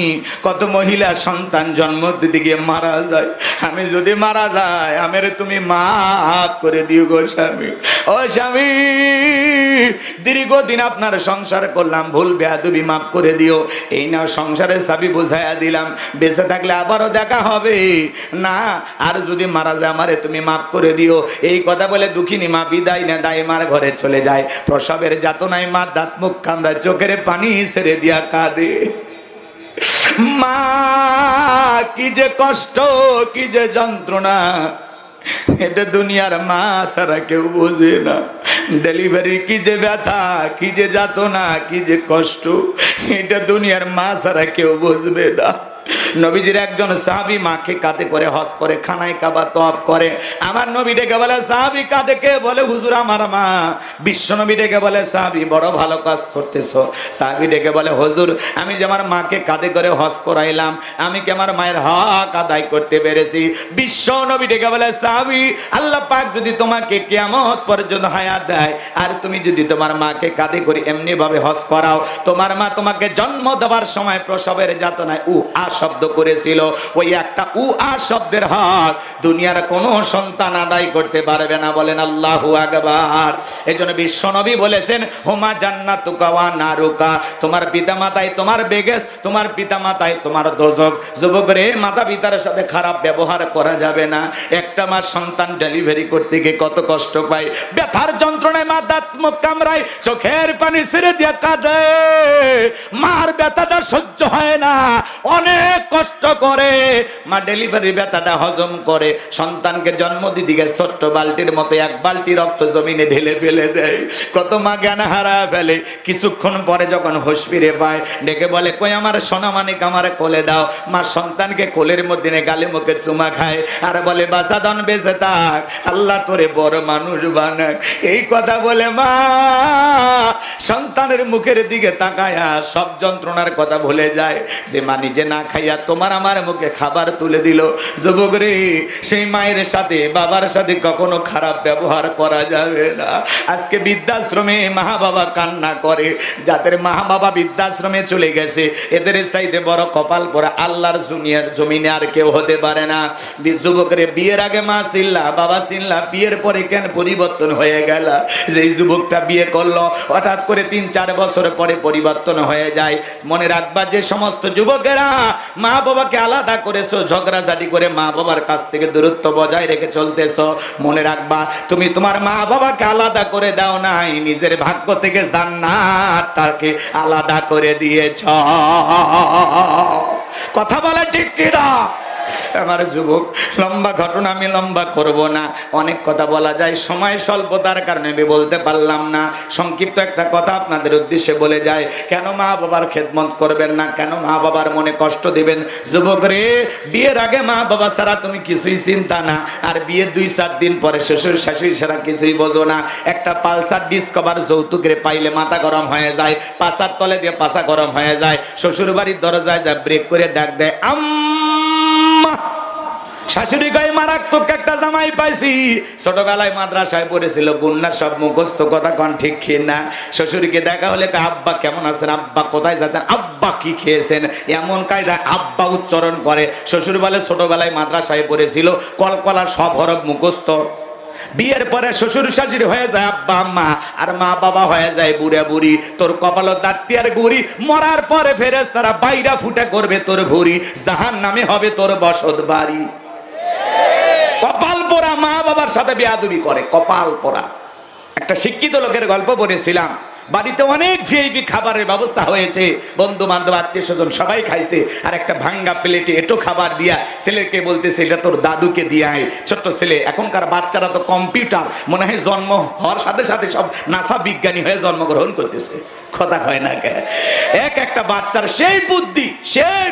কত মহিলা সন্তান জন্ম দিতে গিয়ে মারা যায়, আমি যদি মারা যায় আমার তুমি মাফ করে দিও গো স্বামী। ও স্বামী, দীর্ঘদিন আপনার সংসার করলাম, ভুল বেয়াদবি মাফ করে দিও। এই নাও সংসারের চাবি বুঝাইয়া দিলাম, বেঁচে থাকলে আবারও দেখা হবে না, আর যদি মারা যায় আমারে তুমি মাফ করে দিও। এই কথা বলে দুঃখিনী মা বিদায় না দায় মার ঘরে চলে যায়। প্রসবের যাতনায় মা দাঁত মুখ কামড়ায়, চোখের পানি ছেড়ে দিয়া কাঁদে। মা কি যে কষ্ট, কি যে যন্ত্রণা, এটা দুনিয়ার মা ছাড়া কেউ বোঝে না। ডেলিভারি কি যে ব্যথা, কি যে যাতনা, কি যে কষ্ট, এটা দুনিয়ার মা ছাড়া কেউ বুঝবে না। নবীজির একজন সাহাবী মাকে কাঁধে করে হজ করে খানায় কাবা তওয়াফ করে। আমার নবী ডেকে বলে, সাহাবী কাঁধে কে? বলে, হুজুর আমার মা। বিশ্ব নবী ডেকে বলে, সাহাবী বড় ভালো কাজ করতেছো। সাহাবী ডেকে বলে, হুজুর আমি যে আমার মাকে কাঁধে করে হজ করাইলাম, আমি কি আমার মায়ের হক আদায় করতে পেরেছি? বিশ্ব নবী ডেকে বলে, সাহাবী আল্লাহ পাক যদি তোমাকে কিয়ামত পর্যন্ত হায়াত দেয়, আর তুমি যদি তোমার মাকে কাঁধে করে এমনি ভাবে হজ করাও, তোমার মা তোমাকে জন্ম দেওয়ার সময় প্রসবের যাতনায় শব্দ করেছিল, ওই একটা শব্দের হক দুনিয়ার কোনো সন্তান আদায় করতে পারবে না। বলেন আল্লাহু আকবার। এজন্য বিশ্ব নবী বলেছেন, হুমা জান্নাতুকা ওয়া নারুকা, তোমার পিতামাতাই তোমার বেহেশত, তোমার পিতামাতাই তোমার দোজখ। যুবক রে, মাতা পিতার সাথে খারাপ ব্যবহার করা যাবে না। একটা মাস সন্তান ডেলিভারি করতে গিয়ে কত কষ্ট পায়, ব্যথার যন্ত্রণায় মা দাঁত মুখ কামড়ায়, চোখের পানি ছেড়ে দিয়ে কাঁদে। মার ব্যথাটা সহ্য হয় না, অনেক কষ্ট করে মা ডেলিভারি ব্যথাটা হজম করে, সন্তানকে জন্ম দিতে গিয়ে ছোট্ট বালতির মতো 1 বালতি রক্ত জমিনে ঢেলে ফেলে দেয়। কত মা জ্ঞান হারা ফেলে। কিছুক্ষণ পরে যখন হুঁশ ফিরে পায়, ডেকে বলে, কই আমার সোনা মানিক, আমার কোলে দাও। মা সন্তানকে কোলের মধ্যে নিয়ে গালে মুখে চুমা খায়, আর বলে, বাঁচা দন বেঁচে থাক, আল্লাহ তোরে বড় মানুষ বানাক। এই কথা বলে মা সন্তানের মুখের দিকে তাকায়া সব যন্ত্রণার কথা ভুলে যায়। যে মা নিজে না খাইয়া তোমার আমার মুখে খাবার তুলে দিল। যুবক রে, সেই মায়ের সাথে বাবার সাথে কখনো খারাপ ব্যবহার করা যাবে না। আজকে বৃদ্ধাশ্রমে মা বাবা কান্না করে, যাদের মা বাবা বৃদ্ধাশ্রমে চলে গেছে, এদের চাইতে বড় কপাল পরা আল্লাহর জমিনে আর কেউ হতে পারে না। যুবক রে, বিয়ের আগে মা চিল্লা, বাবা চিল্লা, বিয়ের পরে কেন পরিবর্তন হয়ে গেল? যে যুবকটা বিয়ে করলো, হঠাৎ করে 3-4 বছর পরে পরিবর্তন হয়ে যায়। মনে রাখবা, যে সমস্ত যুবকেরা মা বাবাকে আলাদা করেছো, ঝগড়াঝাটি করে মা বাবার কাছ থেকে দূরত্ব বজায় রেখে চলতেছো। মনে রাখবা, তুমি তোমার মা বাবাকে আলাদা করে দাও নাই, নিজের ভাগ্য থেকে জান্নাতটাকে আলাদা করে দিয়েছ। কথা বলে ঠিক কিনা? আমার যুবক, লম্বা ঘটনা আমি লম্বা করব না, অনেক কথা বলা যায়, সময় স্বল্পতার কারণে আমি বলতে পারলাম না। সংক্ষিপ্ত একটা কথা আপনাদের উদ্দেশ্যে বলে যায়, কেন মা বাবার খেদমত করবেন না, কেন মা বাবার মনে কষ্ট দিবেন? যুবক রে, বিয়ের আগে মা বাবা ছাড়া তুমি কিছুই চিন্তা না, আর বিয়ের 2-4 দিন পরে শ্বশুর শাশুড়ি ছাড়া কিছুই বোঝো না। একটা পালসার ডিসকভার যৌতুকে পাইলে মাথা গরম হয়ে যায়, পাছার তলে দিয়ে পাছা গরম হয়ে যায়, শ্বশুর বাড়ির দরজায় যায় ব্রেক করে ডাক দেয় আম্মা। শাশুড়ি গায়ে মারাত্মক একটা জামাই পাইছি, ছোটবেলায় মাদ্রাসায় পড়েছিল, গুন্না সব মুখস্থ, কথা কন ঠিক কিনা? শ্বশুরকে দেখা হলে আব্বা কেমন আছেন, আব্বা কোথায় যাচ্ছেন, আব্বা কি খেয়েছেন, এমন কায়দায় আব্বা উচ্চারণ করে। শ্বশুর বলে ছোটবেলায় মাদ্রাসায় পড়েছিল, কলকলা সব হরফ মুখস্থ। বিয়ের পরে শ্বশুর শাশুড়ি হয়ে যায় আব্বা আম্মা, আর মা বাবা হয়ে যায় বুড়া বুড়ি। তোর কপাল দাঁতি আর গুড়ি, মরার পরে ফেরেশতারা বাইরা ফুটা করবে তোর ভুঁড়ি, জাহান্নামে হবে তোর বসত বাড়ি। কপাল পোড়া মা বাবার সাথে বেয়াদবি করে, কপাল পোড়া। একটা শিক্ষিত লোকের গল্প পড়েছিলাম, বাড়িতে অনেক ভিআইপি খাবারের ব্যবস্থা হয়েছে, বন্ধু বান্ধব আত্মীয় স্বজন সবাই খাইছে, আর একটা ভাঙ্গা প্লেটে এটো খাবার দিয়া ছেলেকে বলতেছে এটা তোর দাদুকে দিয়ে আয়। ছোট্ট ছেলে, এখনকার বাচ্চারা তো কম্পিউটার, মনে হয় জন্ম হওয়ার সাথে সাথে সব নাসা বিজ্ঞানী হয়ে জন্মগ্রহণ করতেছে, কথা কয় না কে? একটা বাচ্চার সেই বুদ্ধি, সেই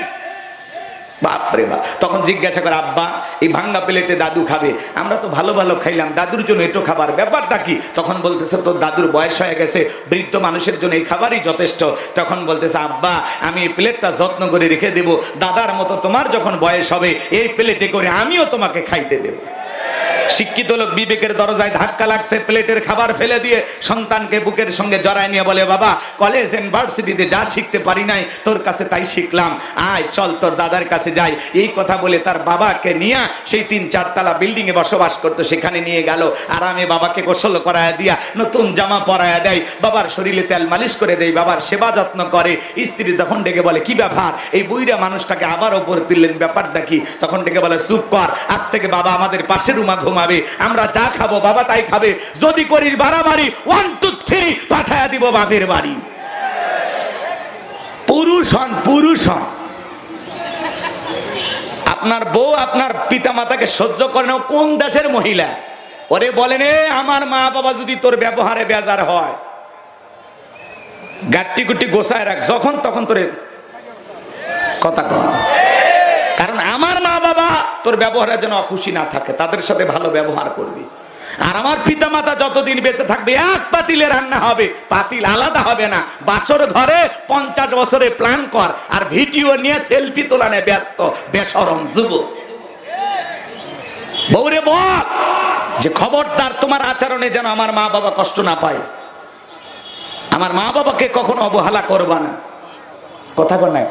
বাপরে বাপ। তখন জিজ্ঞাসা করে আব্বা এই ভাঙ্গা প্লেটে দাদু খাবে, আমরা তো ভালো ভালো খাইলাম, দাদুর জন্য এটো খাবার, ব্যাপারটা কি? তখন বলতেছে তোর দাদুর বয়স হয়ে গেছে, বৃদ্ধ মানুষের জন্য এই খাবারই যথেষ্ট। তখন বলতেছে আব্বা আমি এই প্লেটটা যত্ন করে রেখে দেব, দাদার মতো তোমার যখন বয়স হবে এই প্লেটে করে আমিও তোমাকে খাইতে দেব। শিক্ষিত লোক বিবেকের দরজায় ধাক্কা লাগছে, প্লেটের খাবার ফেলে দিয়ে সন্তানকে বুকের সঙ্গে জড়ায় নিয়ে বলে বাবা কলেজ ইউনিভার্সিটিতে যা শিখতে পারি নাই তোর কাছে তাই শিখলাম, আয় চল তোর দাদার কাছে যাই। এই কথা বলে তার বাবাকে নিয়ে সেই 3-4 তলা বিল্ডিং এ বসবাস করতো, সেখানে নিয়ে গেল, আরামে বাবাকে গোসল করায় দিয়া নতুন জামা পরায় দেয়, বাবার শরীরে তেল মালিশ করে দেয়, বাবার সেবা যত্ন করে। স্ত্রী তখন ডেকে বলে কি ব্যাপার, এই বুইরা মানুষটাকে আবার ওপর তুললেন, ব্যাপারটা কি? তখন ডেকে বলে চুপ কর, আজ থেকে বাবা আমাদের পাশে রুমা ঘুমাবে, আমরা যা খাবো বাবা তাই খাবে, যদি করিস বাড়াবাড়ি 1 2 3 পাঠায়া দিব বাপের বাড়ি। পুরুষ হন, পুরুষ হন। আপনার বউ আপনার পিতা মাতাকে সহ্য করে না, কোন দেশের মহিলা? ওরে বলেন আমার মা বাবা যদি তোর ব্যবহারে বেজার হয়, গাট্টি গুটি গোছায় রাখ, যখন তখন তোরে কথা কর। কারণ আমার মা বাবা তোর ব্যবহারের জন্য অখুশি না থাকে, তাদের সাথে ভালো ব্যবহার করবি। আর আমার পিতা মাতা যতদিন বেঁচে থাকবে এক পাতিলে রান্না হবে, পাতিল আলাদা হবে না। বাসর ঘরে 50 বছরে প্ল্যান কর, আর ভিডিও নিয়ে সেলফি তোলানে ব্যস্ত বেশরম যুবক। বউরে বল যে খবরদার তোমার আচরণে যেন আমার মা বাবা কষ্ট না পায়, আমার মা বাবাকে কখনো অবহেলা করবা না। কথা কর নাই,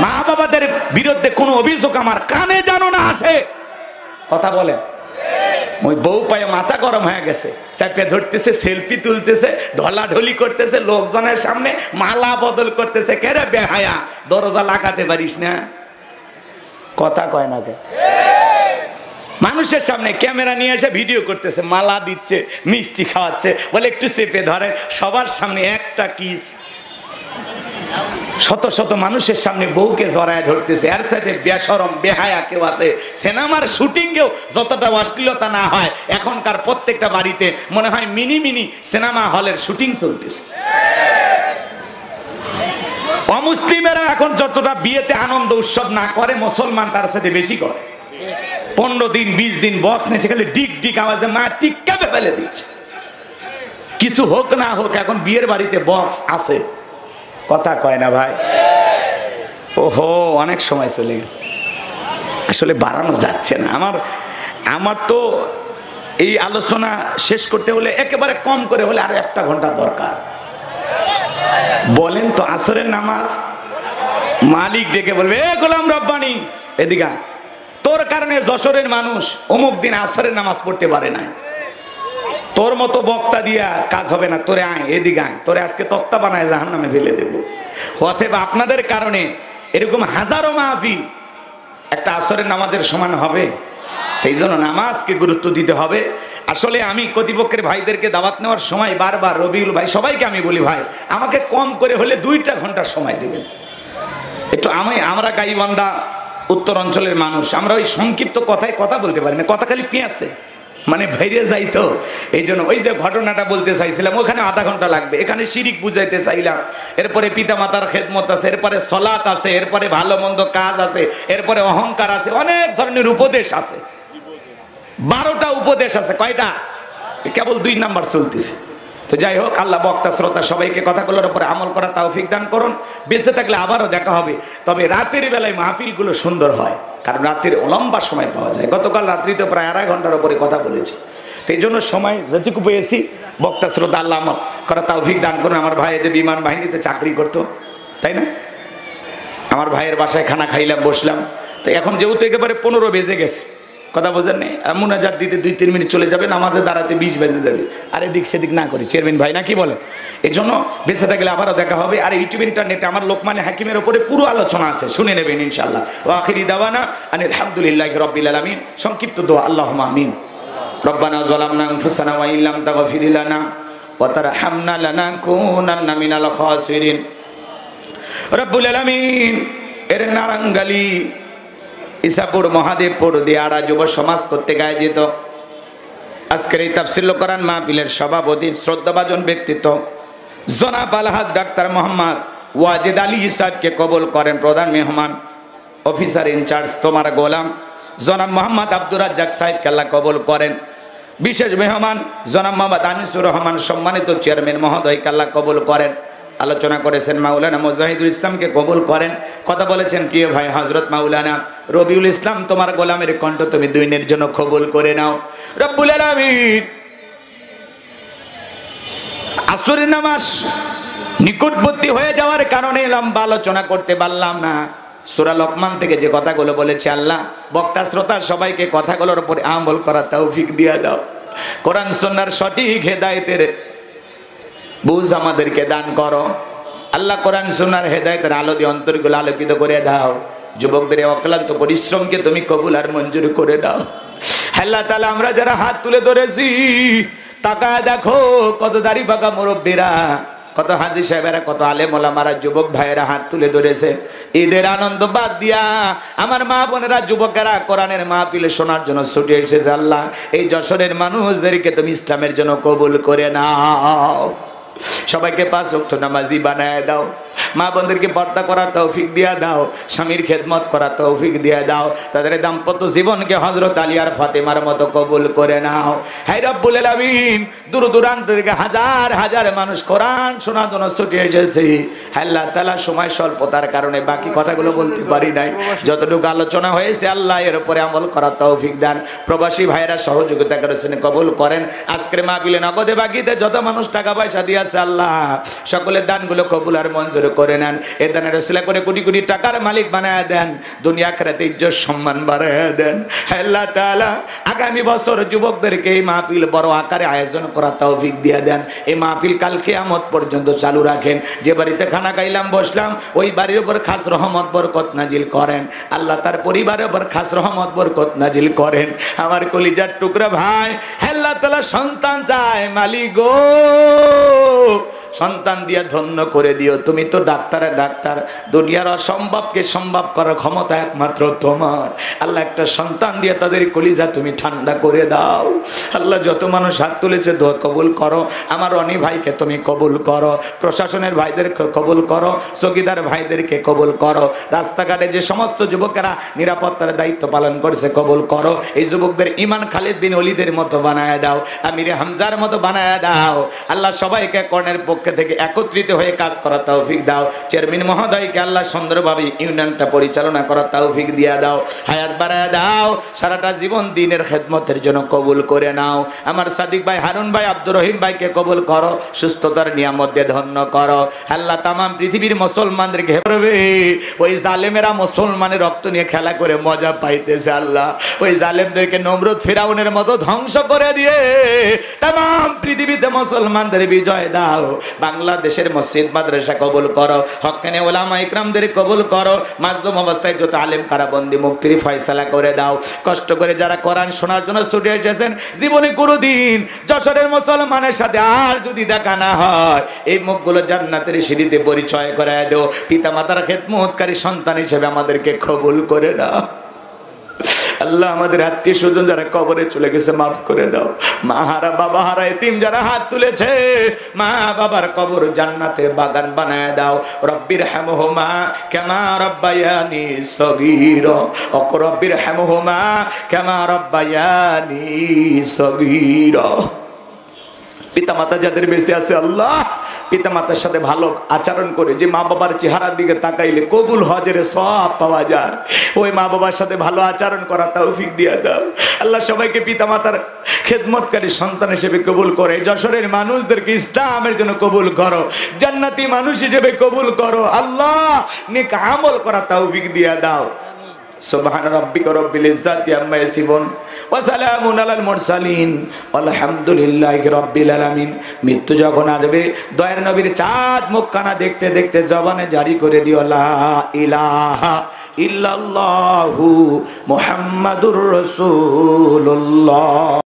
মা বাবাদের বিরুদ্ধে কোনো অভিযোগ আমার কানে যেন না আসে। কথা বলেন। ওই বউ পায়ে মাথা গরম হয়ে গেছে, চাপে ধরতেছে, সেলফি তুলতেছে, ঢলাঢলি করতেছে, লোকজনের সামনে মালা বদল করতেছে। কেরে বেহায়া, দরজা লাগাতে পারিস না? কথা কয় না কে? মানুষের সামনে ক্যামেরা নিয়ে এসে ভিডিও করতেছে, মালা দিচ্ছে, মিষ্টি খাওয়াচ্ছে, বলে একটু চেপে ধরে, সবার সামনে একটা কিস। শত শত মানুষের সামনে বউকে জড়ায় ধরতেছে। এর সাথে বেশরম বেহায়া কেউ আছে? সিনেমার শুটিংয়েও যতটা অশ্লীলতা না হয়, এখনকার প্রত্যেকটা বাড়িতে মনে হয় মিনি মিনি সিনেমা হলের শুটিং চলতেছে। অমুসলিমেরা এখন যতটা বিয়েতে আনন্দ উৎসব না করে, মুসলমান তার সাথে বেশি করে। 15 দিন 20 দিন বক্স নিয়ে খালি ডিক ডিক আওয়াজ দিয়ে মা টিক্কা ফেলে দিচ্ছে। কিছু হোক না হোক এখন বিয়ের বাড়িতে বক্স আছে। কথা কয় না ভাই? ওহো, অনেক সময় চলে গেছে, আসলে বাড়ানো যাচ্ছে না। আমার তো এই আলোচনা শেষ করতে হলে একেবারে কম করে হলে আরো 1 ঘন্টা দরকার। বলেন তো আসরের নামাজ মালিক ডেকে বলবে এ গোলাম রব্বানি এদিকে, তোর কারণে যশোরের মানুষ অমুক দিন আসরের নামাজ পড়তে পারে না, তোর মতো বক্তা দিয়া কাজ হবে না, তোরে আয় এদিকে আয়, তোরে আজকে তক্তা বানায় জাহান্নামে ফেলে দেবো। অতএব আপনাদের কারণে এরকম হাজারো মাহফিল একটা আসরের নামাজের সমান হবে? এই জন্য নামাজকে গুরুত্ব দিতে হবে। আসলে আমি কর্তৃপক্ষের ভাইদেরকে দাওয়াত নেওয়ার সময় বারবার, রবিউল ভাই সবাইকে আমি বলি, ভাই আমাকে কম করে হলে 2টা ঘন্টা সময় দেবেন একটু। আমরা গাইবান্ধা উত্তর অঞ্চলের মানুষ, আমরা ওই সংক্ষিপ্ত কথায় কথা বলতে পারি না, কথা খালি পেঁয়াছে মানে বাইরে যাই তো, এই জন্য ওই যে ঘটনাটা বলতে চাইছিলাম ওখানে আধা ঘন্টা লাগবে, এখানে শিরিক বুঝাইতে চাইলাম, এরপরে পিতা মাতার খেদমত আছে, এরপরে সলাত আছে, এরপরে ভালো মন্দ কাজ আছে, এরপরে অহংকার আছে, অনেক ধরনের উপদেশ আছে, 12টা উপদেশ আছে। কয়টা? কেবল 2 নাম্বার চলতেছে। তো যাই হোক, আল্লাহ বক্তা শ্রোতা সবাইকে কথাগুলোর উপরে আমল করা তৌফিক দান করুন। বেঁচে থাকলে আবারও দেখা হবে, তবে রাতের বেলায় মাহফিলগুলো সুন্দর হয়, কারণ রাতের লম্বা সময় পাওয়া যায়। গতকাল রাত্রিতে প্রায় 2.5 ঘন্টার উপরে কথা বলেছি, তো এই জন্য সময় যেটুকু পেয়েছি বক্তা শ্রোতা আল্লাহ আমল করা তৌফিক দান করুন। আমার ভাই এদের বিমান বাহিনীতে চাকরি করতো, তাই না? আমার ভাইয়ের বাসায় খানা খাইলাম, বসলাম, তো এখন যেহেতু একেবারে 15 বেজে গেছে, কথা বোঝেন নেই, মুনাজাত দিতে 2-3 মিনিট চলে যাবে, নামাজে দাঁড়াতে 20 বেজে যাবে। আর এদিক সেদিক না করি, চেয়ারম্যান ভাই না কি বলে? এই জন্য বেঁচে থাকলে আবারও দেখা হবে। আর ইউটিউব ইন্টারনেটে আমার লোকমানে হাকিমের উপরে পুরো আলোচনা আছে, শুনে নেবেন ইনশাআল্লাহ। ওয়া আখিরি দাওয়ানা আনিল হামদুলিল্লাহি রাব্বিল আলামিন। সংক্ষিপ্ত দোয়া, আল্লাহুম্মা আমিন। রব্বানা যালামনা আনফুসানা ওয়া ইল্লাম তাগফির লানা ওয়া তারহামনা লানাকুনান্না মিনাল খাসিরিন। রব্বুল আলামিন এর নারাঙ্গালি ইসাপুর মহাদেবপুর দিয়াড়া যুব সমাজ কর্তৃক আয়োজিত আজকের এই তাফসীরুল কোরআন মাহফিলের সভাপতি শ্রদ্ধাভাজন ব্যক্তিত্ব জনাব আলহাজ ডাক্তার মোহাম্মদ ওয়াজেদ আলী সাহেবকে কবুল করেন। প্রধান মেহমান অফিসার ইনচার্জ তোমার গোলাম জনাব মোহাম্মদ আব্দুর রাজ্জাক সাহেবকে আল্লাহ কবুল করেন। বিশেষ মেহমান জনাব মোহাম্মদ আনিসুর রহমান সম্মানিত চেয়ারম্যান মহোদয়কে আল্লাহ কবুল করেন। আলোচনা করেছেন মাওলানা মুজাহিদুল ইসলামকে কবুল করেন। কথা বলেছেন প্রিয় ভাই হযরত মাওলানা রবিউল ইসলাম, তোমার গোলামের কণ্ঠ তুমি 2 দিনের জন্য কবুল করে নাও রব্বুল আলামিন। আসরের নামাজ নিকটবর্তী হয়ে যাওয়ার কারণে লম্বা আলোচনা করতে পারলাম না। সূরা লোকমান থেকে যে কথাগুলো বলেছে আল্লাহ, বক্তা শ্রোতা সবাইকে কথাগুলোর উপরে আমল করার তৌফিক দিয়ে দাও। কোরআন সুন্নাহর সঠিক হেদায়েতের বুঝ আমাদেরকে দান করো আল্লাহ। কোরআন সুন্নাহর হেদায়েতের আলো দিয়ে অন্তরগুলো আলোকিত করে দাও। যুবকদের অক্লান্ত পরিশ্রমকে তুমি কবুল আর মঞ্জুর করে দাও। আল্লাহ তাআলা আমরা যারা হাত তুলে ধরেছি, তাকায় দেখো কত দাড়ি পাকা মুরব্বীরা, কত হাজী সাহেবেরা, কত আলেম ওলামারা, যুবক ভাইয়েরা হাত তুলে ধরেছে। ঈদের আনন্দ বাদ দিয়া আমার মা বোনেরা, যুবকেরা কোরআনের মাহফিলে শোনার জন্য ছুটে এসেছে। আল্লাহ এই যশোরের মানুষদেরকে তুমি ইসলামের জন্য কবুল করে নাও। সবাইকে 5 ওয়াক্ত নামাজি বানায় দাও। মা বোনদেরকে পর্দা করার তৌফিক দিয়া দাও, স্বামীর খেদমত করার তৌফিক দিয়া দাও। তাদের দাম্পত্য জীবনকে হযরত আলী আর ফাতেমার মতো কবুল করে নাও। হে রব্বুল আলামিন, দূর দূরান্ত থেকে হাজার হাজার মানুষ কোরআন শোনার জন্য ছুটে এসেছে। আল্লাহ তাআলা সময় স্বল্পতার কারণে বাকি কথাগুলো বলতে পারি নাই। যতটুকু আলোচনা হয়েছে আল্লাহ এর উপরে আমল করার তৌফিক দান। প্রবাসী ভাইরা সহযোগিতা করেছেন, কবুল করেন। আজকের মাহফিলে নগদে বাকিতে যত মানুষ টাকা পয়সা দিয়েছে আল্লাহ সকলের দানগুলো কবুল আর মঞ্জুর করে নেন। এ দানের ওসিলা করে কোটি কোটি টাকার মালিক বানায় দেন, দুনিয়া আখিরাতে ইজ্জত সম্মান বাড়ায় দেন। আল্লাহ তাআলা আগামী বছর যুবকদেরকে এই মাহফিল বড় আকারে আয়োজন করার তৌফিক দিয়ে দেন। এই মাহফিল কাল কিয়ামত পর্যন্ত চালু রাখেন। যে বাড়িতে খানা খাইলাম বসলাম, ওই বাড়ির উপর খাস রহমত বরকত নাজিল করেন। আল্লাহ তার পরিবারের উপর খাস রহমত বরকত নাজিল করেন। আমার কলিজার টুকরা ভাই, আল্লাহ তাআলা সন্তান চায়, মালিক গো সন্তান দিয়া ধন্য করে দিও। তুমি তো ডাক্তারের ডাক্তার, দুনিয়ার অসম্ভবকে সম্ভব করার ক্ষমতা একমাত্র তোমার। আল্লাহ একটা সন্তান দিয়ে তাদের কলিজা তুমি ঠান্ডা করে দাও। আল্লাহ যত মানুষ হাত তুলেছে দোয়া কবুল করো। আমার রনি ভাইকে তুমি কবুল করো, প্রশাসনের ভাইদেরকে কবুল করো, চৌকিদার ভাইদেরকে কবুল করো, রাস্তাঘাটে যে সমস্ত যুবকেরা নিরাপত্তার দায়িত্ব পালন করছে কবুল করো। এই যুবকদের ইমান খালিদ বিন ওলীদের মতো বানায় দাও, আমিরে হামজার মতো বানায় দাও। আল্লাহ সবাইকে কর্ণের পক্ষে থেকে একত্রিত হয়ে কাজ করার তৌফিক দাও। চেয়ারম্যান মহোদয়কে আল্লাহ সুন্দরভাবে ইউনিয়নটা পরিচালনা করার তৌফিক দিয়া দাও, হায়াত বাড়ায় দাও। সারাটা জীবন দিনের খেদমতের জন্য কবুল করে নাও। আমার সাদিক ভাই, হারুন ভাই, আব্দুর রহিম ভাইকে কবুল করো, সুস্থতার নিয়ামত দিয়ে ধন্য করো। আল্লাহ তামাম পৃথিবীর মুসলমানদেরকে হেফাজত। ওই জালেমেরা মুসলমানের রক্ত নিয়ে খেলা করে মজা পাইতেছে। আল্লাহ ওই জালেমদেরকে নমরুদ ফিরাউনের মতো ধ্বংস করে দিয়ে তামাম পৃথিবীতে মুসলমানদের বিজয় দাও। বাংলাদেশের মসজিদ মাদ্রাসা কবুল করো, হক্কানি ওলামা ইকরামদের কবুল করো, মাজলুম অবস্থায় যত আলেম কারাবন্দি মুক্তির ফয়সালা করে দাও। কষ্ট করে যারা কোরআন শোনার জন্য ছুটে এসেছেন, জীবনে কোনোদিন যশোরের মুসলমানের সাথে আর যদি দেখা না হয়, এই মুখগুলো জান্নাতের সিঁড়িতে পরিচয় করায় দাও। পিতা মাতার খেদমতকারী সন্তান হিসেবে আমাদেরকে কবুল করে দাও। আল্লাহ আমাদের আত্মীয় স্বজন যারা কবরে চলে গেছে মাফ করে দাও। মা হারা বাবা হারা এতিম যারা হাত তুলেছে, মা বাবার কবর জান্নাতের বাগান বানায় দাও। রব্বির হামহুমা কামা রব্বায়ানি সগীরা, ওয়া রব্বির হামহুমা কামা রব্বায়ানি সগীরা। পিতামাতা যাদের বেঁচে আছে আল্লাহ, পিতামাতার সাথে ভালো আচরণ করে যে মা বাবার চেহারার দিকে তাকাইলে কবুল হজের সওয়াব পাওয়া যায়, ওই মা বাবার সাথে ভালো আচরণ করা তৌফিক দিয়ে দাও। আল্লাহ সবাইকে পিতামাতার খেদমতকারী সন্তান হিসেবে কবুল করে, যশোরের মানুষদেরকে ইসলামের জন্য কবুল করো, জান্নাতি মানুষ হিসেবে কবুল করো। আল্লাহ নেক আমল করা তৌফিক দিয়ে দাও। সুবহান রাব্বিকা রাব্বিল ইজ্জাতি আম্মা ইয়াসিফুন ওয়া সালামুন আলাল মুরসালিন আলহামদুলিল্লাহি রাব্বিল আলামিন। মৃত্যু যখন আসবে, দয়ার নবীর চাঁদ মুখখানা দেখতে দেখতে জবানে জারি করে দিও লা ইলাহা ইল্লাল্লাহু মুহাম্মাদুর রাসূলুল্লাহ।